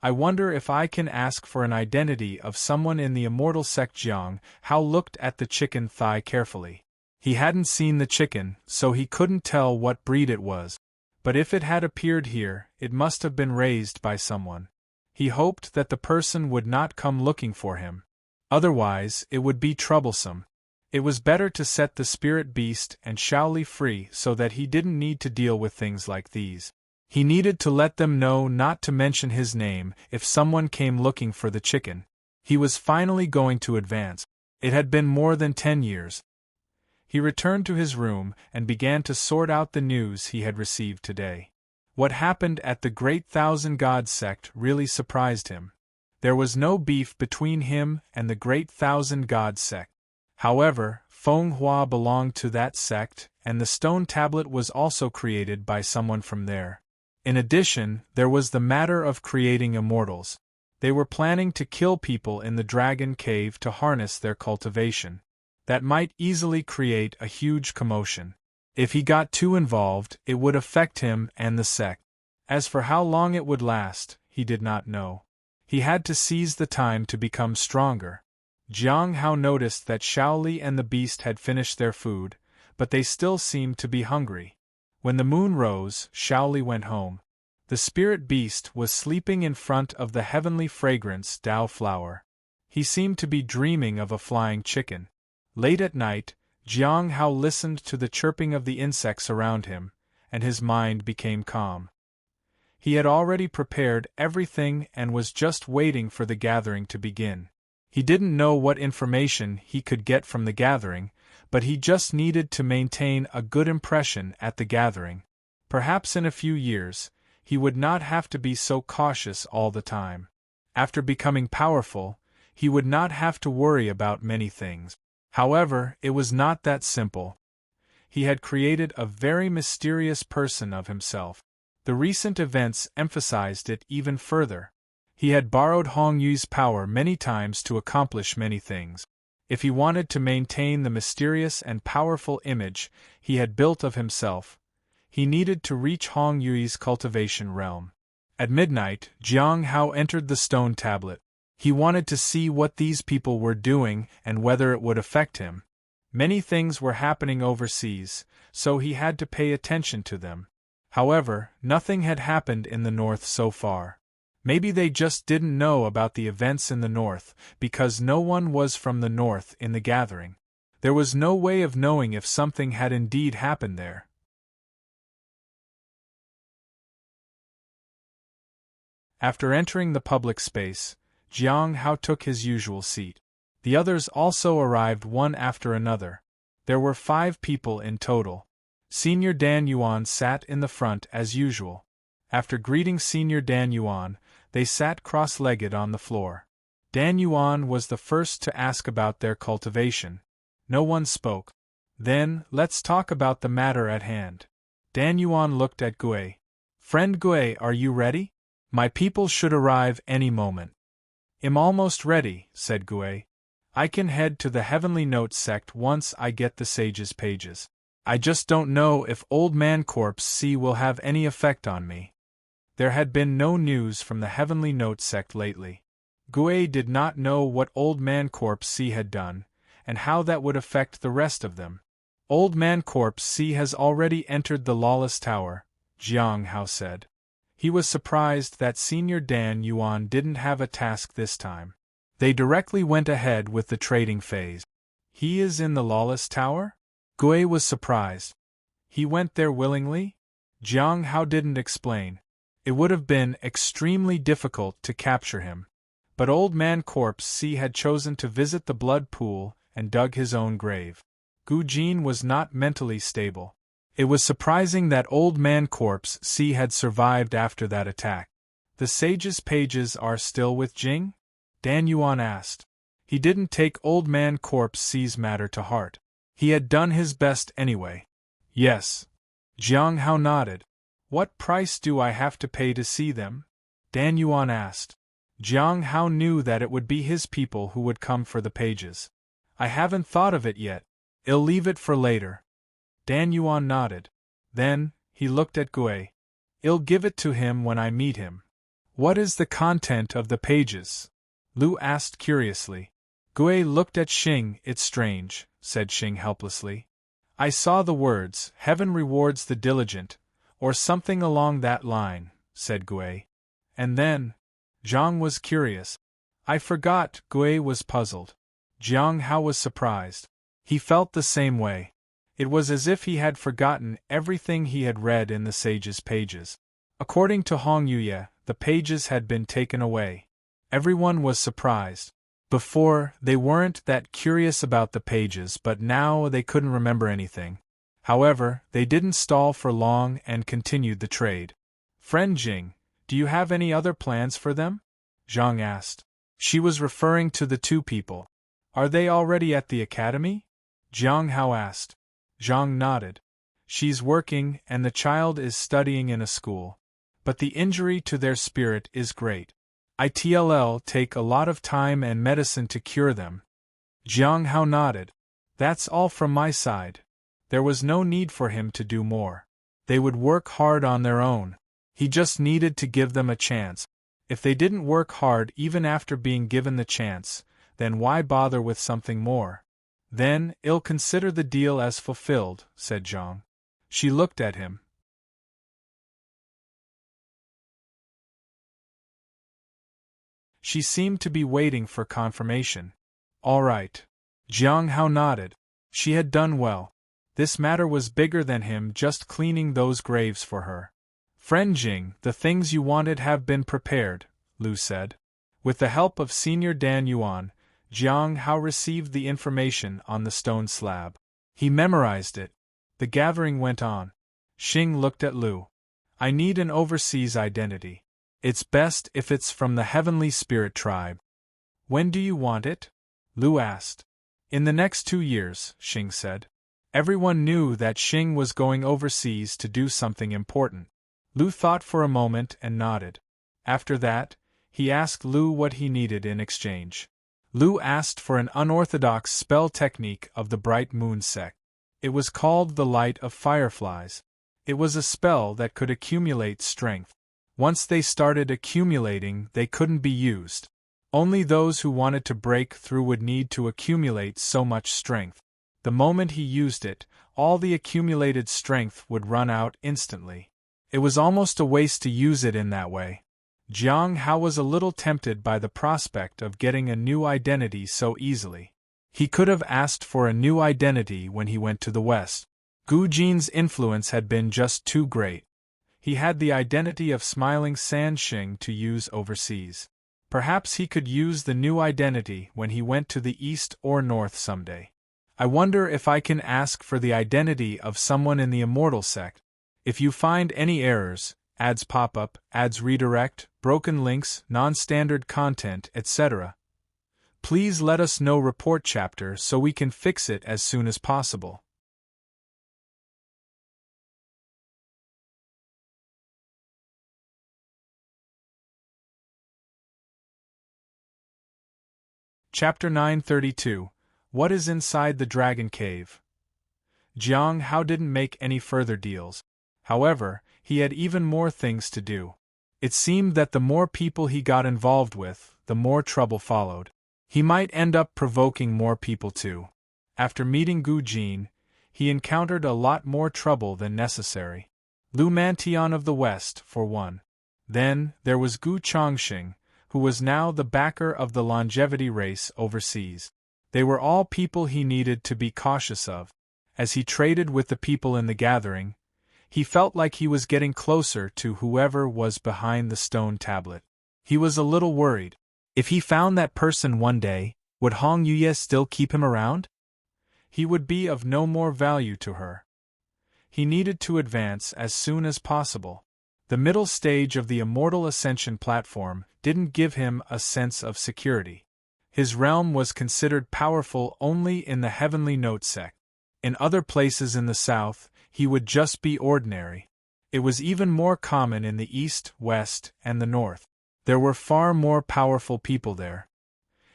I wonder if I can ask for an identity of someone in the immortal sect. Jiang Hao looked at the chicken thigh carefully. He hadn't seen the chicken, so he couldn't tell what breed it was. But if it had appeared here, it must have been raised by someone. He hoped that the person would not come looking for him. Otherwise, it would be troublesome. It was better to set the spirit beast and Shaoli free so that he didn't need to deal with things like these. He needed to let them know not to mention his name if someone came looking for the chicken. He was finally going to advance. It had been more than 10 years. He returned to his room and began to sort out the news he had received today. What happened at the Great Thousand Gods sect really surprised him. There was no beef between him and the Great Thousand Gods sect. However, Feng Hua belonged to that sect, and the stone tablet was also created by someone from there. In addition, there was the matter of creating immortals. They were planning to kill people in the dragon cave to harness their cultivation. That might easily create a huge commotion. If he got too involved, it would affect him and the sect. As for how long it would last, he did not know. He had to seize the time to become stronger. Jiang Hao noticed that Shaoli and the beast had finished their food, but they still seemed to be hungry. When the moon rose, Shaoli went home. The spirit beast was sleeping in front of the heavenly fragrance Dao flower. He seemed to be dreaming of a flying chicken. Late at night, Jiang Hao listened to the chirping of the insects around him, and his mind became calm. He had already prepared everything and was just waiting for the gathering to begin. He didn't know what information he could get from the gathering, but he just needed to maintain a good impression at the gathering. Perhaps in a few years, he would not have to be so cautious all the time. After becoming powerful, he would not have to worry about many things. However, it was not that simple. He had created a very mysterious person of himself. The recent events emphasized it even further. He had borrowed Hong Yu's power many times to accomplish many things. If he wanted to maintain the mysterious and powerful image he had built of himself, he needed to reach Hong Yu's cultivation realm. At midnight, Jiang Hao entered the stone tablet. He wanted to see what these people were doing and whether it would affect him. Many things were happening overseas, so he had to pay attention to them. However, nothing had happened in the north so far. Maybe they just didn't know about the events in the north, because no one was from the north in the gathering. There was no way of knowing if something had indeed happened there. After entering the public space, Jiang Hao took his usual seat. The others also arrived one after another. There were 5 people in total. Senior Dan Yuan sat in the front as usual. After greeting Senior Dan Yuan, they sat cross-legged on the floor. Dan Yuan was the first to ask about their cultivation. No one spoke. Then, let's talk about the matter at hand. Dan Yuan looked at Gui. Friend Gui, are you ready? My people should arrive any moment. I'm almost ready, said Gui. I can head to the Heavenly Note sect once I get the Sage's pages. I just don't know if Old Man Corpse C will have any effect on me. There had been no news from the Heavenly Note sect lately. Gui did not know what Old Man Corpse C had done, and how that would affect the rest of them. Old Man Corpse C has already entered the Lawless Tower, Jiang Hao said. He was surprised that Senior Dan Yuan didn't have a task this time. They directly went ahead with the trading phase. He is in the Lawless Tower? Gui was surprised. He went there willingly? Jiang Hao didn't explain. It would have been extremely difficult to capture him. But Old Man Corpse C had chosen to visit the blood pool and dug his own grave. Gu Jin was not mentally stable. It was surprising that Old Man Corpse C had survived after that attack. The Sage's pages are still with Jing? Dan Yuan asked. He didn't take Old Man Corpse C's matter to heart. He had done his best anyway. Yes. Jiang Hao nodded. What price do I have to pay to see them? Dan Yuan asked. Jiang Hao knew that it would be his people who would come for the pages. I haven't thought of it yet. I'll leave it for later. Dan Yuan nodded. Then, he looked at Gui. I'll give it to him when I meet him. What is the content of the pages? Lu asked curiously. Gui looked at Xing. It's strange, said Xing helplessly. I saw the words, Heaven rewards the diligent, or something along that line, said Gui. And then? Zhang was curious. I forgot. Gui was puzzled. Jiang Hao was surprised. He felt the same way. It was as if he had forgotten everything he had read in the Sage's pages. According to Hong Yuye, the pages had been taken away. Everyone was surprised. Before, they weren't that curious about the pages, but now they couldn't remember anything. However, they didn't stall for long and continued the trade. Friend Jing, do you have any other plans for them? Zhang asked. She was referring to the 2 people. Are they already at the academy? Jiang Hao asked. Zhang nodded. She's working, and the child is studying in a school. But the injury to their spirit is great. It'll take a lot of time and medicine to cure them. Jiang Hao nodded. That's all from my side. There was no need for him to do more. They would work hard on their own. He just needed to give them a chance. If they didn't work hard even after being given the chance, then why bother with something more? Then, I'll consider the deal as fulfilled, said Zhang. She looked at him. She seemed to be waiting for confirmation. All right. Jiang Hao nodded. She had done well. This matter was bigger than him just cleaning those graves for her. Friend Jing, the things you wanted have been prepared, Lu said. With the help of Senior Dan Yuan, Jiang Hao received the information on the stone slab. He memorized it. The gathering went on. Xing looked at Lu. I need an overseas identity. It's best if it's from the Heavenly Spirit tribe. When do you want it? Lu asked. In the next 2 years, Xing said. Everyone knew that Xing was going overseas to do something important. Lu thought for a moment and nodded. After that, he asked Lu what he needed in exchange. Lu asked for an unorthodox spell technique of the Bright Moon sect. It was called the Light of Fireflies. It was a spell that could accumulate strength. Once they started accumulating, they couldn't be used. Only those who wanted to break through would need to accumulate so much strength. The moment he used it, all the accumulated strength would run out instantly. It was almost a waste to use it in that way. Jiang Hao was a little tempted by the prospect of getting a new identity so easily. He could have asked for a new identity when he went to the West. Gu Jin's influence had been just too great. He had the identity of Smiling Sanxing to use overseas. Perhaps he could use the new identity when he went to the East or North someday. I wonder if I can ask for the identity of someone in the Immortal sect. If you find any errors, ads pop up, ads redirect, broken links, non-standard content, etc., please let us know. Report chapter so we can fix it as soon as possible. Chapter 932. What is inside the Dragon Cave? Jiang Hao didn't make any further deals. However, he had even more things to do. It seemed that the more people he got involved with, the more trouble followed. He might end up provoking more people too. After meeting Gu Jin, he encountered a lot more trouble than necessary. Lu Mantian of the West, for one. Then, there was Gu Chongxing, who was now the backer of the longevity race overseas. They were all people he needed to be cautious of. As he traded with the people in the gathering, he felt like he was getting closer to whoever was behind the stone tablet. He was a little worried. If he found that person one day, would Hong Yuye still keep him around? He would be of no more value to her. He needed to advance as soon as possible. The middle stage of the Immortal Ascension platform didn't give him a sense of security. His realm was considered powerful only in the Heavenly Note sect. In other places in the south, he would just be ordinary. It was even more common in the east, west, and the north. There were far more powerful people there.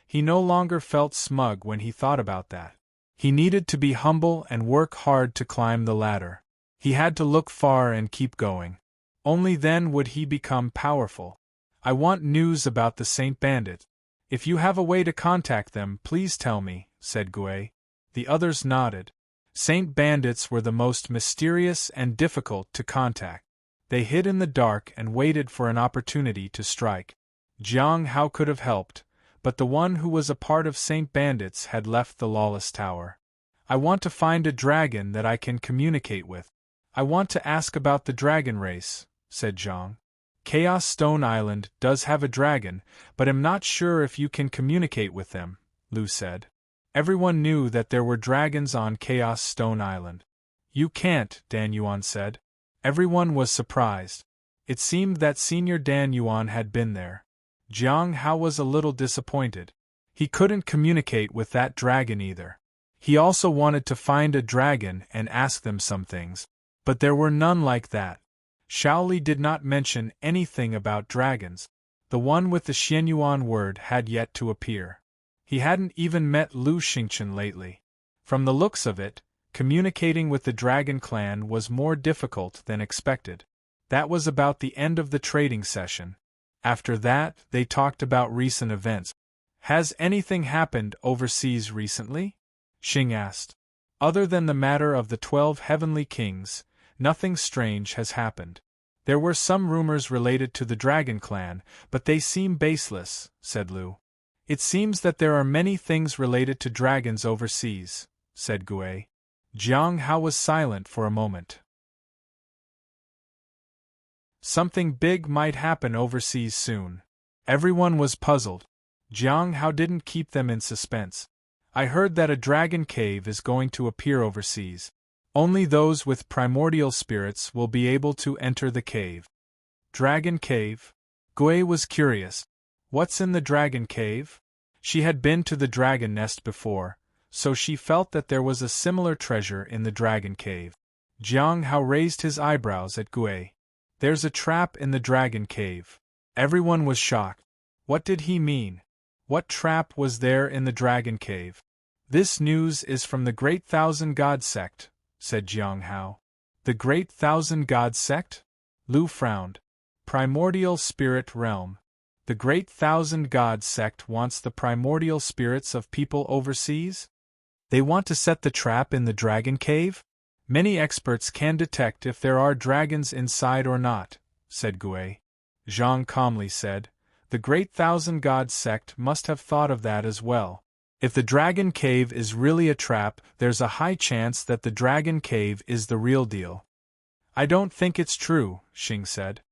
He no longer felt smug when he thought about that. He needed to be humble and work hard to climb the ladder. He had to look far and keep going. Only then would he become powerful. I want news about the Saint Bandit. If you have a way to contact them, please tell me, said Gui. The others nodded. Saint Bandits were the most mysterious and difficult to contact. They hid in the dark and waited for an opportunity to strike. Jiang Hao could have helped, but the one who was a part of Saint Bandits had left the Lawless Tower. I want to find a dragon that I can communicate with. I want to ask about the dragon race, said Zhang. Chaos Stone Island does have a dragon, but I'm not sure if you can communicate with them, Lu said. Everyone knew that there were dragons on Chaos Stone Island. You can't, Dan Yuan said. Everyone was surprised. It seemed that Senior Dan Yuan had been there. Jiang Hao was a little disappointed. He couldn't communicate with that dragon either. He also wanted to find a dragon and ask them some things. But there were none like that. Shaoli did not mention anything about dragons. The one with the Xianyuan word had yet to appear. He hadn't even met Lu Xingchen lately. From the looks of it, communicating with the Dragon Clan was more difficult than expected. That was about the end of the trading session. After that, they talked about recent events. Has anything happened overseas recently? Xing asked. Other than the matter of the 12 Heavenly Kings, nothing strange has happened. There were some rumors related to the Dragon Clan, but they seem baseless, said Lu. It seems that there are many things related to dragons overseas, said Gui. Jiang Hao was silent for a moment. Something big might happen overseas soon. Everyone was puzzled. Jiang Hao didn't keep them in suspense. I heard that a dragon cave is going to appear overseas. Only those with primordial spirits will be able to enter the cave. Dragon cave? Gui was curious. What's in the dragon cave? She had been to the dragon nest before, so she felt that there was a similar treasure in the dragon cave. Jiang Hao raised his eyebrows at Gui. There's a trap in the dragon cave. Everyone was shocked. What did he mean? What trap was there in the dragon cave? This news is from the Great Thousand God sect, said Jiang Hao. The Great Thousand God sect? Lu frowned. Primordial Spirit Realm. The Great Thousand God sect wants the primordial spirits of people overseas? They want to set the trap in the dragon cave? Many experts can detect if there are dragons inside or not, said Gui. Zhang calmly said, the Great Thousand Gods sect must have thought of that as well. If the dragon cave is really a trap, there's a high chance that the dragon cave is the real deal. I don't think it's true, Xing said.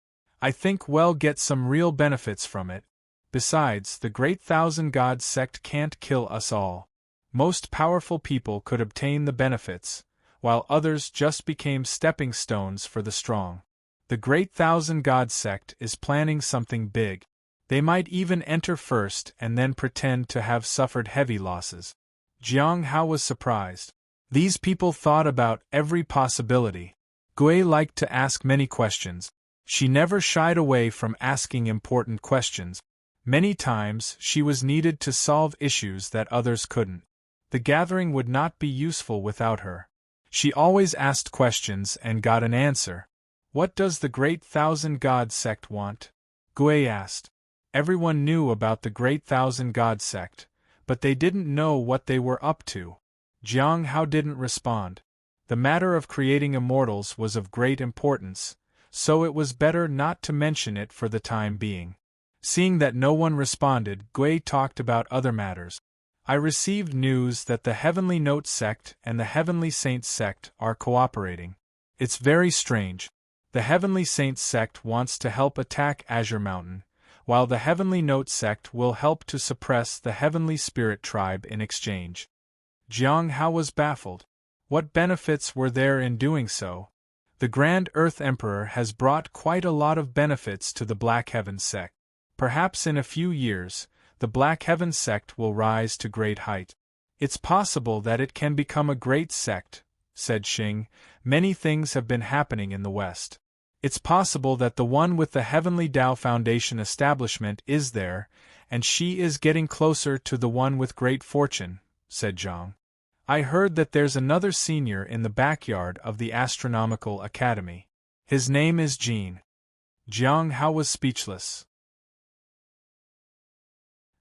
I think we'll get some real benefits from it. Besides, the Great Thousand Gods sect can't kill us all. Most powerful people could obtain the benefits, while others just became stepping stones for the strong. The Great Thousand Gods sect is planning something big. They might even enter first and then pretend to have suffered heavy losses. Jiang Hao was surprised. These people thought about every possibility. Gui liked to ask many questions. She never shied away from asking important questions. Many times she was needed to solve issues that others couldn't. The gathering would not be useful without her. She always asked questions and got an answer. What does the Great Thousand Gods sect want? Gui asked. Everyone knew about the Great Thousand Gods sect, but they didn't know what they were up to. Jiang Hao didn't respond. The matter of creating immortals was of great importance, so it was better not to mention it for the time being. Seeing that no one responded, Gui talked about other matters. I received news that the Heavenly Note sect and the Heavenly Saints sect are cooperating. It's very strange. The Heavenly Saints sect wants to help attack Azure Mountain, while the Heavenly Note sect will help to suppress the Heavenly Spirit tribe in exchange. Jiang Hao was baffled. What benefits were there in doing so? The Grand Earth Emperor has brought quite a lot of benefits to the Black Heaven sect. Perhaps in a few years, the Black Heaven sect will rise to great height. It's possible that it can become a great sect, said Xing. Many things have been happening in the West. It's possible that the one with the Heavenly Tao Foundation establishment is there, and she is getting closer to the one with great fortune, said Zhang. I heard that there's another senior in the backyard of the Astronomical Academy. His name is Jean. Jiang Hao was speechless.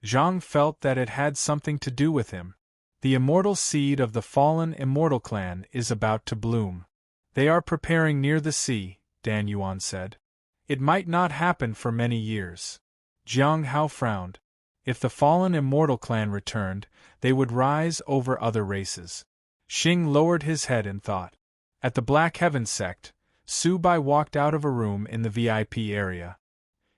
Zhang felt that it had something to do with him. The immortal seed of the fallen immortal clan is about to bloom. They are preparing near the sea, Dan Yuan said. It might not happen for many years. Jiang Hao frowned. If the fallen immortal clan returned, they would rise over other races. Xing lowered his head in thought. At the Black Heaven sect, Su Bai walked out of a room in the VIP area.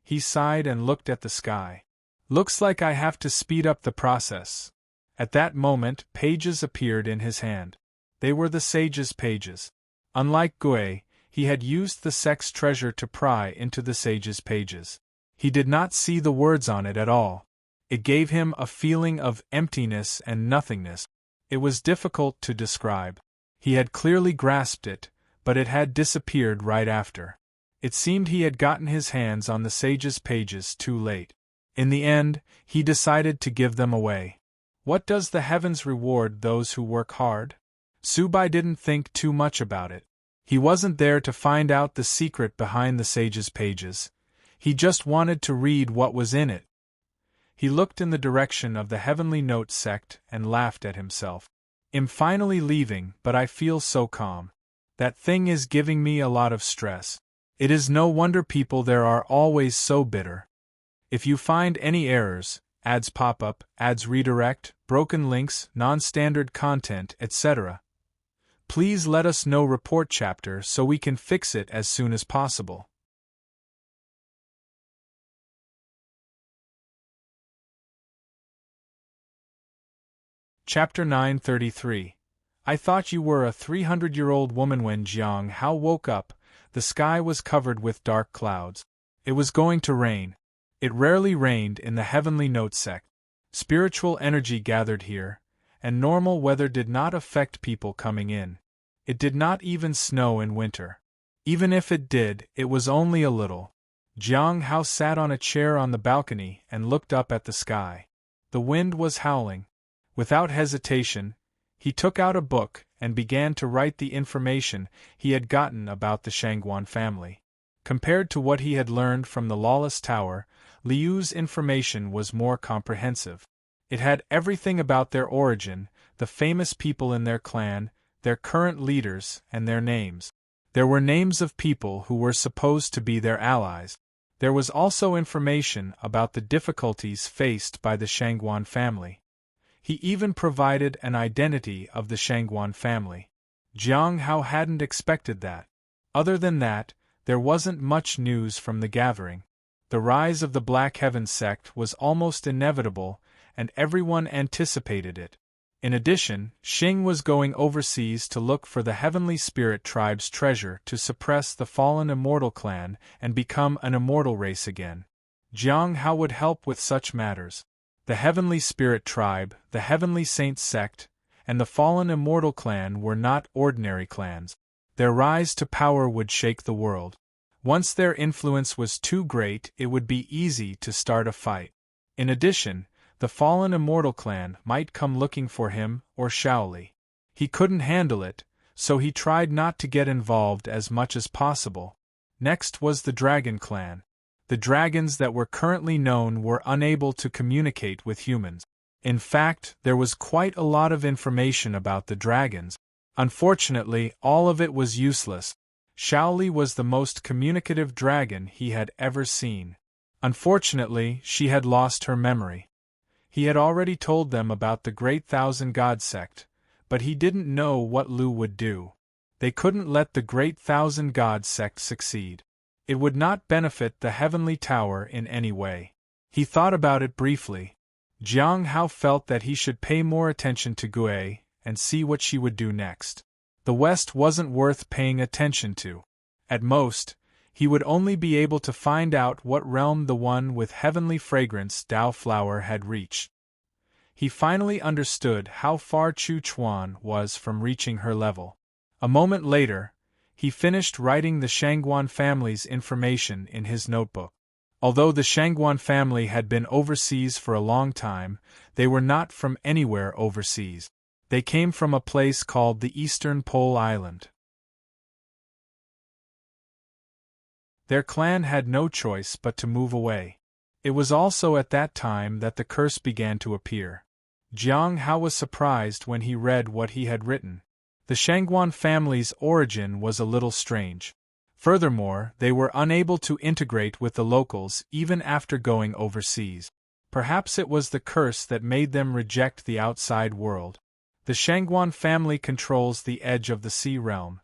He sighed and looked at the sky. Looks like I have to speed up the process. At that moment, pages appeared in his hand. They were the sage's pages. Unlike Gui, he had used the sect's treasure to pry into the sage's pages. He did not see the words on it at all. It gave him a feeling of emptiness and nothingness. It was difficult to describe. He had clearly grasped it, but it had disappeared right after. It seemed he had gotten his hands on the sage's pages too late. In the end, he decided to give them away. What does the heavens reward those who work hard? Su Bai didn't think too much about it. He wasn't there to find out the secret behind the sage's pages. He just wanted to read what was in it. He looked in the direction of the Heavenly Note sect and laughed at himself. I'm finally leaving, but I feel so calm. That thing is giving me a lot of stress. It is no wonder people there are always so bitter. If you find any errors, ads pop up, ads redirect, broken links, non-standard content, etc., please let us know. Report chapter so we can fix it as soon as possible. Chapter 933. I thought you were a 300-year-old woman. When Jiang Hao woke up, the sky was covered with dark clouds. It was going to rain. It rarely rained in the Heavenly Note sect. Spiritual energy gathered here, and normal weather did not affect people coming in. It did not even snow in winter. Even if it did, it was only a little. Jiang Hao sat on a chair on the balcony and looked up at the sky. The wind was howling. Without hesitation, he took out a book and began to write the information he had gotten about the Shangguan family. Compared to what he had learned from the Lawless Tower, Liu's information was more comprehensive. It had everything about their origin, the famous people in their clan, their current leaders, and their names. There were names of people who were supposed to be their allies. There was also information about the difficulties faced by the Shangguan family. He even provided an identity of the Shangguan family. Jiang Hao hadn't expected that. Other than that, there wasn't much news from the gathering. The rise of the Black Heaven sect was almost inevitable, and everyone anticipated it. In addition, Xing was going overseas to look for the Heavenly Spirit Tribe's treasure to suppress the fallen immortal clan and become an immortal race again. Jiang Hao would help with such matters. The Heavenly Spirit Tribe, the Heavenly Saint sect, and the fallen immortal clan were not ordinary clans. Their rise to power would shake the world. Once their influence was too great, it would be easy to start a fight. In addition, the fallen immortal clan might come looking for him or Shaoli. He couldn't handle it, so he tried not to get involved as much as possible. Next was the Dragon clan. The dragons that were currently known were unable to communicate with humans. In fact, there was quite a lot of information about the dragons. Unfortunately, all of it was useless. Shaoli was the most communicative dragon he had ever seen. Unfortunately, she had lost her memory. He had already told them about the Great Thousand God sect, but he didn't know what Lu would do. They couldn't let the Great Thousand God sect succeed. It would not benefit the Heavenly Tower in any way. He thought about it briefly. Jiang Hao felt that he should pay more attention to Gue and see what she would do next. The West wasn't worth paying attention to. At most, he would only be able to find out what realm the one with heavenly fragrance Dao Flower had reached. He finally understood how far Chu Chuan was from reaching her level. A moment later, he finished writing the Shangguan family's information in his notebook. Although the Shangguan family had been overseas for a long time, they were not from anywhere overseas. They came from a place called the Eastern Pole Island. Their clan had no choice but to move away. It was also at that time that the curse began to appear. Jiang Hao was surprised when he read what he had written. The Shangguan family's origin was a little strange. Furthermore, they were unable to integrate with the locals even after going overseas. Perhaps it was the curse that made them reject the outside world. The Shangguan family controls the edge of the sea realm.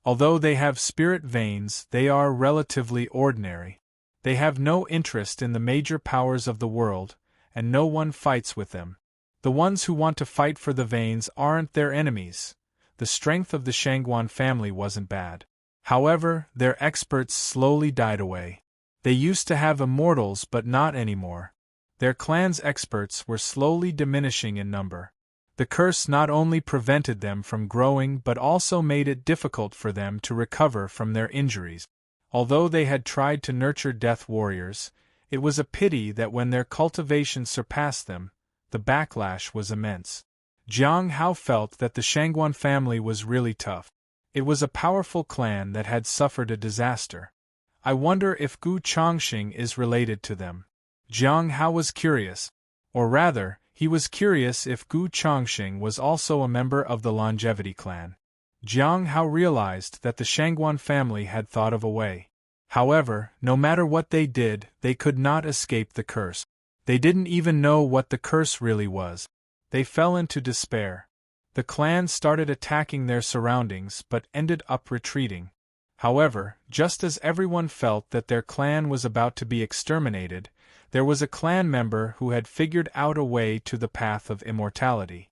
Although they have spirit veins, they are relatively ordinary. They have no interest in the major powers of the world, and no one fights with them. The ones who want to fight for the veins aren't their enemies. The strength of the Shangguan family wasn't bad. However, their experts slowly died away. They used to have immortals but not anymore. Their clan's experts were slowly diminishing in number. The curse not only prevented them from growing but also made it difficult for them to recover from their injuries. Although they had tried to nurture death warriors, it was a pity that when their cultivation surpassed them, the backlash was immense. Jiang Hao felt that the Shangguan family was really tough. It was a powerful clan that had suffered a disaster. I wonder if Gu Chongqing is related to them. Jiang Hao was curious. Or rather, he was curious if Gu Chongqing was also a member of the Longevity clan. Jiang Hao realized that the Shangguan family had thought of a way. However, no matter what they did, they could not escape the curse. They didn't even know what the curse really was. They fell into despair. The clan started attacking their surroundings but ended up retreating. However, just as everyone felt that their clan was about to be exterminated, there was a clan member who had figured out a way to the path of immortality.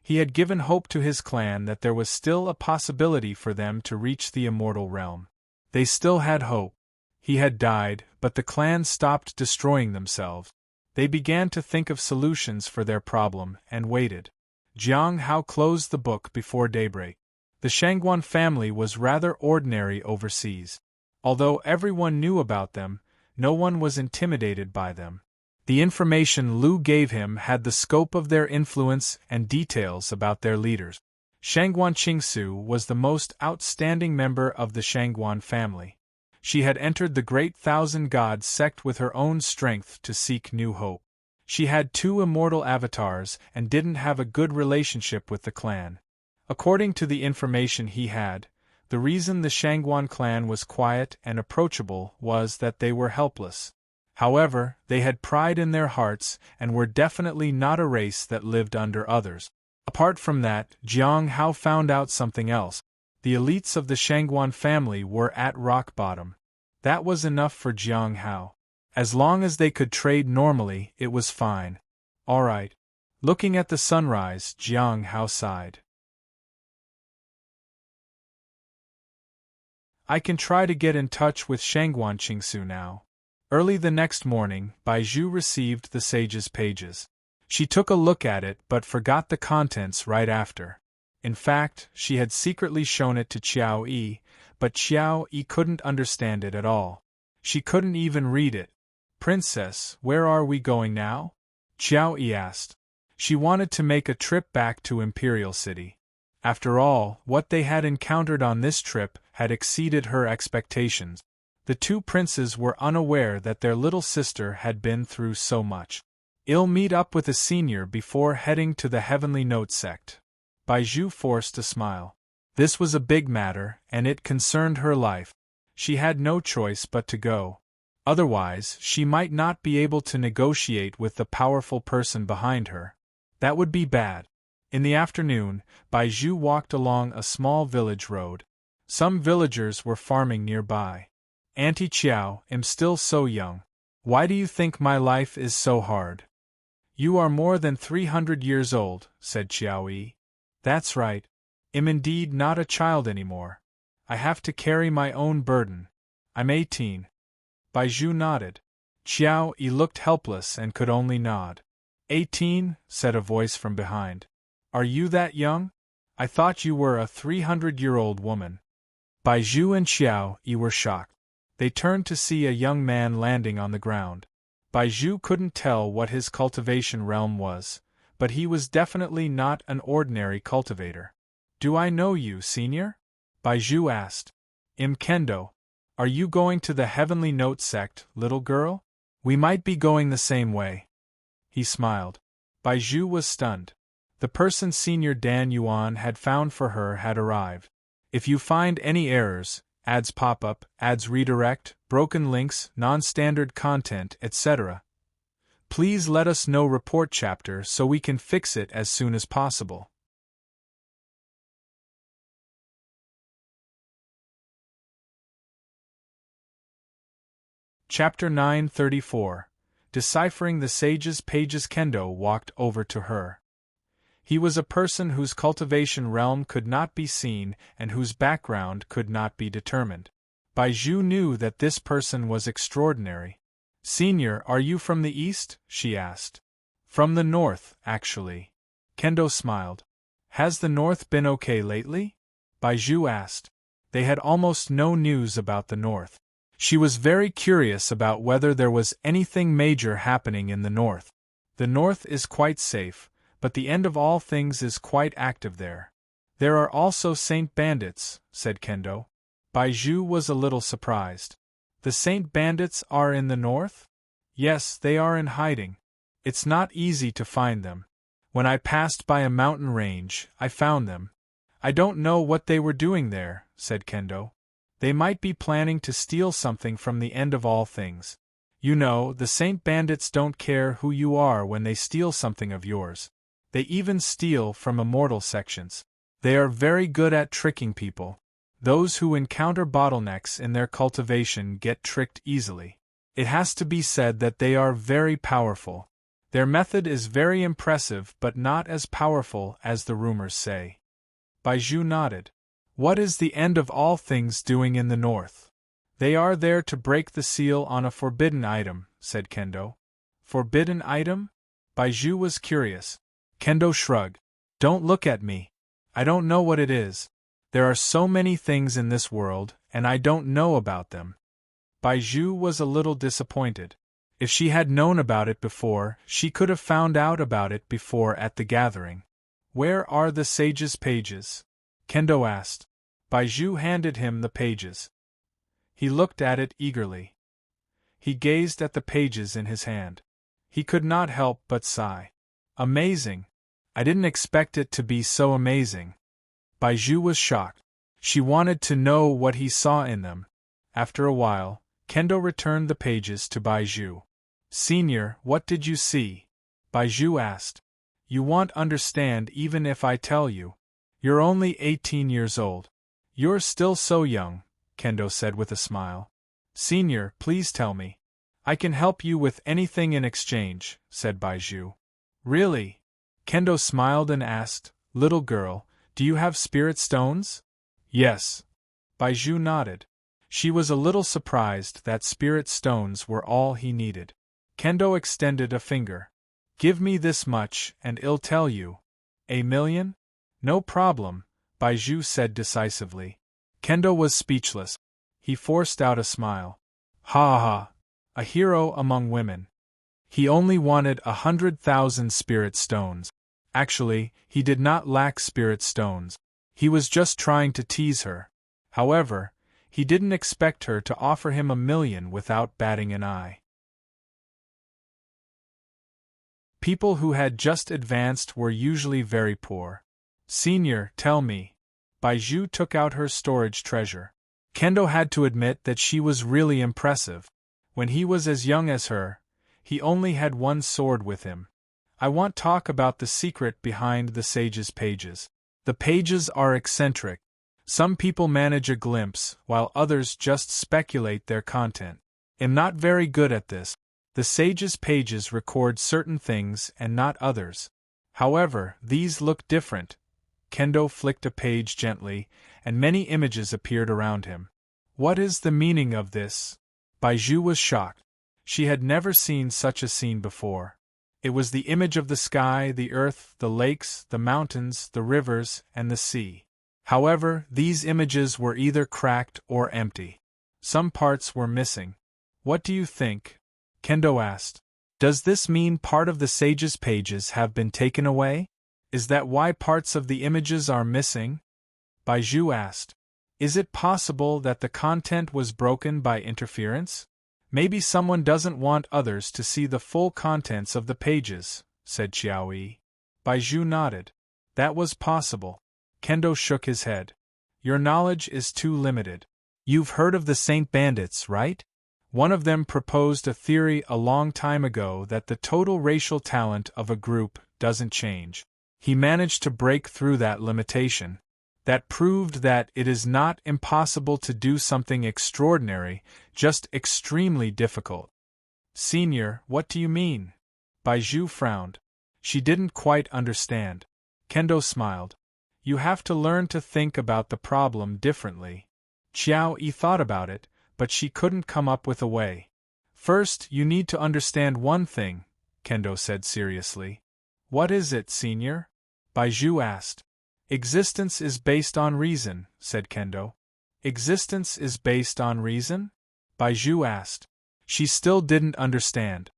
He had given hope to his clan that there was still a possibility for them to reach the immortal realm. They still had hope. He had died, but the clan stopped destroying themselves. They began to think of solutions for their problem and waited. Jiang Hao closed the book before daybreak. The Shangguan family was rather ordinary overseas. Although everyone knew about them, no one was intimidated by them. The information Lu gave him had the scope of their influence and details about their leaders. Shangguan Qingsu was the most outstanding member of the Shangguan family. She had entered the Great Thousand God sect with her own strength to seek new hope. She had 2 immortal avatars and didn't have a good relationship with the clan. According to the information he had, the reason the Shangguan clan was quiet and approachable was that they were helpless. However, they had pride in their hearts and were definitely not a race that lived under others. Apart from that, Jiang Hao found out something else. The elites of the Shangguan family were at rock bottom. That was enough for Jiang Hao. As long as they could trade normally, it was fine. All right. Looking at the sunrise, Jiang Hao sighed. I can try to get in touch with Shangguan Qingsu now. Early the next morning, Baizhu received the sage's pages. She took a look at it but forgot the contents right after. In fact, she had secretly shown it to Qiao Yi, but Qiao Yi couldn't understand it at all. She couldn't even read it. Princess, where are we going now? Qiao Yi asked. She wanted to make a trip back to Imperial City. After all, what they had encountered on this trip had exceeded her expectations. The 2 princes were unaware that their little sister had been through so much. I'll meet up with a senior before heading to the Heavenly Note sect. Baizhu forced a smile. This was a big matter, and it concerned her life. She had no choice but to go. Otherwise, she might not be able to negotiate with the powerful person behind her. That would be bad. In the afternoon, Baizhu walked along a small village road. Some villagers were farming nearby. Auntie Qiao, I'm still so young. Why do you think my life is so hard? You are more than 300 years old, said Qiao Yi. That's right. I'm indeed not a child anymore. I have to carry my own burden. I'm 18. Baizhu nodded. Qiao Yi looked helpless and could only nod. 18, said a voice from behind. Are you that young? I thought you were a 300-year-old woman. Baizhu and Qiao Yi were shocked. They turned to see a young man landing on the ground. Baizhu couldn't tell what his cultivation realm was, but he was definitely not an ordinary cultivator. Do I know you, senior? Baizhu asked. Kendo. Are you going to the Heavenly Note sect, little girl? We might be going the same way. He smiled. Baizhu was stunned. The person Senior Dan Yuan had found for her had arrived. If you find any errors, ads pop-up, ads redirect, broken links, non-standard content, etc., please let us know report chapter so we can fix it as soon as possible. Chapter 934. Deciphering the Sage's Pages. Kendo walked over to her. He was a person whose cultivation realm could not be seen and whose background could not be determined. Baizhu knew that this person was extraordinary. Senior, are you from the east? She asked. From the north, actually. Kendo smiled. Has the north been okay lately? Baizhu asked. They had almost no news about the north. She was very curious about whether there was anything major happening in the north. The north is quite safe, but the end of all things is quite active there. There are also Saint Bandits, said Kendo. Baizhu was a little surprised. The Saint Bandits are in the north? Yes, they are in hiding. It's not easy to find them. When I passed by a mountain range, I found them. I don't know what they were doing there, said Kendo. They might be planning to steal something from the end of all things. You know, the Saint Bandits don't care who you are when they steal something of yours. They even steal from immortal sections. They are very good at tricking people. Those who encounter bottlenecks in their cultivation get tricked easily. It has to be said that they are very powerful. Their method is very impressive but not as powerful as the rumors say. Baizhu nodded. What is the end of all things doing in the north? They are there to break the seal on a forbidden item, said Kendo. Forbidden item? Baizhu was curious. Kendo shrugged. Don't look at me. I don't know what it is. There are so many things in this world, and I don't know about them. Baizhu was a little disappointed. If she had known about it before, she could have found out about it before at the gathering. Where are the sage's pages? Kendo asked. Baizhu handed him the pages. He looked at it eagerly. He gazed at the pages in his hand. He could not help but sigh. Amazing. I didn't expect it to be so amazing. Baiju was shocked. She wanted to know what he saw in them. After a while, Kendo returned the pages to Baiju. Senior, what did you see? Baiju asked. You won't understand even if I tell you. You're only 18 years old. You're still so young, Kendo said with a smile. Senior, please tell me. I can help you with anything in exchange, said Baiju. Really? Kendo smiled and asked, Little girl, do you have spirit stones? Yes. Baiju nodded. She was a little surprised that spirit stones were all he needed. Kendo extended a finger. Give me this much and I'll tell you. A million? No problem, Baiju said decisively. Kendo was speechless. He forced out a smile. Ha ha! A hero among women. He only wanted 100,000 spirit stones. Actually, he did not lack spirit stones. He was just trying to tease her. However, he didn't expect her to offer him 1,000,000 without batting an eye. People who had just advanced were usually very poor. Senior, tell me. Baiju took out her storage treasure. Kendo had to admit that she was really impressive. When he was as young as her, he only had one sword with him. I want to talk about the secret behind the sage's pages. The pages are eccentric. Some people manage a glimpse, while others just speculate their content. I'm not very good at this. The sage's pages record certain things and not others. However, these look different. Kendo flicked a page gently, and many images appeared around him. What is the meaning of this? Baiju was shocked. She had never seen such a scene before. It was the image of the sky, the earth, the lakes, the mountains, the rivers, and the sea. However, these images were either cracked or empty. Some parts were missing. What do you think? Kendo asked. Does this mean part of the sage's pages have been taken away? Is that why parts of the images are missing? Baiju asked. Is it possible that the content was broken by interference? Maybe someone doesn't want others to see the full contents of the pages, said Xiaoyi. Baiju nodded. That was possible. Kendo shook his head. Your knowledge is too limited. You've heard of the Saint Bandits, right? One of them proposed a theory a long time ago that the total racial talent of a group doesn't change. He managed to break through that limitation. That proved that it is not impossible to do something extraordinary, just extremely difficult. Senior, what do you mean? Baiju frowned. She didn't quite understand. Kendo smiled. You have to learn to think about the problem differently. Xiao thought about it, but she couldn't come up with a way. First, you need to understand one thing, Kendo said seriously. What is it, Senior? Baiju asked. Existence is based on reason, said Kendo. Existence is based on reason? Baiju asked. She still didn't understand.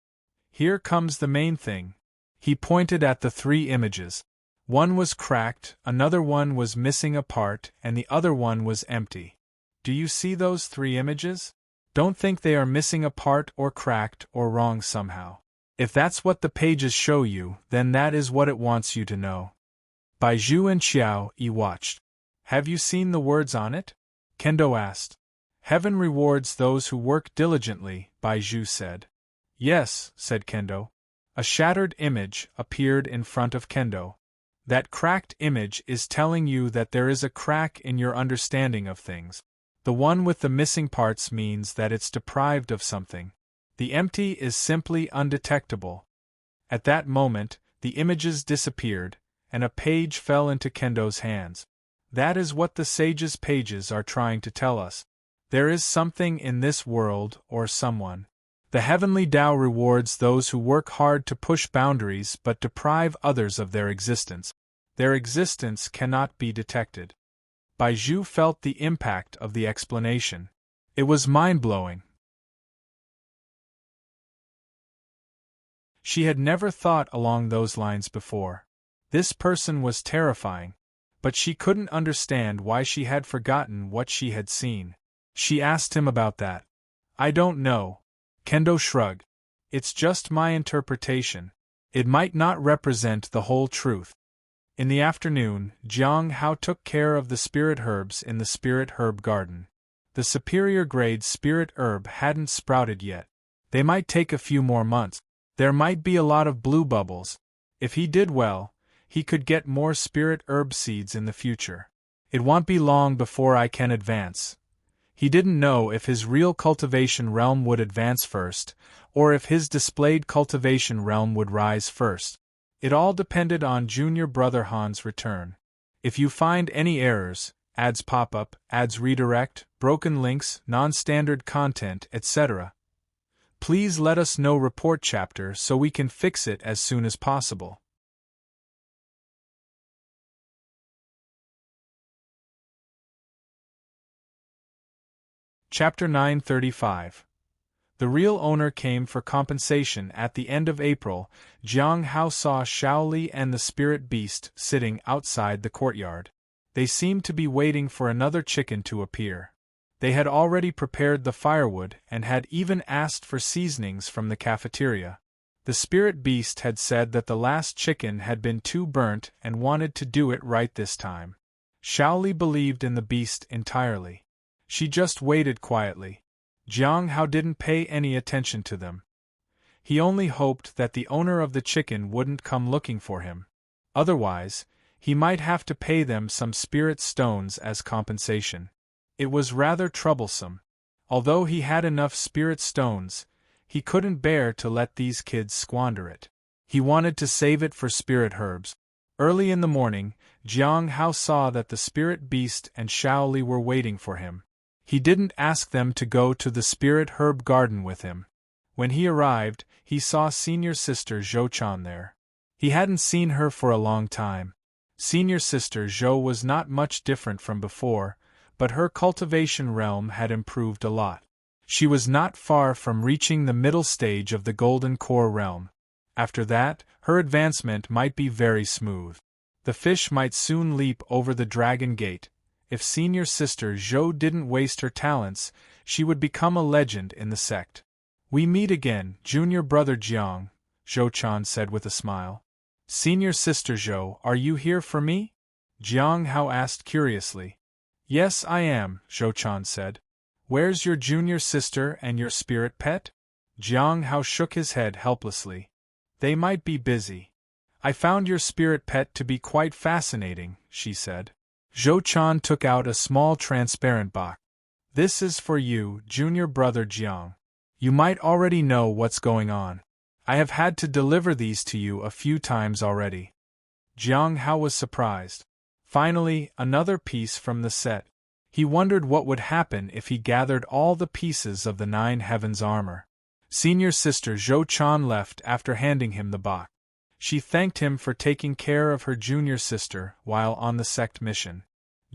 Here comes the main thing. He pointed at the 3 images. One was cracked, another one was missing a part, and the other one was empty. Do you see those 3 images? Don't think they are missing a part or cracked or wrong somehow. If that's what the pages show you, then that is what it wants you to know. Baiju and Xiao watched. Have you seen the words on it? Kendo asked. Heaven rewards those who work diligently, Baiju said. Yes, said Kendo. A shattered image appeared in front of Kendo. That cracked image is telling you that there is a crack in your understanding of things. The one with the missing parts means that it's deprived of something. The empty is simply undetectable. At that moment, the images disappeared, and a page fell into Kendo's hands. That is what the sage's pages are trying to tell us. There is something in this world, or someone. The heavenly Tao rewards those who work hard to push boundaries but deprive others of their existence. Their existence cannot be detected. Baiju felt the impact of the explanation. It was mind-blowing. She had never thought along those lines before. This person was terrifying, but she couldn't understand why she had forgotten what she had seen. She asked him about that. I don't know. Kendo shrugged. It's just my interpretation. It might not represent the whole truth. In the afternoon, Jiang Hao took care of the spirit herbs in the spirit herb garden. The superior grade spirit herb hadn't sprouted yet. They might take a few more months. There might be a lot of blue bubbles. If he did well, he could get more spirit herb seeds in the future. It won't be long before I can advance. He didn't know if his real cultivation realm would advance first, or if his displayed cultivation realm would rise first. It all depended on junior brother Han's return. If you find any errors, ads pop up, ads redirect, broken links, non-standard content, etc., please let us know report chapter so we can fix it as soon as possible. Chapter 935. The real owner came for compensation. At the end of April, Jiang Hao saw Shaoli and the spirit beast sitting outside the courtyard. They seemed to be waiting for another chicken to appear. They had already prepared the firewood and had even asked for seasonings from the cafeteria. The spirit beast had said that the last chicken had been too burnt and wanted to do it right this time. Shaoli believed in the beast entirely. She just waited quietly. Jiang Hao didn't pay any attention to them. He only hoped that the owner of the chicken wouldn't come looking for him. Otherwise, he might have to pay them some spirit stones as compensation. It was rather troublesome. Although he had enough spirit stones, he couldn't bear to let these kids squander it. He wanted to save it for spirit herbs. Early in the morning, Jiang Hao saw that the spirit beast and Shaoli were waiting for him. He didn't ask them to go to the spirit herb garden with him. When he arrived, he saw senior sister Zhou Chan there. He hadn't seen her for a long time. Senior sister Zhou was not much different from before, but her cultivation realm had improved a lot. She was not far from reaching the middle stage of the golden core realm. After that, her advancement might be very smooth. The fish might soon leap over the dragon gate. If senior sister Zhou didn't waste her talents, she would become a legend in the sect. "We meet again, junior brother Jiang," Zhou Chan said with a smile. "Senior sister Zhou, are you here for me?" Jiang Hao asked curiously. "Yes, I am," Zhou Chan said. "Where's your junior sister and your spirit pet?" Jiang Hao shook his head helplessly. "They might be busy." "I found your spirit pet to be quite fascinating," she said. Zhou Chan took out a small transparent box. "This is for you, junior brother Jiang. You might already know what's going on. I have had to deliver these to you a few times already." Jiang Hao was surprised. Finally, another piece from the set. He wondered what would happen if he gathered all the pieces of the 9 Heavens armor. Senior sister Zhou Chan left after handing him the box. She thanked him for taking care of her junior sister while on the sect mission.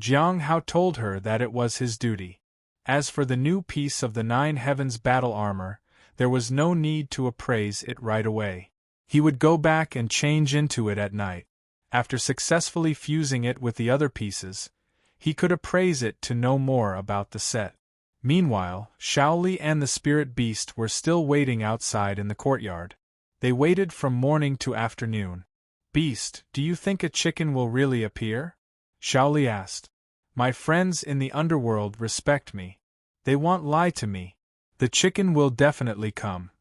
Jiang Hao told her that it was his duty. As for the new piece of the 9 Heavens battle armor, there was no need to appraise it right away. He would go back and change into it at night. After successfully fusing it with the other pieces, he could appraise it to know more about the set. Meanwhile, Shaoli and the spirit beast were still waiting outside in the courtyard. They waited from morning to afternoon. "Beast, do you think a chicken will really appear?" Shaoli asked. "My friends in the underworld respect me. They won't lie to me. The chicken will definitely come."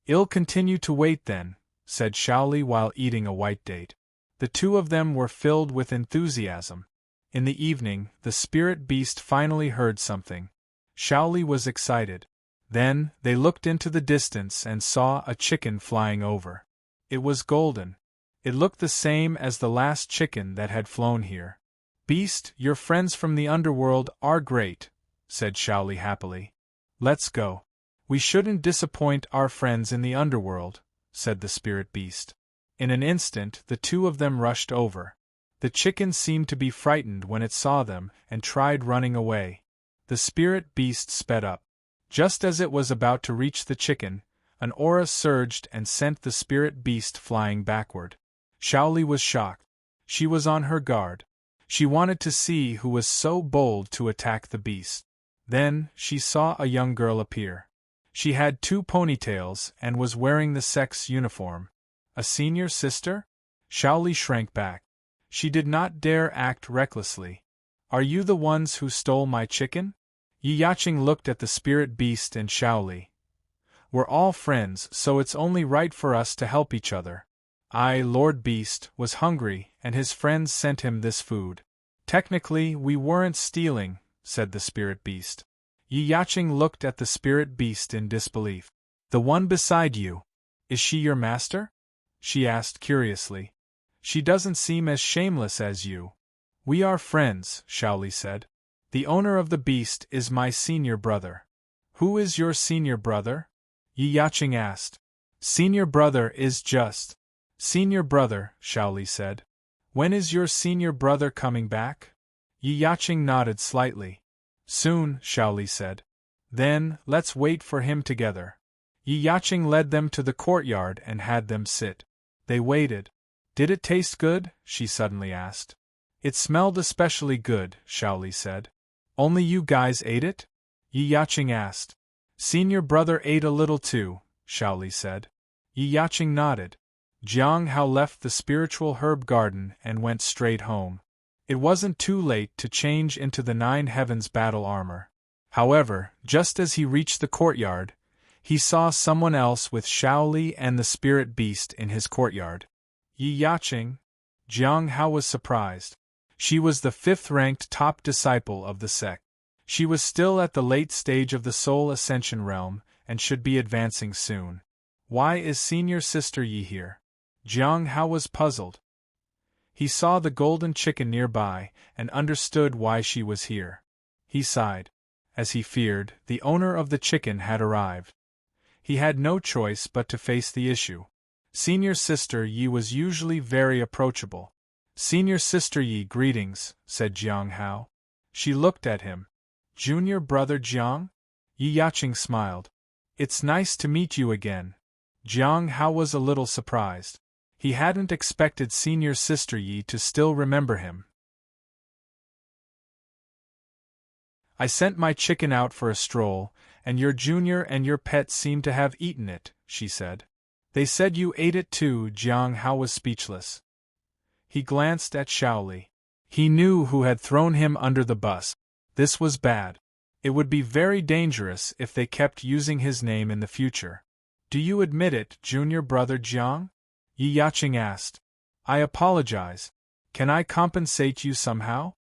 "I'll continue to wait then," said Shaoli while eating a white date. The two of them were filled with enthusiasm. In the evening, the spirit beast finally heard something. Shaoli was excited. Then, they looked into the distance and saw a chicken flying over. It was golden. It looked the same as the last chicken that had flown here. "Beast, your friends from the underworld are great," said Shaoli happily. "Let's go. We shouldn't disappoint our friends in the underworld," said the spirit beast. In an instant, the two of them rushed over. The chicken seemed to be frightened when it saw them and tried running away. The spirit beast sped up. Just as it was about to reach the chicken, an aura surged and sent the spirit beast flying backward. Shaoli was shocked. She was on her guard. She wanted to see who was so bold to attack the beast. Then, she saw a young girl appear. She had 2 ponytails and was wearing the sex uniform. A senior sister? Shaoli shrank back. She did not dare act recklessly. Are you the ones who stole my chicken? Yi Yaqing looked at the spirit beast and Shaoli. We're all friends, so it's only right for us to help each other. Lord Beast, was hungry, and his friends sent him this food. Technically, we weren't stealing, said the spirit beast. Yi Yaqing looked at the spirit beast in disbelief. The one beside you. Is she your master? She asked curiously. She doesn't seem as shameless as you. We are friends, Shaoli said. The owner of the beast is my senior brother. Who is your senior brother? Yi Yaqing asked. Senior brother is just. Senior brother, Shaoli said. When is your senior brother coming back? Yi Yaqing nodded slightly. Soon, Shaoli said. Then, let's wait for him together. Yi Yaqing led them to the courtyard and had them sit. They waited. Did it taste good? She suddenly asked. It smelled especially good, Shaoli said. Only you guys ate it? Yi Yaqing asked. Senior brother ate a little too, Shaoli said. Yi Yaqing nodded. Jiang Hao left the spiritual herb garden and went straight home. It wasn't too late to change into the 9 Heavens battle armor. However, just as he reached the courtyard, he saw someone else with Shaoli and the spirit beast in his courtyard. Yi Yaqing? Jiang Hao was surprised. She was the 5th-ranked top disciple of the sect. She was still at the late stage of the soul ascension realm, and should be advancing soon. Why is senior sister Yi here? Jiang Hao was puzzled. He saw the golden chicken nearby, and understood why she was here. He sighed. As he feared, the owner of the chicken had arrived. He had no choice but to face the issue. Senior sister Yi was usually very approachable. Senior sister Yi, greetings, said Jiang Hao. She looked at him. Junior brother Jiang? Yi Yaqing smiled. It's nice to meet you again. Jiang Hao was a little surprised. He hadn't expected senior sister Yi to still remember him. I sent my chicken out for a stroll, and your junior and your pet seem to have eaten it, she said. They said you ate it too. Jiang Hao was speechless. He glanced at Shaoli. He knew who had thrown him under the bus. This was bad. It would be very dangerous if they kept using his name in the future. Do you admit it, junior brother Jiang? Yi Yaqing asked. I apologize. Can I compensate you somehow?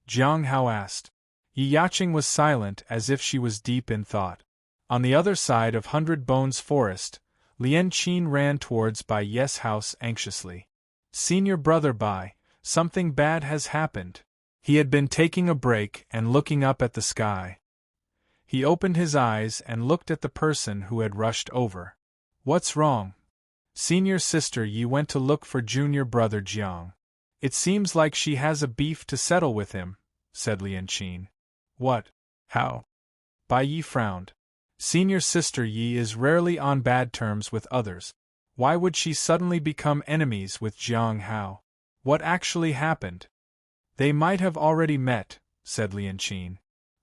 Jiang Hao asked. Yi Yaqing was silent as if she was deep in thought. On the other side of 100 Bones Forest, Lian Qin ran towards Bai Ye's house anxiously. Senior brother Bai, something bad has happened. He had been taking a break and looking up at the sky. He opened his eyes and looked at the person who had rushed over. What's wrong? Senior sister Yi went to look for junior brother Jiang. It seems like she has a beef to settle with him, said Lian Qin. What? How? Bai Yi frowned. Senior sister Yi is rarely on bad terms with others. Why would she suddenly become enemies with Jiang Hao? What actually happened? They might have already met, said Lian Qin.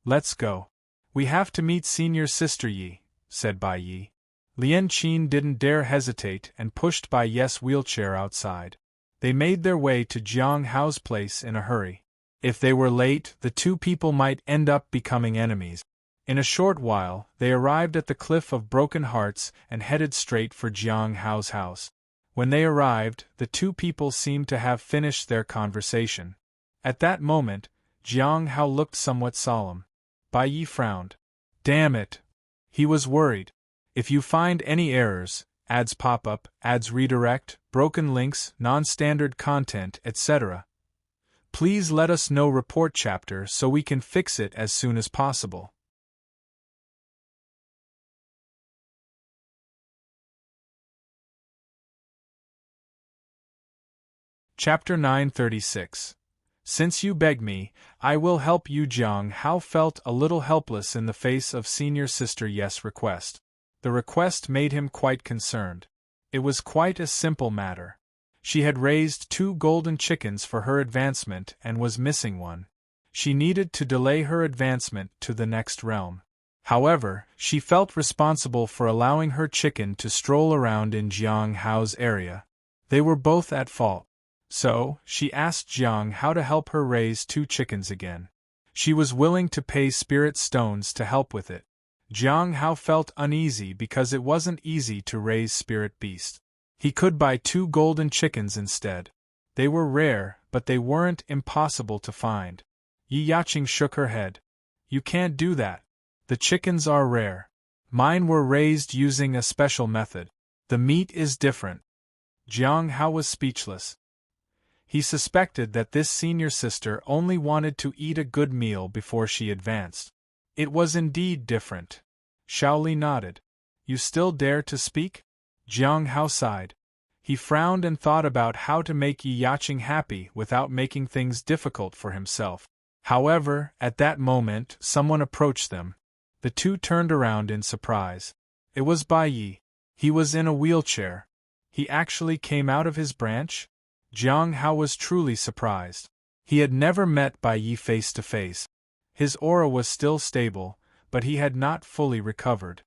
Let's go. We have to meet senior sister Yi, said Bai Yi. Lian Qin didn't dare hesitate and pushed Bai Ye's wheelchair outside. They made their way to Jiang Hao's place in a hurry. If they were late, the two people might end up becoming enemies. In a short while, they arrived at the Cliff of Broken Hearts and headed straight for Jiang Hao's house. When they arrived, the two people seemed to have finished their conversation. At that moment, Jiang Hao looked somewhat solemn. Bai Yi frowned. Damn it! He was worried. If you find any errors, ads pop up, ads redirect, broken links, non-standard content, etc., please let us know. Report chapter so we can fix it as soon as possible. Chapter 936. Since you beg me, I will help you. Jiang Hao felt a little helpless in the face of senior sister Yi's request. The request made him quite concerned. It was quite a simple matter. She had raised 2 golden chickens for her advancement and was missing one. She needed to delay her advancement to the next realm. However, she felt responsible for allowing her chicken to stroll around in Jiang Hao's area. They were both at fault. So, she asked Jiang Hao to help her raise 2 chickens again. She was willing to pay spirit stones to help with it. Jiang Hao felt uneasy because it wasn't easy to raise spirit beasts. He could buy 2 golden chickens instead. They were rare, but they weren't impossible to find. Yi Yaqing shook her head. You can't do that. The chickens are rare. Mine were raised using a special method. The meat is different. Jiang Hao was speechless. He suspected that this senior sister only wanted to eat a good meal before she advanced. It was indeed different. Shaoli nodded. You still dare to speak? Jiang Hao sighed. He frowned and thought about how to make Yi Yaqing happy without making things difficult for himself. However, at that moment, someone approached them. The 2 turned around in surprise. It was Bai Yi. He was in a wheelchair. He actually came out of his branch? Jiang Hao was truly surprised. He had never met Bai Yi face to face. His aura was still stable, but he had not fully recovered.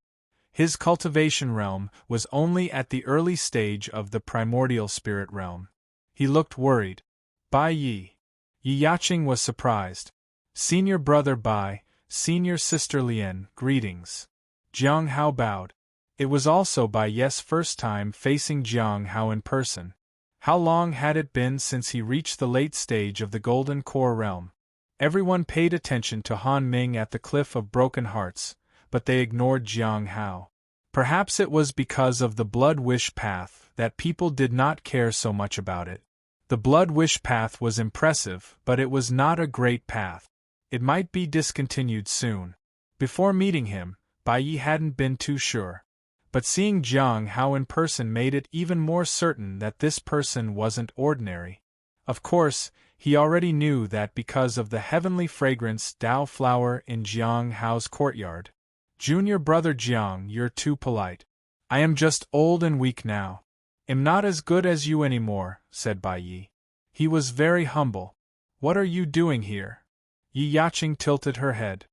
His cultivation realm was only at the early stage of the primordial spirit realm. He looked worried. Bai Yi. Yi Yaqing was surprised. Senior brother Bai, senior sister Lian, greetings. Jiang Hao bowed. It was also Bai Yi's first time facing Jiang Hao in person. How long had it been since he reached the late stage of the Golden Core realm? Everyone paid attention to Han Ming at the Cliff of Broken Hearts, but they ignored Jiang Hao. Perhaps it was because of the Blood Wish Path that people did not care so much about it. The Blood Wish Path was impressive, but it was not a great path. It might be discontinued soon. Before meeting him, Bai Yi hadn't been too sure. But seeing Jiang Hao in person made it even more certain that this person wasn't ordinary. Of course, he already knew that because of the heavenly fragrance Dao flower in Jiang Hao's courtyard. Junior brother Jiang, you're too polite. I am just old and weak now. Am not as good as you anymore, said Bai Yi. He was very humble. What are you doing here? Yi Yaqing tilted her head.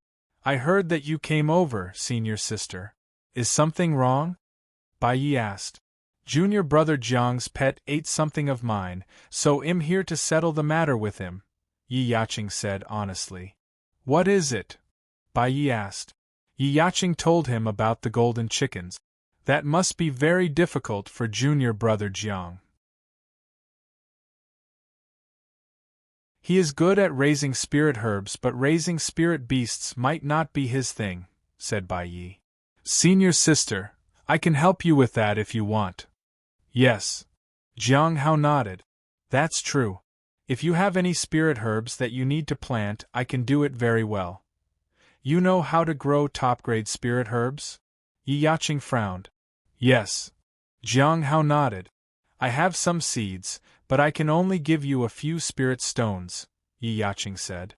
I heard that you came over, senior sister. Is something wrong? Bai Yi asked. Junior brother Jiang's pet ate something of mine, so I'm here to settle the matter with him, Yi Yaqing said honestly. What is it? Bai Yi asked. Yi Yaqing told him about the golden chickens. That must be very difficult for junior brother Jiang. He is good at raising spirit herbs, but raising spirit beasts might not be his thing, said Bai Yi. Senior sister, I can help you with that if you want. Yes. Jiang Hao nodded. That's true. If you have any spirit herbs that you need to plant, I can do it very well. You know how to grow top-grade spirit herbs? Yi Yaqing frowned. Yes. Jiang Hao nodded. I have some seeds, but I can only give you a few spirit stones, Yi Yaqing said.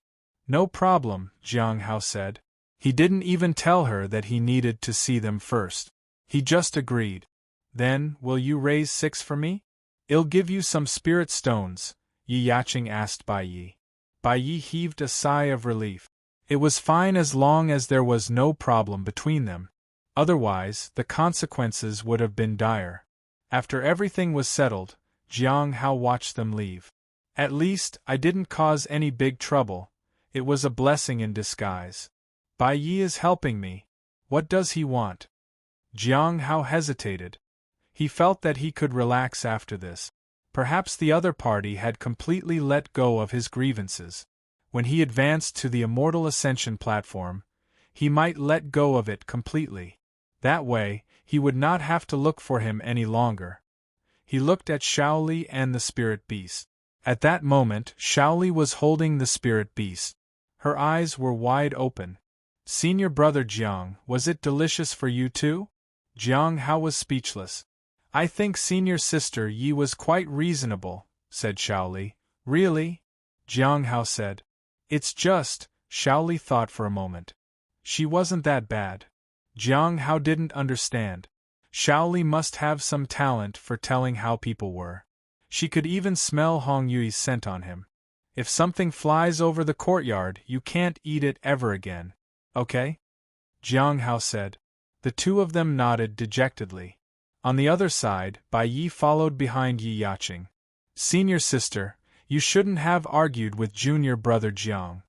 No problem, Jiang Hao said. He didn't even tell her that he needed to see them first. He just agreed. Then, will you raise 6 for me? I'll give you some spirit stones, Yi Yaqing asked Bai Yi. Bai Yi heaved a sigh of relief. It was fine as long as there was no problem between them. Otherwise, the consequences would have been dire. After everything was settled, Jiang Hao watched them leave. At least, I didn't cause any big trouble. It was a blessing in disguise. Bai Yi is helping me. What does he want? Jiang Hao hesitated. He felt that he could relax after this. Perhaps the other party had completely let go of his grievances. When he advanced to the Immortal Ascension platform, he might let go of it completely. That way, he would not have to look for him any longer. He looked at Shaoli and the spirit beast. At that moment, Shaoli was holding the spirit beast. Her eyes were wide open. Senior brother Jiang, was it delicious for you too? Jiang Hao was speechless. I think senior sister Yi was quite reasonable, said Shaoli. Really? Jiang Hao said. It's just, Shaoli thought for a moment. She wasn't that bad. Jiang Hao didn't understand. Shaoli must have some talent for telling how people were. She could even smell Hong Yui's scent on him. If something flies over the courtyard, you can't eat it ever again. Okay? Jiang Hao said. The two of them nodded dejectedly. On the other side, Bai Yi followed behind Yi Yaqing. Senior sister, you shouldn't have argued with junior brother Jiang.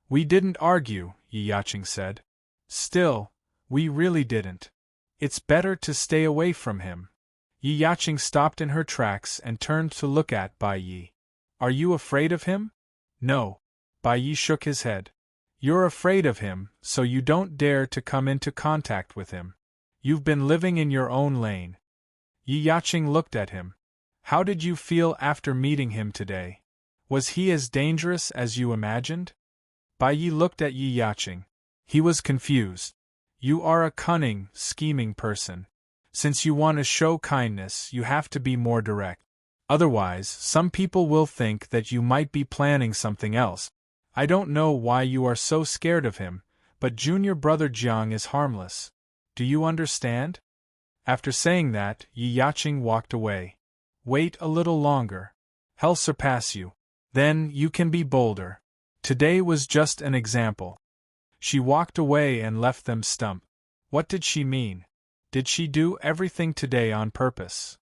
We didn't argue, Yi Yaqing said. Still, we really didn't. It's better to stay away from him. Yi Yaqing stopped in her tracks and turned to look at Bai Yi. Are you afraid of him? No. Bai Yi shook his head. You're afraid of him, so you don't dare to come into contact with him. You've been living in your own lane. Yi Yaqing looked at him. How did you feel after meeting him today? Was he as dangerous as you imagined? Bai Yi looked at Yi Yaqing. He was confused. You are a cunning, scheming person. Since you want to show kindness, you have to be more direct. Otherwise, some people will think that you might be planning something else. I don't know why you are so scared of him, but junior brother Jiang is harmless. Do you understand? After saying that, Yi Yaqing walked away. Wait a little longer. He'll surpass you. Then you can be bolder. Today was just an example. She walked away and left them stumped. What did she mean? Did she do everything today on purpose?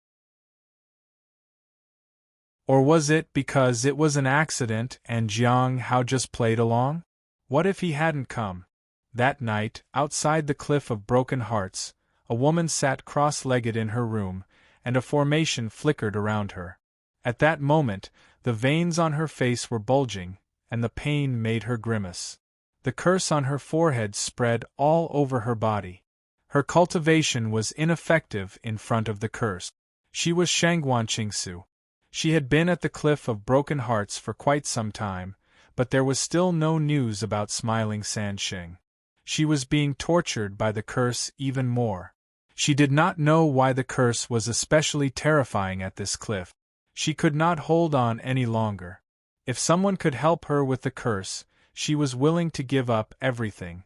Or was it because it was an accident and Jiang Hao just played along? What if he hadn't come? That night, outside the Cliff of Broken Hearts, a woman sat cross-legged in her room, and a formation flickered around her. At that moment, the veins on her face were bulging, and the pain made her grimace. The curse on her forehead spread all over her body. Her cultivation was ineffective in front of the curse. She was Shangguan Qingsu. She had been at the Cliff of Broken Hearts for quite some time, but there was still no news about Smiling Sanxing. She was being tortured by the curse even more. She did not know why the curse was especially terrifying at this cliff. She could not hold on any longer. If someone could help her with the curse, she was willing to give up everything.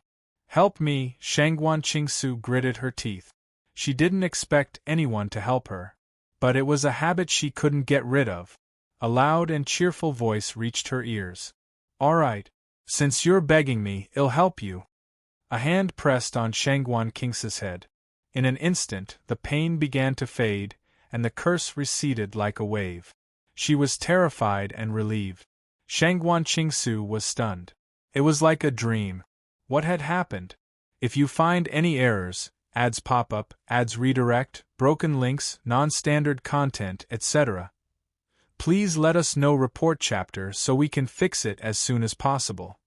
Help me, Shangguan Qingsu gritted her teeth. She didn't expect anyone to help her. But it was a habit she couldn't get rid of. A loud and cheerful voice reached her ears. All right. Since you're begging me, I'll help you. A hand pressed on Shangguan Qingsu's head. In an instant, the pain began to fade, and the curse receded like a wave. She was terrified and relieved. Shangguan Qingsu was stunned. It was like a dream. What had happened? If you find any errors, ads pop up, ads redirect, broken links, non-standard content, etc., please let us know. Report chapter so we can fix it as soon as possible.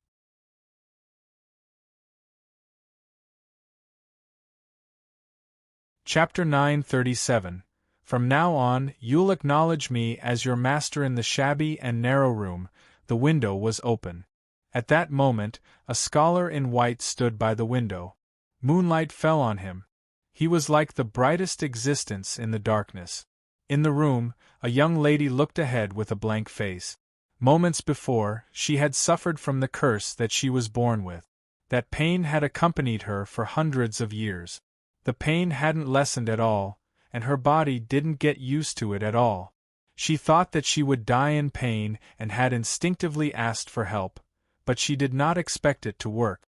Chapter 937. From now on, you'll acknowledge me as your master. In the shabby and narrow room, the window was open. At that moment, a scholar in white stood by the window. Moonlight fell on him. He was like the brightest existence in the darkness. In the room, a young lady looked ahead with a blank face. Moments before, she had suffered from the curse that she was born with. That pain had accompanied her for hundreds of years. The pain hadn't lessened at all, and her body didn't get used to it at all. She thought that she would die in pain and had instinctively asked for help, but she did not expect it to work.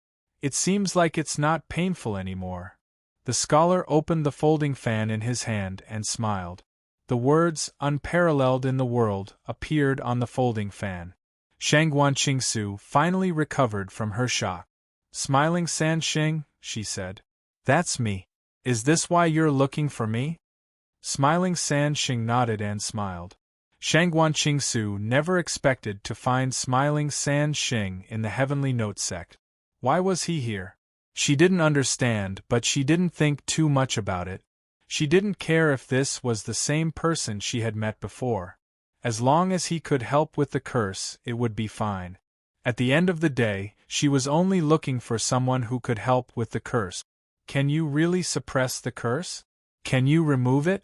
It seems like it's not painful anymore. The scholar opened the folding fan in his hand and smiled. The words, unparalleled in the world, appeared on the folding fan. Shangguan Qingsu finally recovered from her shock. Smiling Sanxing, she said. That's me. Is this why you're looking for me? Smiling Sanxing nodded and smiled. Shangguan Qingsu never expected to find Smiling Sanxing in the Heavenly Note sect. Why was he here? She didn't understand, but she didn't think too much about it. She didn't care if this was the same person she had met before. As long as he could help with the curse, it would be fine. At the end of the day, she was only looking for someone who could help with the curse. Can you really suppress the curse? Can you remove it?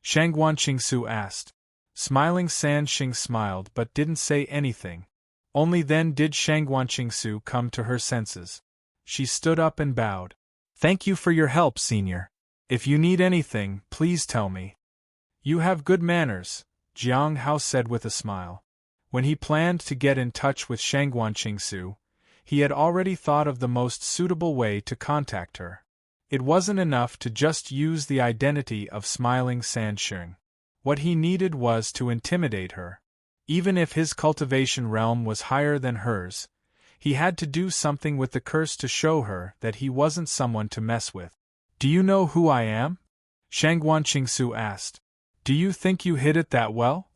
Shangguan Qingsu asked. Smiling Sanxing smiled but didn't say anything. Only then did Shangguan Qingsu come to her senses. She stood up and bowed. Thank you for your help, senior. If you need anything, please tell me. You have good manners, Jiang Hao said with a smile. When he planned to get in touch with Shangguan Qingsu, he had already thought of the most suitable way to contact her. It wasn't enough to just use the identity of Smiling Sansheng. What he needed was to intimidate her. Even if his cultivation realm was higher than hers, he had to do something with the curse to show her that he wasn't someone to mess with. "Do you know who I am?" Shangguan Qingsu asked. "Do you think you hid it that well?"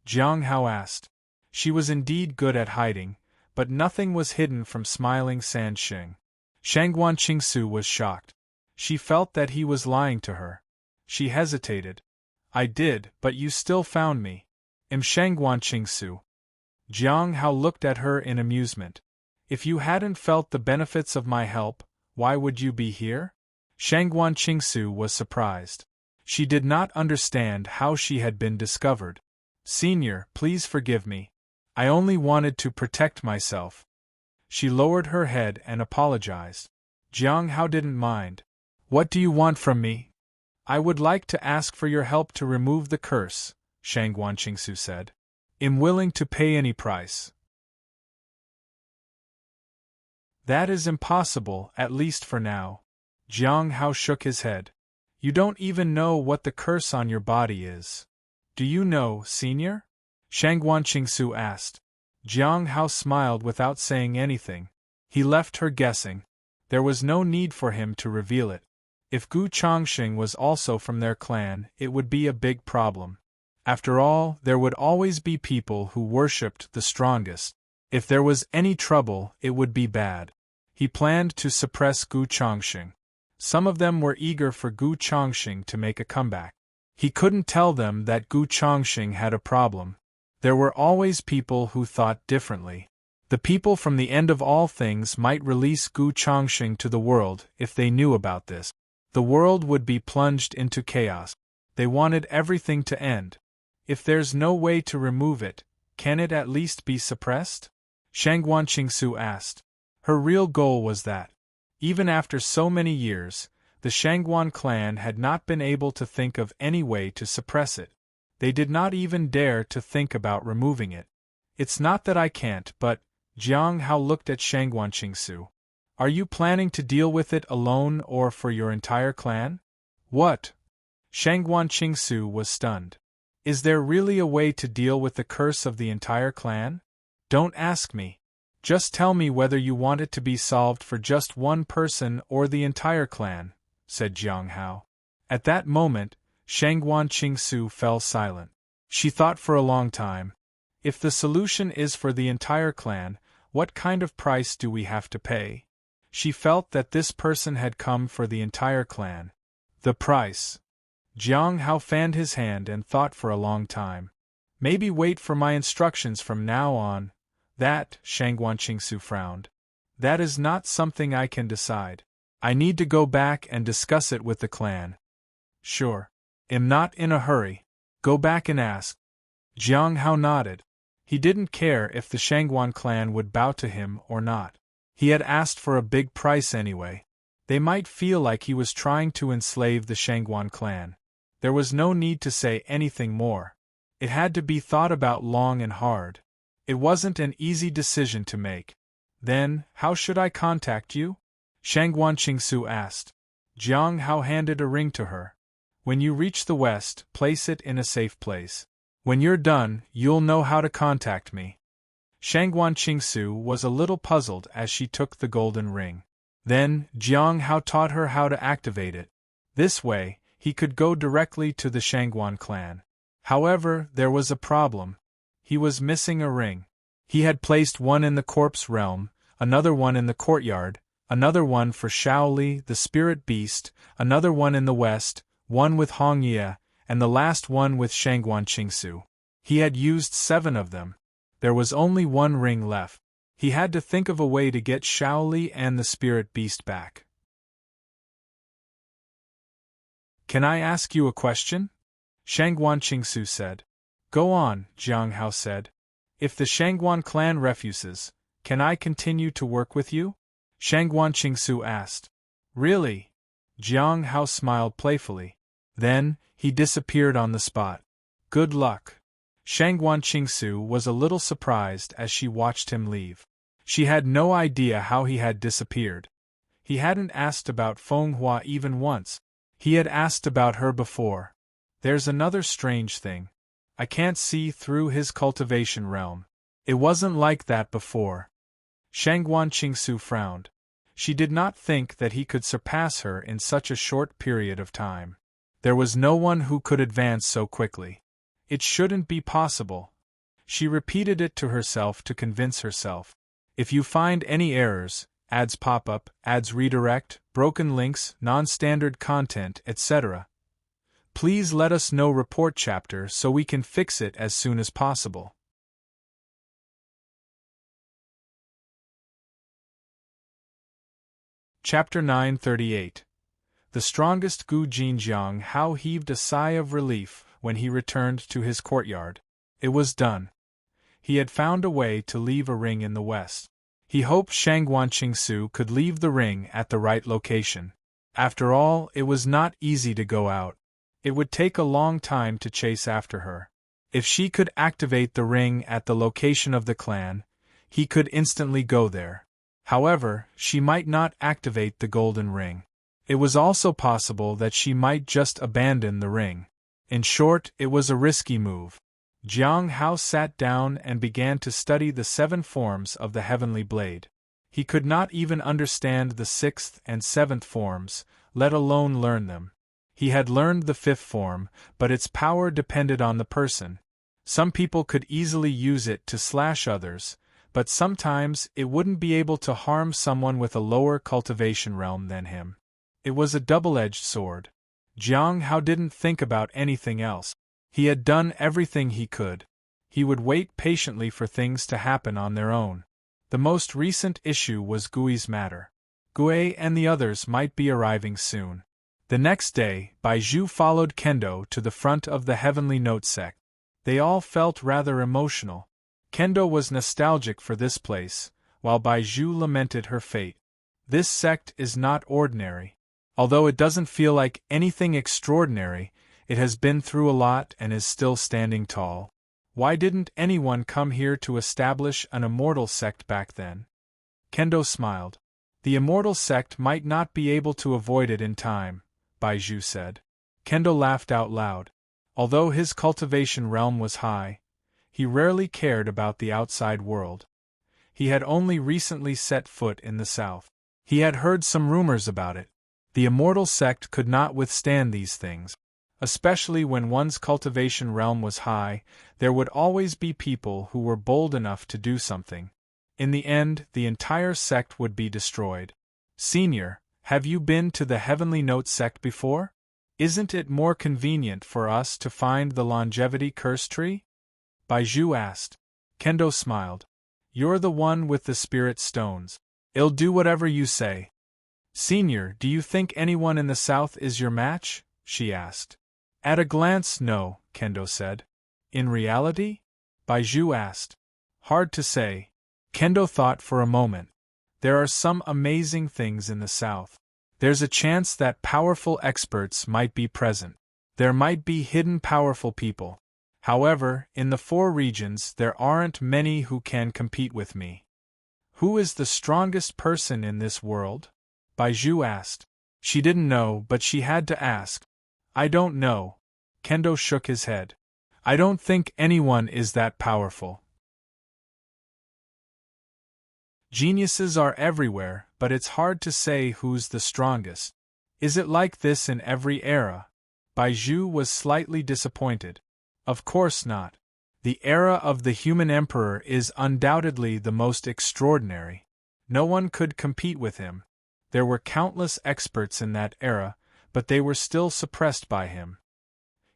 Jiang Hao asked. She was indeed good at hiding, but nothing was hidden from Smiling Sansheng. Shangguan Qingsu was shocked. She felt that he was lying to her. She hesitated. "I did, but you still found me." Shangguan Qingsu. Jiang Hao looked at her in amusement. "If you hadn't felt the benefits of my help, why would you be here?" Shangguan Qingsu was surprised. She did not understand how she had been discovered. "Senior, please forgive me. I only wanted to protect myself." She lowered her head and apologized. Jiang Hao didn't mind. "What do you want from me?" "I would like to ask for your help to remove the curse," Shangguan Qingsu said. "I'm willing to pay any price." "That is impossible, at least for now." Jiang Hao shook his head. "You don't even know what the curse on your body is." "Do you know, Senior?" Shangguan Qingsu asked. Jiang Hao smiled without saying anything. He left her guessing. There was no need for him to reveal it. If Gu Chongqing was also from their clan, it would be a big problem. After all, there would always be people who worshipped the strongest. If there was any trouble, it would be bad. He planned to suppress Gu Chongqing. Some of them were eager for Gu Chongqing to make a comeback. He couldn't tell them that Gu Chongqing had a problem. There were always people who thought differently. The people from the end of all things might release Gu Chongqing to the world if they knew about this. The world would be plunged into chaos. They wanted everything to end. If there's no way to remove it, can it at least be suppressed? Shangguan Qingsu asked. Her real goal was that. Even after so many years, the Shangguan clan had not been able to think of any way to suppress it. They did not even dare to think about removing it. It's not that I can't, but Jiang Hao looked at Shangguan Qingsu. Are you planning to deal with it alone or for your entire clan? What? Shangguan Qingsu was stunned. Is there really a way to deal with the curse of the entire clan? Don't ask me. Just tell me whether you want it to be solved for just one person or the entire clan, said Jiang Hao. At that moment, Shangguan Qingsu fell silent. She thought for a long time. If the solution is for the entire clan, what kind of price do we have to pay? She felt that this person had come for the entire clan. The price. Jiang Hao fanned his hand and thought for a long time. Maybe wait for my instructions from now on. That, Shangguan Qingsu frowned. That is not something I can decide. I need to go back and discuss it with the clan. Sure. Am not in a hurry. Go back and ask. Jiang Hao nodded. He didn't care if the Shangguan clan would bow to him or not. He had asked for a big price anyway. They might feel like he was trying to enslave the Shangguan clan. There was no need to say anything more. It had to be thought about long and hard. It wasn't an easy decision to make. Then, how should I contact you? Shangguan Qingsu asked. Jiang Hao handed a ring to her. When you reach the west, place it in a safe place. When you're done, you'll know how to contact me. Shangguan Qingsu was a little puzzled as she took the golden ring. Then, Jiang Hao taught her how to activate it. This way, he could go directly to the Shangguan clan. However, there was a problem. He was missing a ring. He had placed one in the corpse realm, another one in the courtyard, another one for Shaoli, the spirit beast, another one in the west, one with Hongye, and the last one with Shangguan Qingsu. He had used 7 of them. There was only one ring left. He had to think of a way to get Shaoli and the spirit beast back. Can I ask you a question? Shangguan Qingsu said. Go on, Jiang Hao said. If the Shangguan clan refuses, can I continue to work with you? Shangguan Qingsu asked. Really? Jiang Hao smiled playfully. Then, he disappeared on the spot. Good luck. Shangguan Qingsu was a little surprised as she watched him leave. She had no idea how he had disappeared. He hadn't asked about Fenghua even once. He had asked about her before. There's another strange thing. I can't see through his cultivation realm. It wasn't like that before. Shangguan Qingsu frowned. She did not think that he could surpass her in such a short period of time. There was no one who could advance so quickly. It shouldn't be possible. She repeated it to herself to convince herself. If you find any errors, ads pop up, ads redirect, broken links, non-standard content, etc., please let us know. Report chapter so we can fix it as soon as possible. Chapter 938. The strongest Gu Jinjiang Hao heaved a sigh of relief when he returned to his courtyard. It was done. He had found a way to leave a ring in the west. He hoped Shangguan Qingsu could leave the ring at the right location. After all, it was not easy to go out. It would take a long time to chase after her. If she could activate the ring at the location of the clan, he could instantly go there. However, she might not activate the golden ring. It was also possible that she might just abandon the ring. In short, it was a risky move. Jiang Hao sat down and began to study the 7 forms of the heavenly blade. He could not even understand the 6th and 7th forms, let alone learn them. He had learned the 5th form, but its power depended on the person. Some people could easily use it to slash others, but sometimes it wouldn't be able to harm someone with a lower cultivation realm than him. It was a double-edged sword. Jiang Hao didn't think about anything else. He had done everything he could. He would wait patiently for things to happen on their own. The most recent issue was Gui's matter. Gui and the others might be arriving soon. The next day, Baizhu followed Kendo to the front of the Heavenly Note sect. They all felt rather emotional. Kendo was nostalgic for this place, while Baizhu lamented her fate. This sect is not ordinary. Although it doesn't feel like anything extraordinary, it has been through a lot and is still standing tall. Why didn't anyone come here to establish an immortal sect back then? Kendo smiled. The immortal sect might not be able to avoid it in time, Baizhu said. Kendo laughed out loud. Although his cultivation realm was high, he rarely cared about the outside world. He had only recently set foot in the south. He had heard some rumors about it. The immortal sect could not withstand these things. Especially when one's cultivation realm was high, there would always be people who were bold enough to do something. In the end, the entire sect would be destroyed. Senior, have you been to the Heavenly Note sect before? Isn't it more convenient for us to find the longevity curse tree? Baizhu asked. Kendo smiled. You're the one with the spirit stones. I'll do whatever you say. Senior, do you think anyone in the south is your match? She asked. At a glance, no, Kendo said. In reality? Baizhu asked. Hard to say. Kendo thought for a moment. There are some amazing things in the south. There's a chance that powerful experts might be present. There might be hidden powerful people. However, in the 4 regions there aren't many who can compete with me. Who is the strongest person in this world? Baizhu asked. She didn't know, but she had to ask. I don't know. Kendo shook his head. I don't think anyone is that powerful. Geniuses are everywhere, but it's hard to say who's the strongest. Is it like this in every era? Baizhu was slightly disappointed. Of course not. The era of the human emperor is undoubtedly the most extraordinary. No one could compete with him. There were countless experts in that era, but they were still suppressed by him.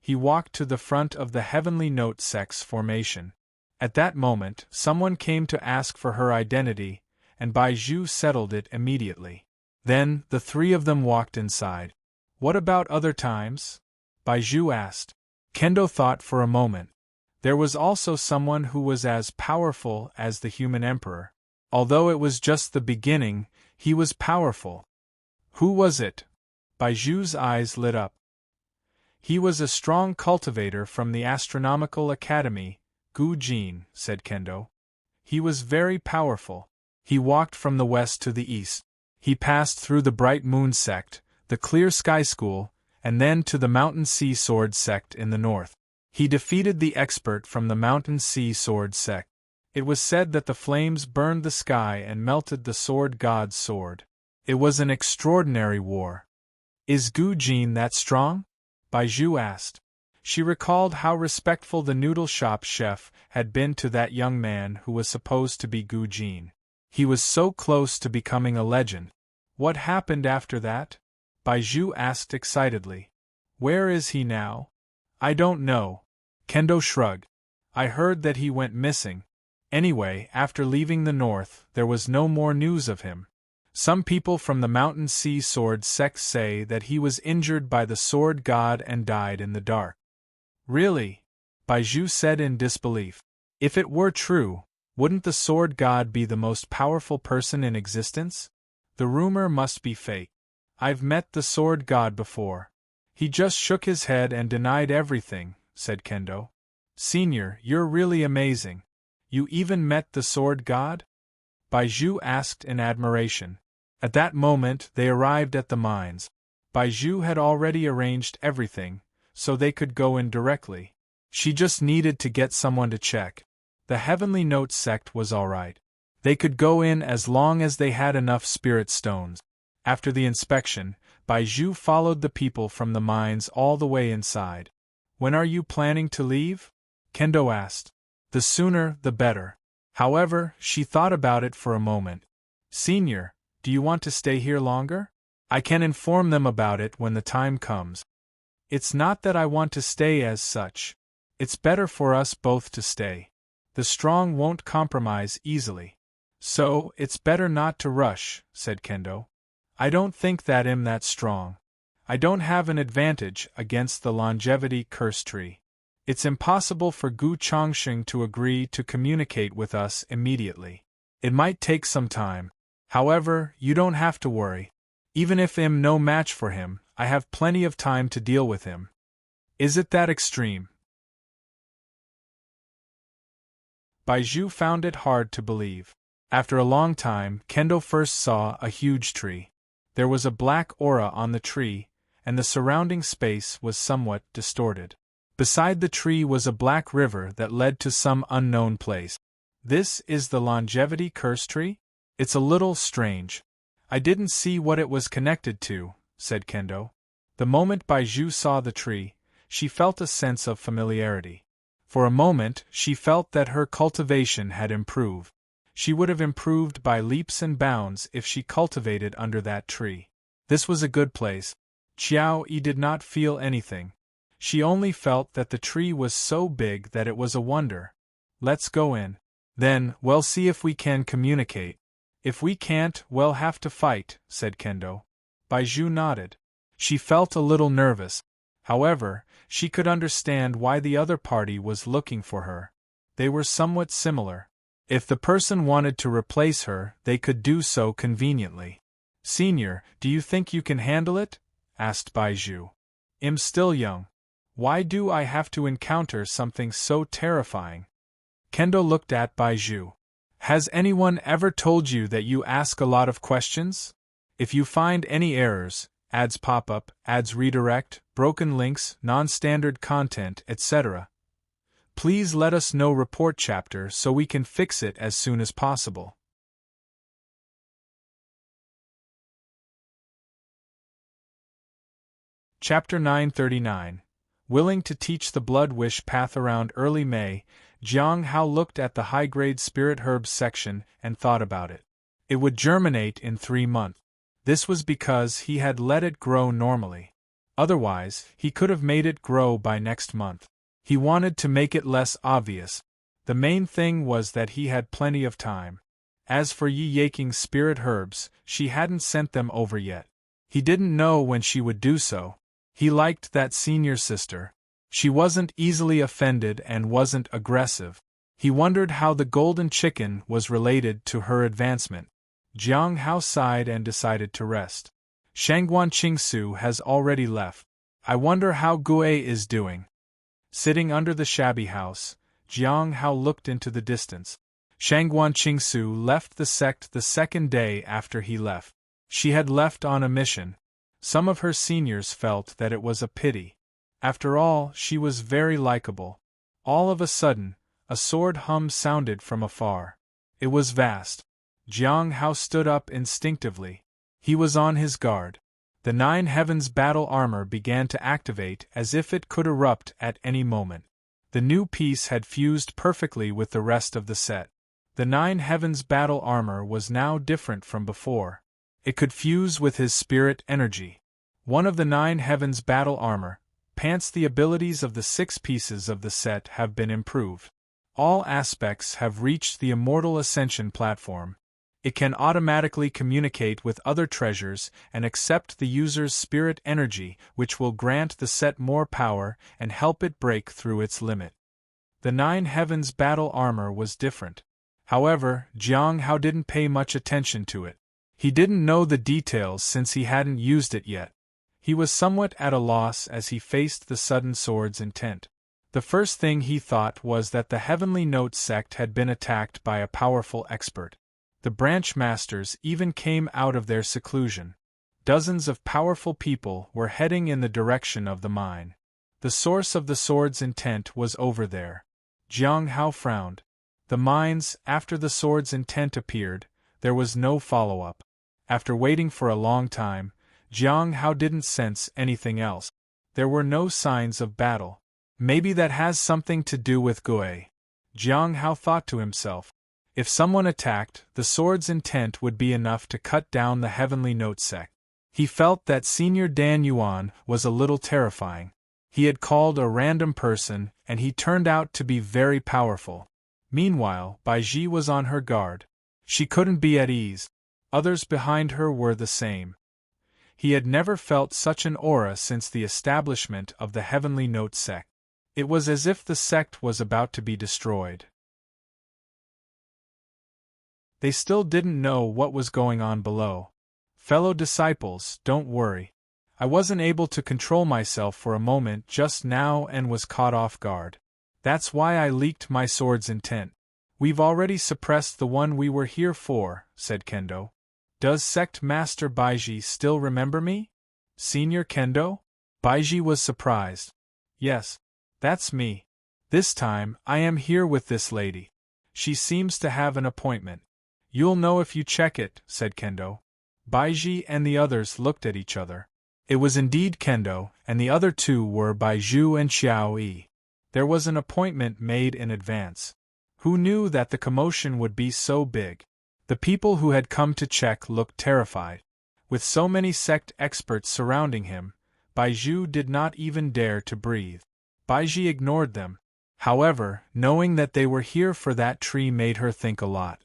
He walked to the front of the Heavenly Note sect's formation. At that moment, someone came to ask for her identity, and Baizhu settled it immediately. Then, the 3 of them walked inside. What about other times? Baizhu asked. Kendo thought for a moment. There was also someone who was as powerful as the human emperor. Although it was just the beginning, he was powerful. Who was it? Baizhu's eyes lit up. He was a strong cultivator from the Astronomical Academy, Gu Jin, said Kendo. He was very powerful. He walked from the west to the east. He passed through the Bright Moon sect, the Clear Sky School, and then to the Mountain Sea Sword sect in the north. He defeated the expert from the Mountain Sea Sword sect. It was said that the flames burned the sky and melted the sword god's sword. It was an extraordinary war. Is Gu Jin that strong? Baizhu asked. She recalled how respectful the noodle shop chef had been to that young man who was supposed to be Gu Jin. He was so close to becoming a legend. What happened after that? Baizhu asked excitedly. Where is he now? I don't know. Kendo shrugged. I heard that he went missing. Anyway, after leaving the north, there was no more news of him. Some people from the Mountain Sea Sword sect say that he was injured by the sword god and died in the dark. Really? Baizhu said in disbelief. If it were true, wouldn't the sword god be the most powerful person in existence? The rumor must be fake. I've met the sword god before. He just shook his head and denied everything, said Kendo. Senior, you're really amazing. You even met the sword god? Baizhu asked in admiration. At that moment they arrived at the mines. Baizhu had already arranged everything, so they could go in directly. She just needed to get someone to check. The Heavenly Note sect was alright. They could go in as long as they had enough spirit stones. After the inspection, Baizhu followed the people from the mines all the way inside. When are you planning to leave? Kendo asked. The sooner, the better. However, she thought about it for a moment. Senior, do you want to stay here longer? I can inform them about it when the time comes. It's not that I want to stay as such. It's better for us both to stay. The strong won't compromise easily. So, it's better not to rush, said Kendo. I don't think that I'm that strong. I don't have an advantage against the longevity curse tree. It's impossible for Gu Chongqing to agree to communicate with us immediately. It might take some time. However, you don't have to worry. Even if I'm no match for him, I have plenty of time to deal with him. Is it that extreme? Baizhu found it hard to believe. After a long time, Kendo first saw a huge tree. There was a black aura on the tree, and the surrounding space was somewhat distorted. Beside the tree was a black river that led to some unknown place. This is the longevity curse tree? It's a little strange. I didn't see what it was connected to, said Kendo. The moment Baizhu saw the tree, she felt a sense of familiarity. For a moment, she felt that her cultivation had improved. She would have improved by leaps and bounds if she cultivated under that tree. This was a good place. Qiao Yi did not feel anything. She only felt that the tree was so big that it was a wonder. Let's go in. Then, we'll see if we can communicate. If we can't, we'll have to fight, said Kendo. Baizhu nodded. She felt a little nervous. However, she could understand why the other party was looking for her. They were somewhat similar. If the person wanted to replace her, they could do so conveniently. Senior, do you think you can handle it? Asked Baizhu. I'm still young. Why do I have to encounter something so terrifying? Kendo looked at Baizhu. Has anyone ever told you that you ask a lot of questions? If you find any errors, ads pop up, ads redirect, broken links, non-standard content, etc., please let us know report chapter so we can fix it as soon as possible. Chapter 939. Willing to teach the Blood Wish path. Around early May, Jiang Hao looked at the high-grade spirit herbs section and thought about it. It would germinate in 3 months. This was because he had let it grow normally. Otherwise, he could have made it grow by next month. He wanted to make it less obvious. The main thing was that he had plenty of time. As for Yi Yaking's spirit herbs, she hadn't sent them over yet. He didn't know when she would do so. He liked that senior sister. She wasn't easily offended and wasn't aggressive. He wondered how the golden chicken was related to her advancement. Jiang Hao sighed and decided to rest. Shangguan Qingsu has already left. I wonder how Gue is doing. Sitting under the shabby house, Jiang Hao looked into the distance. Shangguan Qingsu left the sect the second day after he left. She had left on a mission. Some of her seniors felt that it was a pity. After all, she was very likable. All of a sudden, a sword hum sounded from afar. It was vast. Jiang Hao stood up instinctively. He was on his guard. The Nine Heavens battle armor began to activate as if it could erupt at any moment. The new piece had fused perfectly with the rest of the set. The Nine Heavens battle armor was now different from before. It could fuse with his spirit energy. One of the Nine Heavens battle armor, pants. The abilities of the 6 pieces of the set have been improved. All aspects have reached the Immortal Ascension platform. It can automatically communicate with other treasures and accept the user's spirit energy, which will grant the set more power and help it break through its limit. The Nine Heavens battle armor was different. However, Jiang Hao didn't pay much attention to it. He didn't know the details since he hadn't used it yet. He was somewhat at a loss as he faced the sudden sword's intent. The first thing he thought was that the Heavenly Note sect had been attacked by a powerful expert. The branch masters even came out of their seclusion. Dozens of powerful people were heading in the direction of the mine. The source of the sword's intent was over there. Jiang Hao frowned. The mines, after the sword's intent appeared, there was no follow-up. After waiting for a long time, Jiang Hao didn't sense anything else. There were no signs of battle. Maybe that has something to do with Gue. Jiang Hao thought to himself. If someone attacked, the sword's intent would be enough to cut down the Heavenly Note sect. He felt that Senior Dan Yuan was a little terrifying. He had called a random person, and he turned out to be very powerful. Meanwhile, Baiji was on her guard. She couldn't be at ease. Others behind her were the same. He had never felt such an aura since the establishment of the Heavenly Note sect. It was as if the sect was about to be destroyed. They still didn't know what was going on below. Fellow disciples, don't worry. I wasn't able to control myself for a moment just now and was caught off guard. That's why I leaked my sword's intent. We've already suppressed the one we were here for, said Kendo. Does Sect Master Baiji still remember me? Senior Kendo? Baiji was surprised. Yes, that's me. This time, I am here with this lady. She seems to have an appointment. You'll know if you check it, said Kendo. Baiji and the others looked at each other. It was indeed Kendo, and the other two were Baizhu and Xiao Yi. There was an appointment made in advance. Who knew that the commotion would be so big? The people who had come to check looked terrified. With so many sect experts surrounding him, Baizhu did not even dare to breathe. Baiji ignored them. However, knowing that they were here for that tree made her think a lot.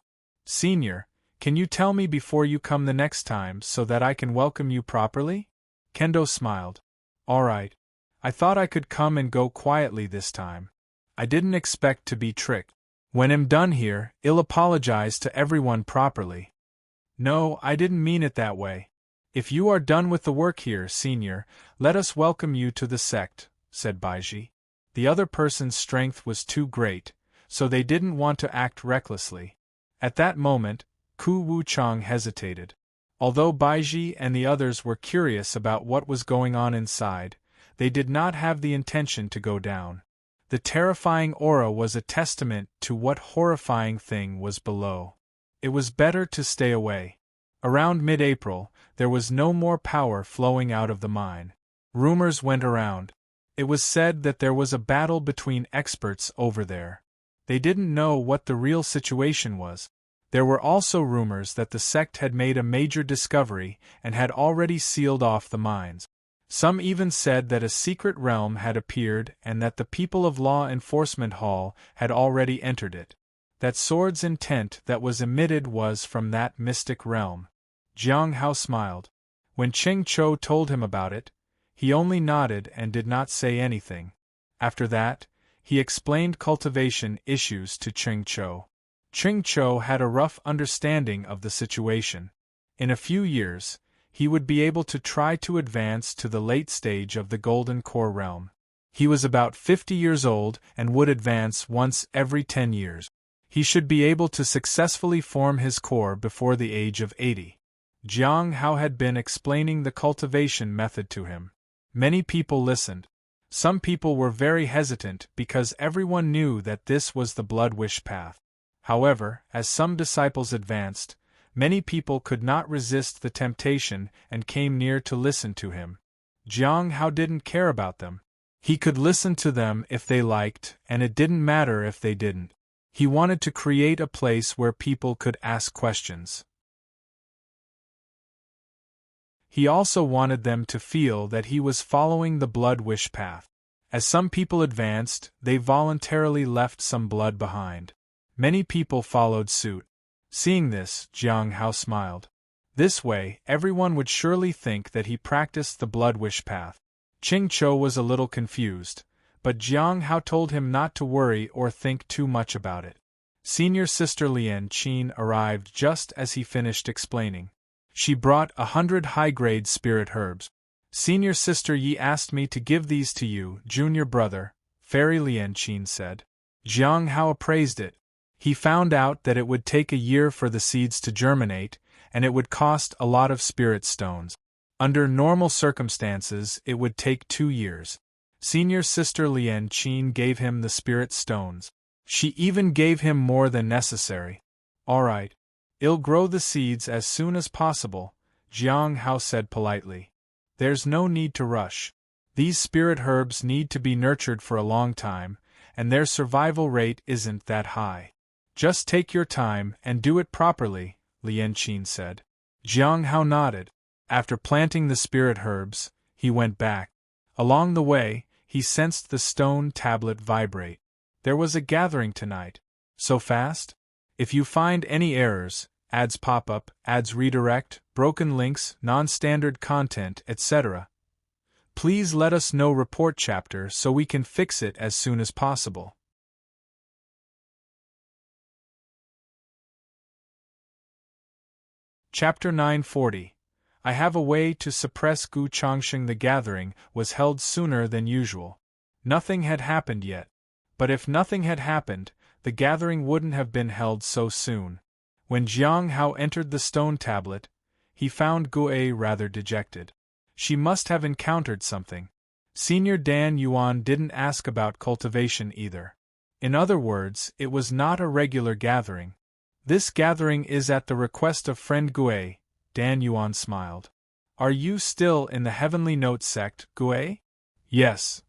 Senior, can you tell me before you come the next time so that I can welcome you properly? Kendo smiled. All right. I thought I could come and go quietly this time. I didn't expect to be tricked. When I'm done here, I'll apologize to everyone properly. No, I didn't mean it that way. If you are done with the work here, Senior, let us welcome you to the sect, said Baiji. The other person's strength was too great, so they didn't want to act recklessly. At that moment, Ku Wuchang hesitated. Although Baiji and the others were curious about what was going on inside, they did not have the intention to go down. The terrifying aura was a testament to what horrifying thing was below. It was better to stay away. Around mid-April, there was no more power flowing out of the mine. Rumors went around. It was said that there was a battle between experts over there. They didn't know what the real situation was. There were also rumors that the sect had made a major discovery and had already sealed off the mines. Some even said that a secret realm had appeared and that the people of Law Enforcement Hall had already entered it. That sword's intent that was emitted was from that mystic realm. Jiang Hao smiled. When Cheng Cho told him about it, he only nodded and did not say anything. After that, he explained cultivation issues to Cheng Cho. Cheng Cho had a rough understanding of the situation. In a few years, he would be able to try to advance to the late stage of the Golden Core realm. He was about 50 years old and would advance once every 10 years. He should be able to successfully form his core before the age of 80. Jiang Hao had been explaining the cultivation method to him. Many people listened. Some people were very hesitant because everyone knew that this was the blood wish path. However, as some disciples advanced, many people could not resist the temptation and came near to listen to him. Jiang Hao didn't care about them. He could listen to them if they liked, and it didn't matter if they didn't. He wanted to create a place where people could ask questions. He also wanted them to feel that he was following the blood wish path. As some people advanced, they voluntarily left some blood behind. Many people followed suit. Seeing this, Jiang Hao smiled. This way, everyone would surely think that he practiced the blood wish path. Ching Chou was a little confused, but Jiang Hao told him not to worry or think too much about it. Senior Sister Lian Qin arrived just as he finished explaining. She brought 100 high-grade spirit herbs. Senior Sister Yi asked me to give these to you, junior brother, Fairy Lian Qin said. Jiang Hao appraised it. He found out that it would take a year for the seeds to germinate, and it would cost a lot of spirit stones. Under normal circumstances, it would take 2 years. Senior Sister Lian Qin gave him the spirit stones. She even gave him more than necessary. All right. I'll grow the seeds as soon as possible, Jiang Hao said politely. There's no need to rush. These spirit herbs need to be nurtured for a long time, and their survival rate isn't that high. Just take your time and do it properly, Lian Qin said. Jiang Hao nodded. After planting the spirit herbs, he went back. Along the way, he sensed the stone tablet vibrate. There was a gathering tonight. So fast? If you find any errors, ads pop-up, ads redirect, broken links, non-standard content, etc., please let us know. Report chapter so we can fix it as soon as possible. Chapter 940. I have a way to suppress Gu Changsheng. The gathering was held sooner than usual. Nothing had happened yet. But if nothing had happened, the gathering wouldn't have been held so soon. When Jiang Hao entered the stone tablet, he found Gue rather dejected. She must have encountered something. Senior Dan Yuan didn't ask about cultivation either. In other words, it was not a regular gathering. This gathering is at the request of friend Gue, Dan Yuan smiled. Are you still in the Heavenly Note sect, Gue? Yes.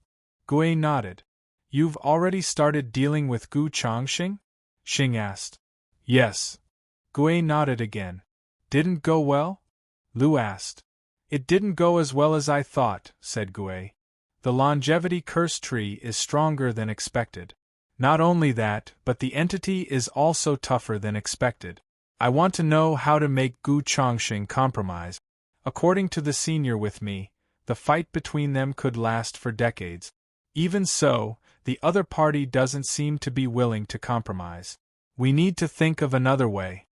Gue nodded. You've already started dealing with Gu Changsheng? Xing asked. Yes. Gue nodded again. Didn't go well? Lu asked. It didn't go as well as I thought, said Gue. The longevity curse tree is stronger than expected. Not only that, but the entity is also tougher than expected. I want to know how to make Gu Changsheng compromise. According to the senior with me, the fight between them could last for decades. Even so, the other party doesn't seem to be willing to compromise. We need to think of another way.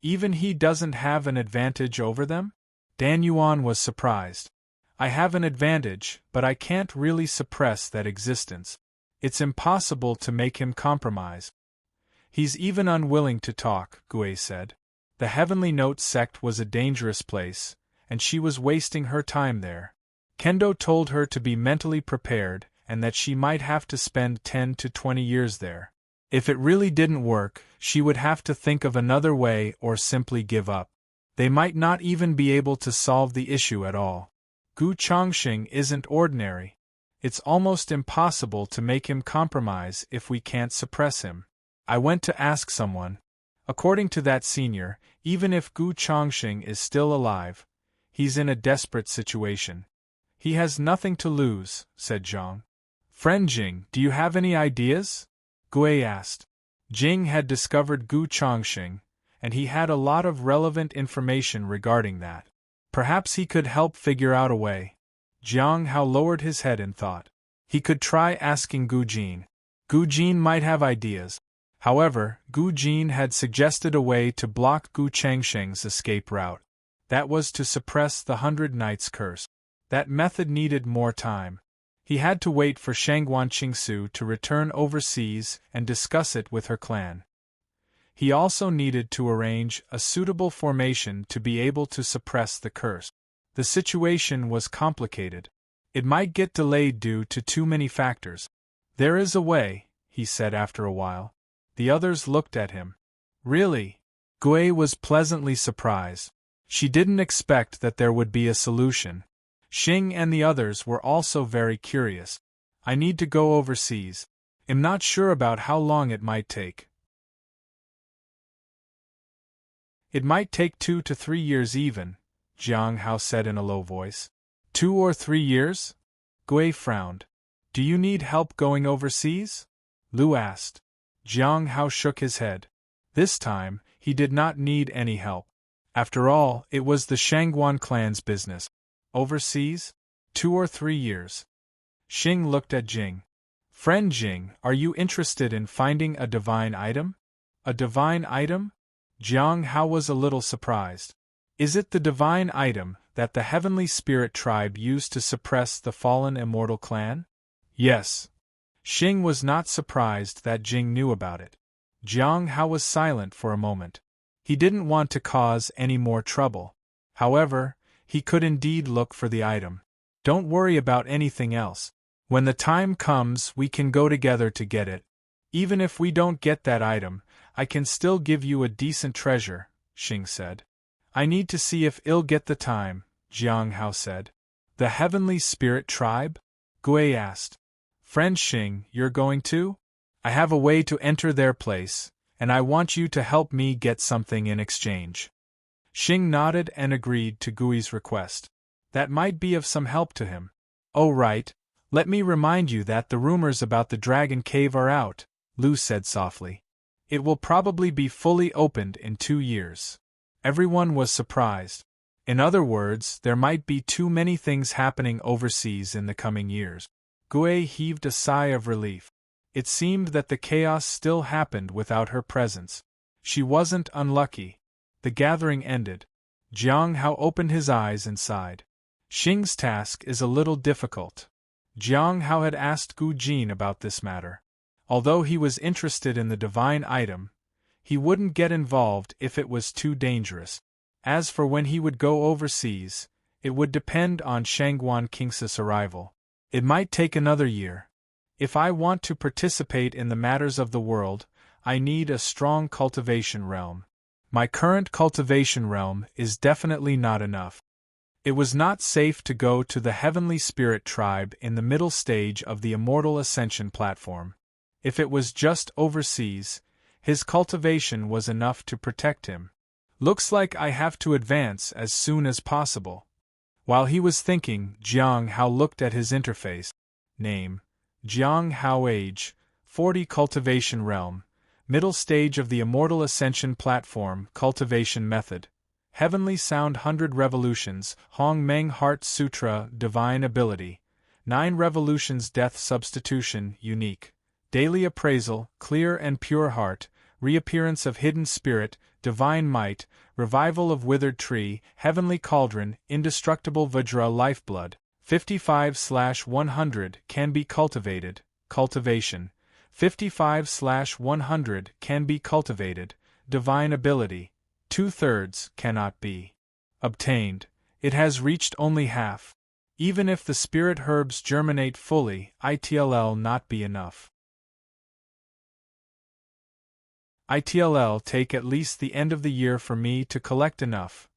Even he doesn't have an advantage over them? Dan Yuan was surprised. I have an advantage, but I can't really suppress that existence. It's impossible to make him compromise. He's even unwilling to talk, Gue said. The Heavenly Note sect was a dangerous place, and she was wasting her time there. Kendo told her to be mentally prepared and that she might have to spend 10 to 20 years there. If it really didn't work, she would have to think of another way or simply give up. They might not even be able to solve the issue at all. Gu Changsheng isn't ordinary. It's almost impossible to make him compromise if we can't suppress him. I went to ask someone. According to that senior, even if Gu Changsheng is still alive, he's in a desperate situation. He has nothing to lose, said Zhang. Friend Jing, do you have any ideas? Gue asked. Jing had discovered Gu Changsheng, and he had a lot of relevant information regarding that. Perhaps he could help figure out a way. Jiang Hao lowered his head in thought. He could try asking Gu Jin. Gu Jin might have ideas. However, Gu Jin had suggested a way to block Gu Changsheng's escape route. That was to suppress the 100 Nights curse. That method needed more time. He had to wait for Shangguan Qingsu to return overseas and discuss it with her clan. He also needed to arrange a suitable formation to be able to suppress the curse. The situation was complicated. It might get delayed due to too many factors. There is a way, he said after a while. The others looked at him. Really? Gui was pleasantly surprised. She didn't expect that there would be a solution. Xing and the others were also very curious. I need to go overseas. I'm not sure about how long it might take. It might take 2 to 3 years even, Jiang Hao said in a low voice. 2 or 3 years? Gui frowned. Do you need help going overseas? Lu asked. Jiang Hao shook his head. This time, he did not need any help. After all, it was the Shangguan clan's business. Overseas? 2 or 3 years. Xing looked at Jing. Friend Jing, are you interested in finding a divine item? A divine item? Jiang Hao was a little surprised. Is it the divine item that the Heavenly Spirit tribe used to suppress the fallen immortal clan? Yes. Xing was not surprised that Jing knew about it. Jiang Hao was silent for a moment. He didn't want to cause any more trouble. However, he could indeed look for the item. Don't worry about anything else. When the time comes, we can go together to get it. Even if we don't get that item, I can still give you a decent treasure, Xing said. I need to see if I'll get the time, Jiang Hao said. The Heavenly Spirit tribe? Gui asked. Friend Xing, you're going too? I have a way to enter their place, and I want you to help me get something in exchange. Xing nodded and agreed to Gui's request. That might be of some help to him. Oh right, let me remind you that the rumors about the Dragon Cave are out, Lu said softly. It will probably be fully opened in 2 years. Everyone was surprised. In other words, there might be too many things happening overseas in the coming years. Gui heaved a sigh of relief. It seemed that the chaos still happened without her presence. She wasn't unlucky. The gathering ended. Jiang Hao opened his eyes and sighed. Xing's task is a little difficult. Jiang Hao had asked Gu Jin about this matter. Although he was interested in the divine item, he wouldn't get involved if it was too dangerous. As for when he would go overseas, it would depend on Shangguan Qingsu's arrival. It might take another year. If I want to participate in the matters of the world, I need a strong cultivation realm. My current cultivation realm is definitely not enough. It was not safe to go to the Heavenly Spirit tribe in the middle stage of the Immortal Ascension platform. If it was just overseas, his cultivation was enough to protect him. Looks like I have to advance as soon as possible. While he was thinking, Jiang Hao looked at his interface. Name: Jiang Hao. Age: 40. Cultivation realm: middle stage of the Immortal Ascension platform. Cultivation method: Heavenly Sound. 100 revolutions. Hong Meng Heart Sutra. Divine ability: 9 revolutions. Death substitution. Unique: daily appraisal. Clear and pure heart. Reappearance of hidden spirit. Divine might. Revival of withered tree. Heavenly cauldron. Indestructible Vajra lifeblood. 55/100 can be cultivated. Cultivation: 55/100 can be cultivated. Divine ability: 2/3 cannot be obtained. It has reached only half. Even if the spirit herbs germinate fully, it'll not be enough. It'll take at least the end of the year for me to collect enough.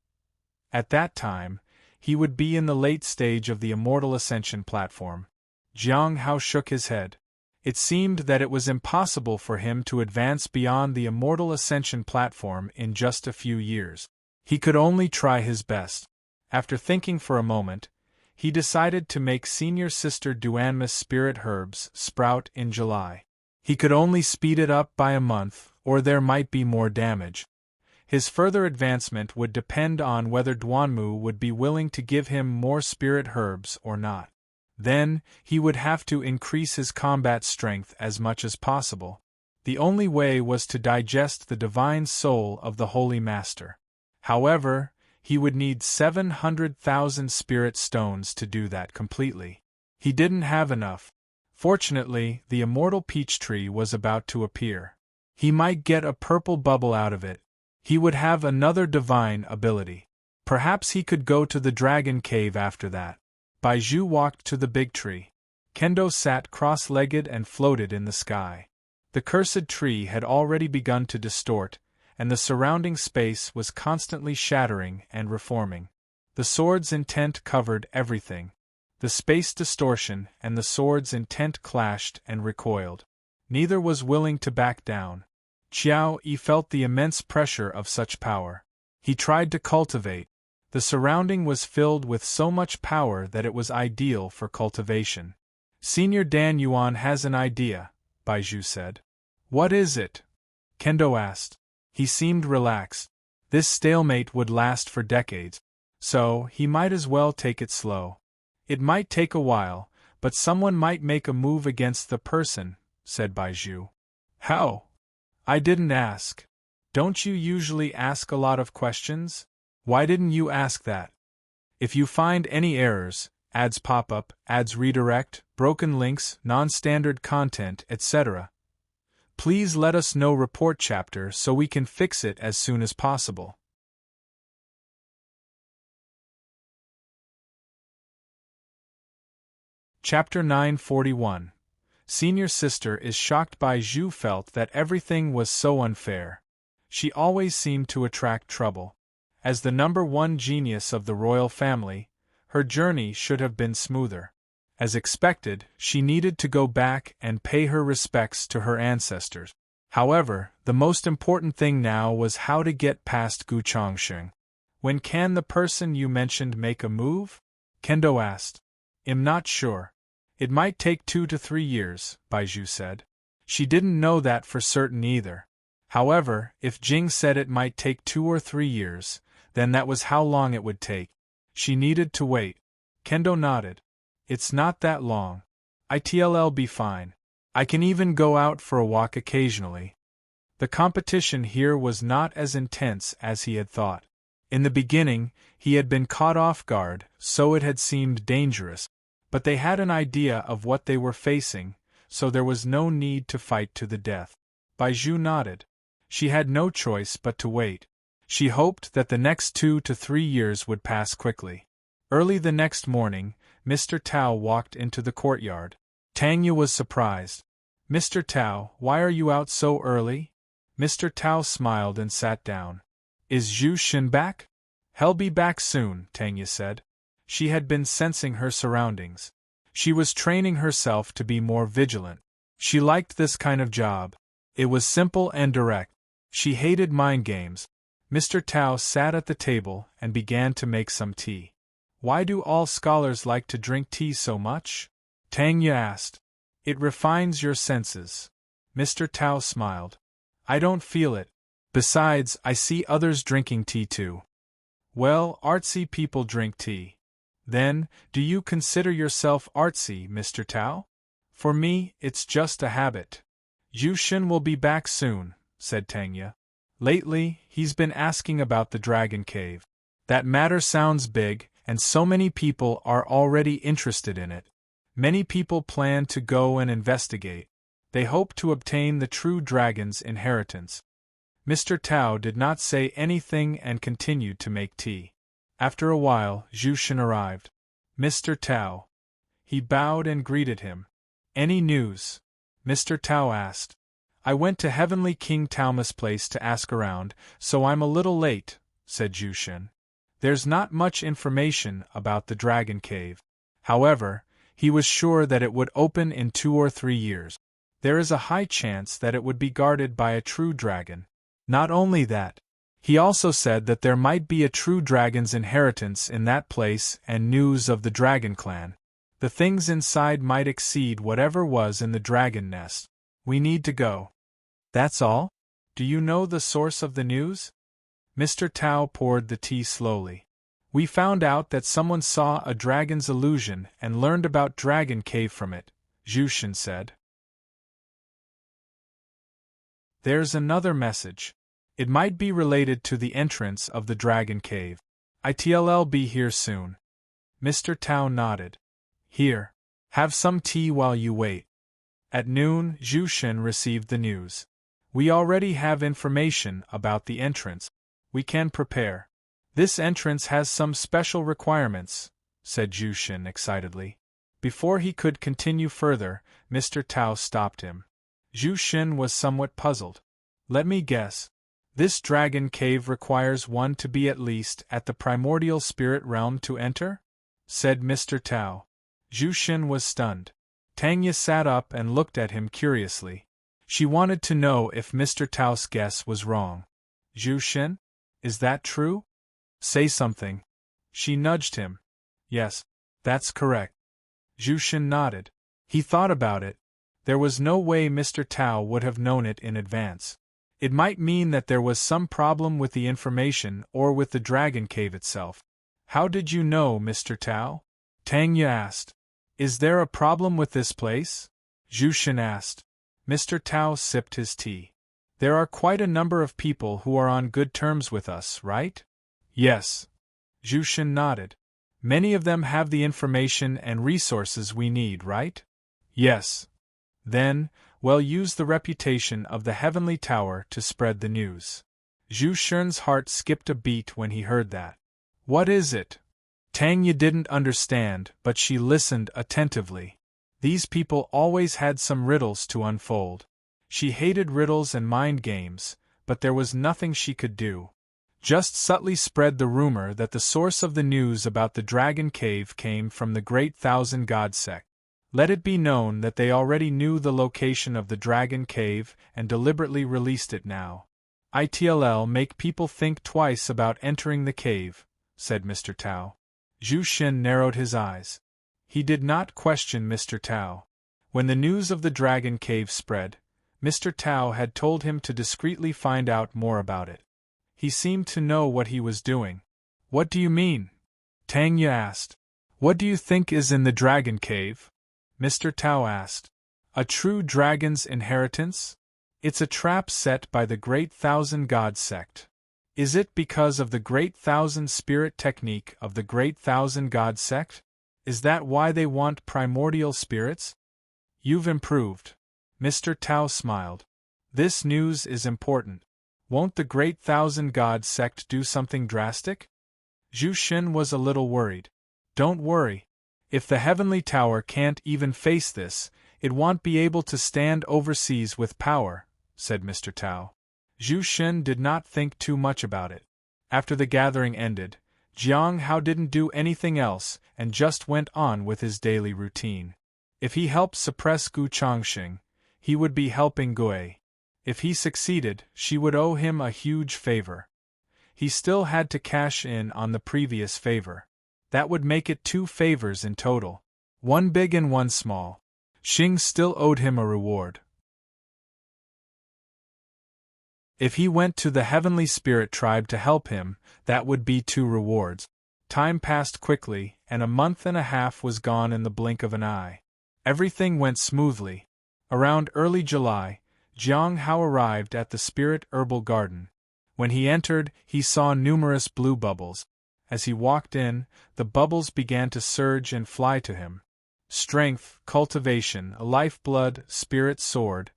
At that time, he would be in the late stage of the Immortal Ascension platform. Jiang Hao shook his head. It seemed that it was impossible for him to advance beyond the Immortal Ascension platform in just a few years. He could only try his best. After thinking for a moment, he decided to make Senior Sister Duanma's spirit herbs sprout in July. He could only speed it up by a month, or there might be more damage. His further advancement would depend on whether Duanmu would be willing to give him more spirit herbs or not. Then, he would have to increase his combat strength as much as possible. The only way was to digest the divine soul of the Holy Master. However, he would need 700,000 spirit stones to do that completely. He didn't have enough. Fortunately, the immortal peach tree was about to appear. He might get a purple bubble out of it. He would have another divine ability. Perhaps he could go to the dragon cave after that. Baizhu walked to the big tree. Kendo sat cross-legged and floated in the sky. The cursed tree had already begun to distort, and the surrounding space was constantly shattering and reforming. The sword's intent covered everything. The space distortion and the sword's intent clashed and recoiled. Neither was willing to back down. Qiao Yi felt the immense pressure of such power. He tried to cultivate. The surrounding was filled with so much power that it was ideal for cultivation. Senior Dan Yuan has an idea, Baizhu said. What is it? Kendo asked. He seemed relaxed. This stalemate would last for decades, so he might as well take it slow. It might take a while, but someone might make a move against the person, said Baizhu. How? I didn't ask. Don't you usually ask a lot of questions? Why didn't you ask that? If you find any errors, ads pop up, ads redirect, broken links, non-standard content, etc., please let us know. Report chapter so we can fix it as soon as possible. Chapter 941. Senior sister is shocked. Baizhu felt that everything was so unfair. She always seemed to attract trouble. As the number one genius of the royal family, her journey should have been smoother. As expected, she needed to go back and pay her respects to her ancestors. However, the most important thing now was how to get past Gu Chongsheng. When can the person you mentioned make a move? Kendo asked. I'm not sure. It might take 2 to 3 years, Baizhu said. She didn't know that for certain either. However, if Jing said it might take 2 or 3 years, then that was how long it would take. She needed to wait. Kendo nodded. It's not that long. It'll be fine. I can even go out for a walk occasionally. The competition here was not as intense as he had thought. In the beginning, he had been caught off guard, so it had seemed dangerous. But they had an idea of what they were facing, so there was no need to fight to the death. Baizhu nodded. She had no choice but to wait. She hoped that the next 2 to 3 years would pass quickly. Early the next morning, Mr. Tao walked into the courtyard. Tangya was surprised. Mr. Tao, why are you out so early? Mr. Tao smiled and sat down. Is Zhu Xin back? He'll be back soon, Tangya said. She had been sensing her surroundings. She was training herself to be more vigilant. She liked this kind of job. It was simple and direct. She hated mind games. Mr. Tao sat at the table and began to make some tea. Why do all scholars like to drink tea so much? Tangya asked. It refines your senses. Mr. Tao smiled. I don't feel it. Besides, I see others drinking tea too. Well, artsy people drink tea. Then, do you consider yourself artsy, Mr. Tao? For me, it's just a habit. Zhu Xin will be back soon, said Tangya. Lately, he's been asking about the Dragon Cave. That matter sounds big, and so many people are already interested in it. Many people plan to go and investigate. They hope to obtain the true dragon's inheritance. Mr. Tao did not say anything and continued to make tea. After a while, Zhu Xin arrived. Mr. Tao. He bowed and greeted him. Any news? Mr. Tao asked. I went to Heavenly King Taoma's place to ask around, so I'm a little late, said Zhu Xin. There's not much information about the Dragon Cave. However, he was sure that it would open in 2 or 3 years. There is a high chance that it would be guarded by a true dragon. Not only that, he also said that there might be a true dragon's inheritance in that place and news of the dragon clan. The things inside might exceed whatever was in the dragon nest. We need to go. That's all? Do you know the source of the news? Mr. Tao poured the tea slowly. We found out that someone saw a dragon's illusion and learned about Dragon Cave from it, Zhu Xin said. There's another message. It might be related to the entrance of the Dragon Cave. It'll be here soon. Mr. Tao nodded. Here. Have some tea while you wait. At noon, Zhu Shen received the news. We already have information about the entrance. We can prepare. This entrance has some special requirements, said Zhu Shen excitedly. Before he could continue further, Mr. Tao stopped him. Zhu Shen was somewhat puzzled. Let me guess. This dragon cave requires one to be at least at the primordial spirit realm to enter? Said Mr. Tao. Zhu Shen was stunned. Tanya sat up and looked at him curiously. She wanted to know if Mr. Tao's guess was wrong. Zhu Shen? Is that true? Say something. She nudged him. Yes, that's correct. Zhu Shen nodded. He thought about it. There was no way Mr. Tao would have known it in advance. It might mean that there was some problem with the information or with the dragon cave itself. How did you know, Mr. Tao? Tanya asked. Is there a problem with this place? Zhu Shen asked. Mr. Tao sipped his tea. There are quite a number of people who are on good terms with us, right? Yes. Zhu Shen nodded. Many of them have the information and resources we need, right? Yes. Then, we'll use the reputation of the Heavenly Tower to spread the news. Zhu Shen's heart skipped a beat when he heard that. What is it? Tanya didn't understand, but she listened attentively. These people always had some riddles to unfold. She hated riddles and mind games, but there was nothing she could do. Just subtly spread the rumor that the source of the news about the Dragon Cave came from the Great Thousand God sect. Let it be known that they already knew the location of the Dragon Cave and deliberately released it now. It'll make people think twice about entering the cave, said Mr. Tao. Zhu Shen narrowed his eyes. He did not question Mr. Tao. When the news of the Dragon Cave spread, Mr. Tao had told him to discreetly find out more about it. He seemed to know what he was doing. What do you mean? Tanya asked. What do you think is in the Dragon Cave? Mr. Tao asked. A true dragon's inheritance? It's a trap set by the Great Thousand God sect. Is it because of the Great Thousand Spirit technique of the Great Thousand God sect? Is that why they want primordial spirits? You've improved. Mr. Tao smiled. This news is important. Won't the Great Thousand God sect do something drastic? Zhu Shen was a little worried. Don't worry. If the Heavenly Tower can't even face this, it won't be able to stand overseas with power, said Mr. Tao. Zhu Shen did not think too much about it. After the gathering ended, Jiang Hao didn't do anything else and just went on with his daily routine. If he helped suppress Gu Changxing, he would be helping Gui. If he succeeded, she would owe him a huge favor. He still had to cash in on the previous favor. That would make it 2 favors in total. One big and one small. Xing still owed him a reward. If he went to the Heavenly Spirit tribe to help him, that would be 2 rewards. Time passed quickly, and a month and a half was gone in the blink of an eye. Everything went smoothly. Around early July, Jiang Hao arrived at the Spirit Herbal Garden. When he entered, he saw numerous blue bubbles. As he walked in, the bubbles began to surge and fly to him. Strength, cultivation, a lifeblood, spirit sword.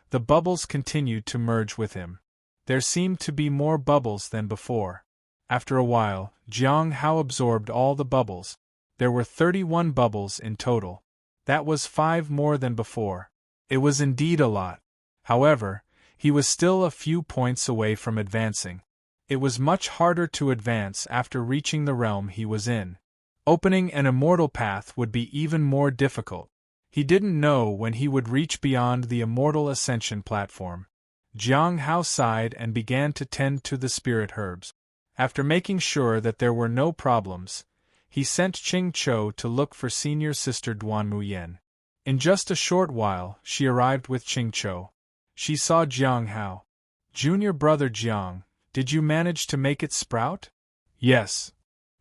The bubbles continued to merge with him. There seemed to be more bubbles than before. After a while, Jiang Hao absorbed all the bubbles. There were 31 bubbles in total. That was 5 more than before. It was indeed a lot. However, he was still a few points away from advancing. It was much harder to advance after reaching the realm he was in. Opening an immortal path would be even more difficult. He didn't know when he would reach beyond the immortal ascension platform. Jiang Hao sighed and began to tend to the spirit herbs. After making sure that there were no problems, he sent Qing Chou to look for senior sister Duan Muyen. In just a short while, she arrived with Qing Chou. She saw Jiang Hao. Junior brother Jiang, did you manage to make it sprout? Yes.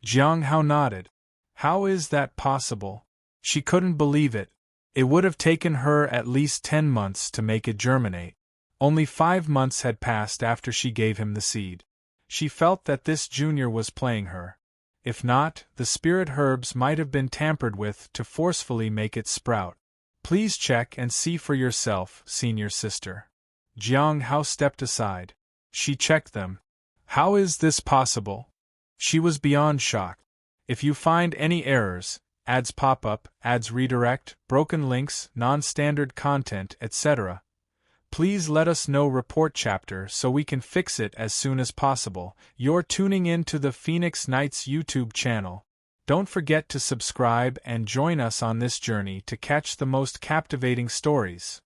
Jiang Hao nodded. How is that possible? She couldn't believe it. It would have taken her at least 10 months to make it germinate. Only 5 months had passed after she gave him the seed. She felt that this junior was playing her. If not, the spirit herbs might have been tampered with to forcefully make it sprout. Please check and see for yourself, senior sister. Jiang Hao stepped aside. She checked them. How is this possible? She was beyond shocked. If you find any errors, ads pop up, ads redirect, broken links, non-standard content, etc., please let us know. Report chapter so we can fix it as soon as possible. You're tuning in to the Phoenix Knights YouTube channel. Don't forget to subscribe and join us on this journey to catch the most captivating stories.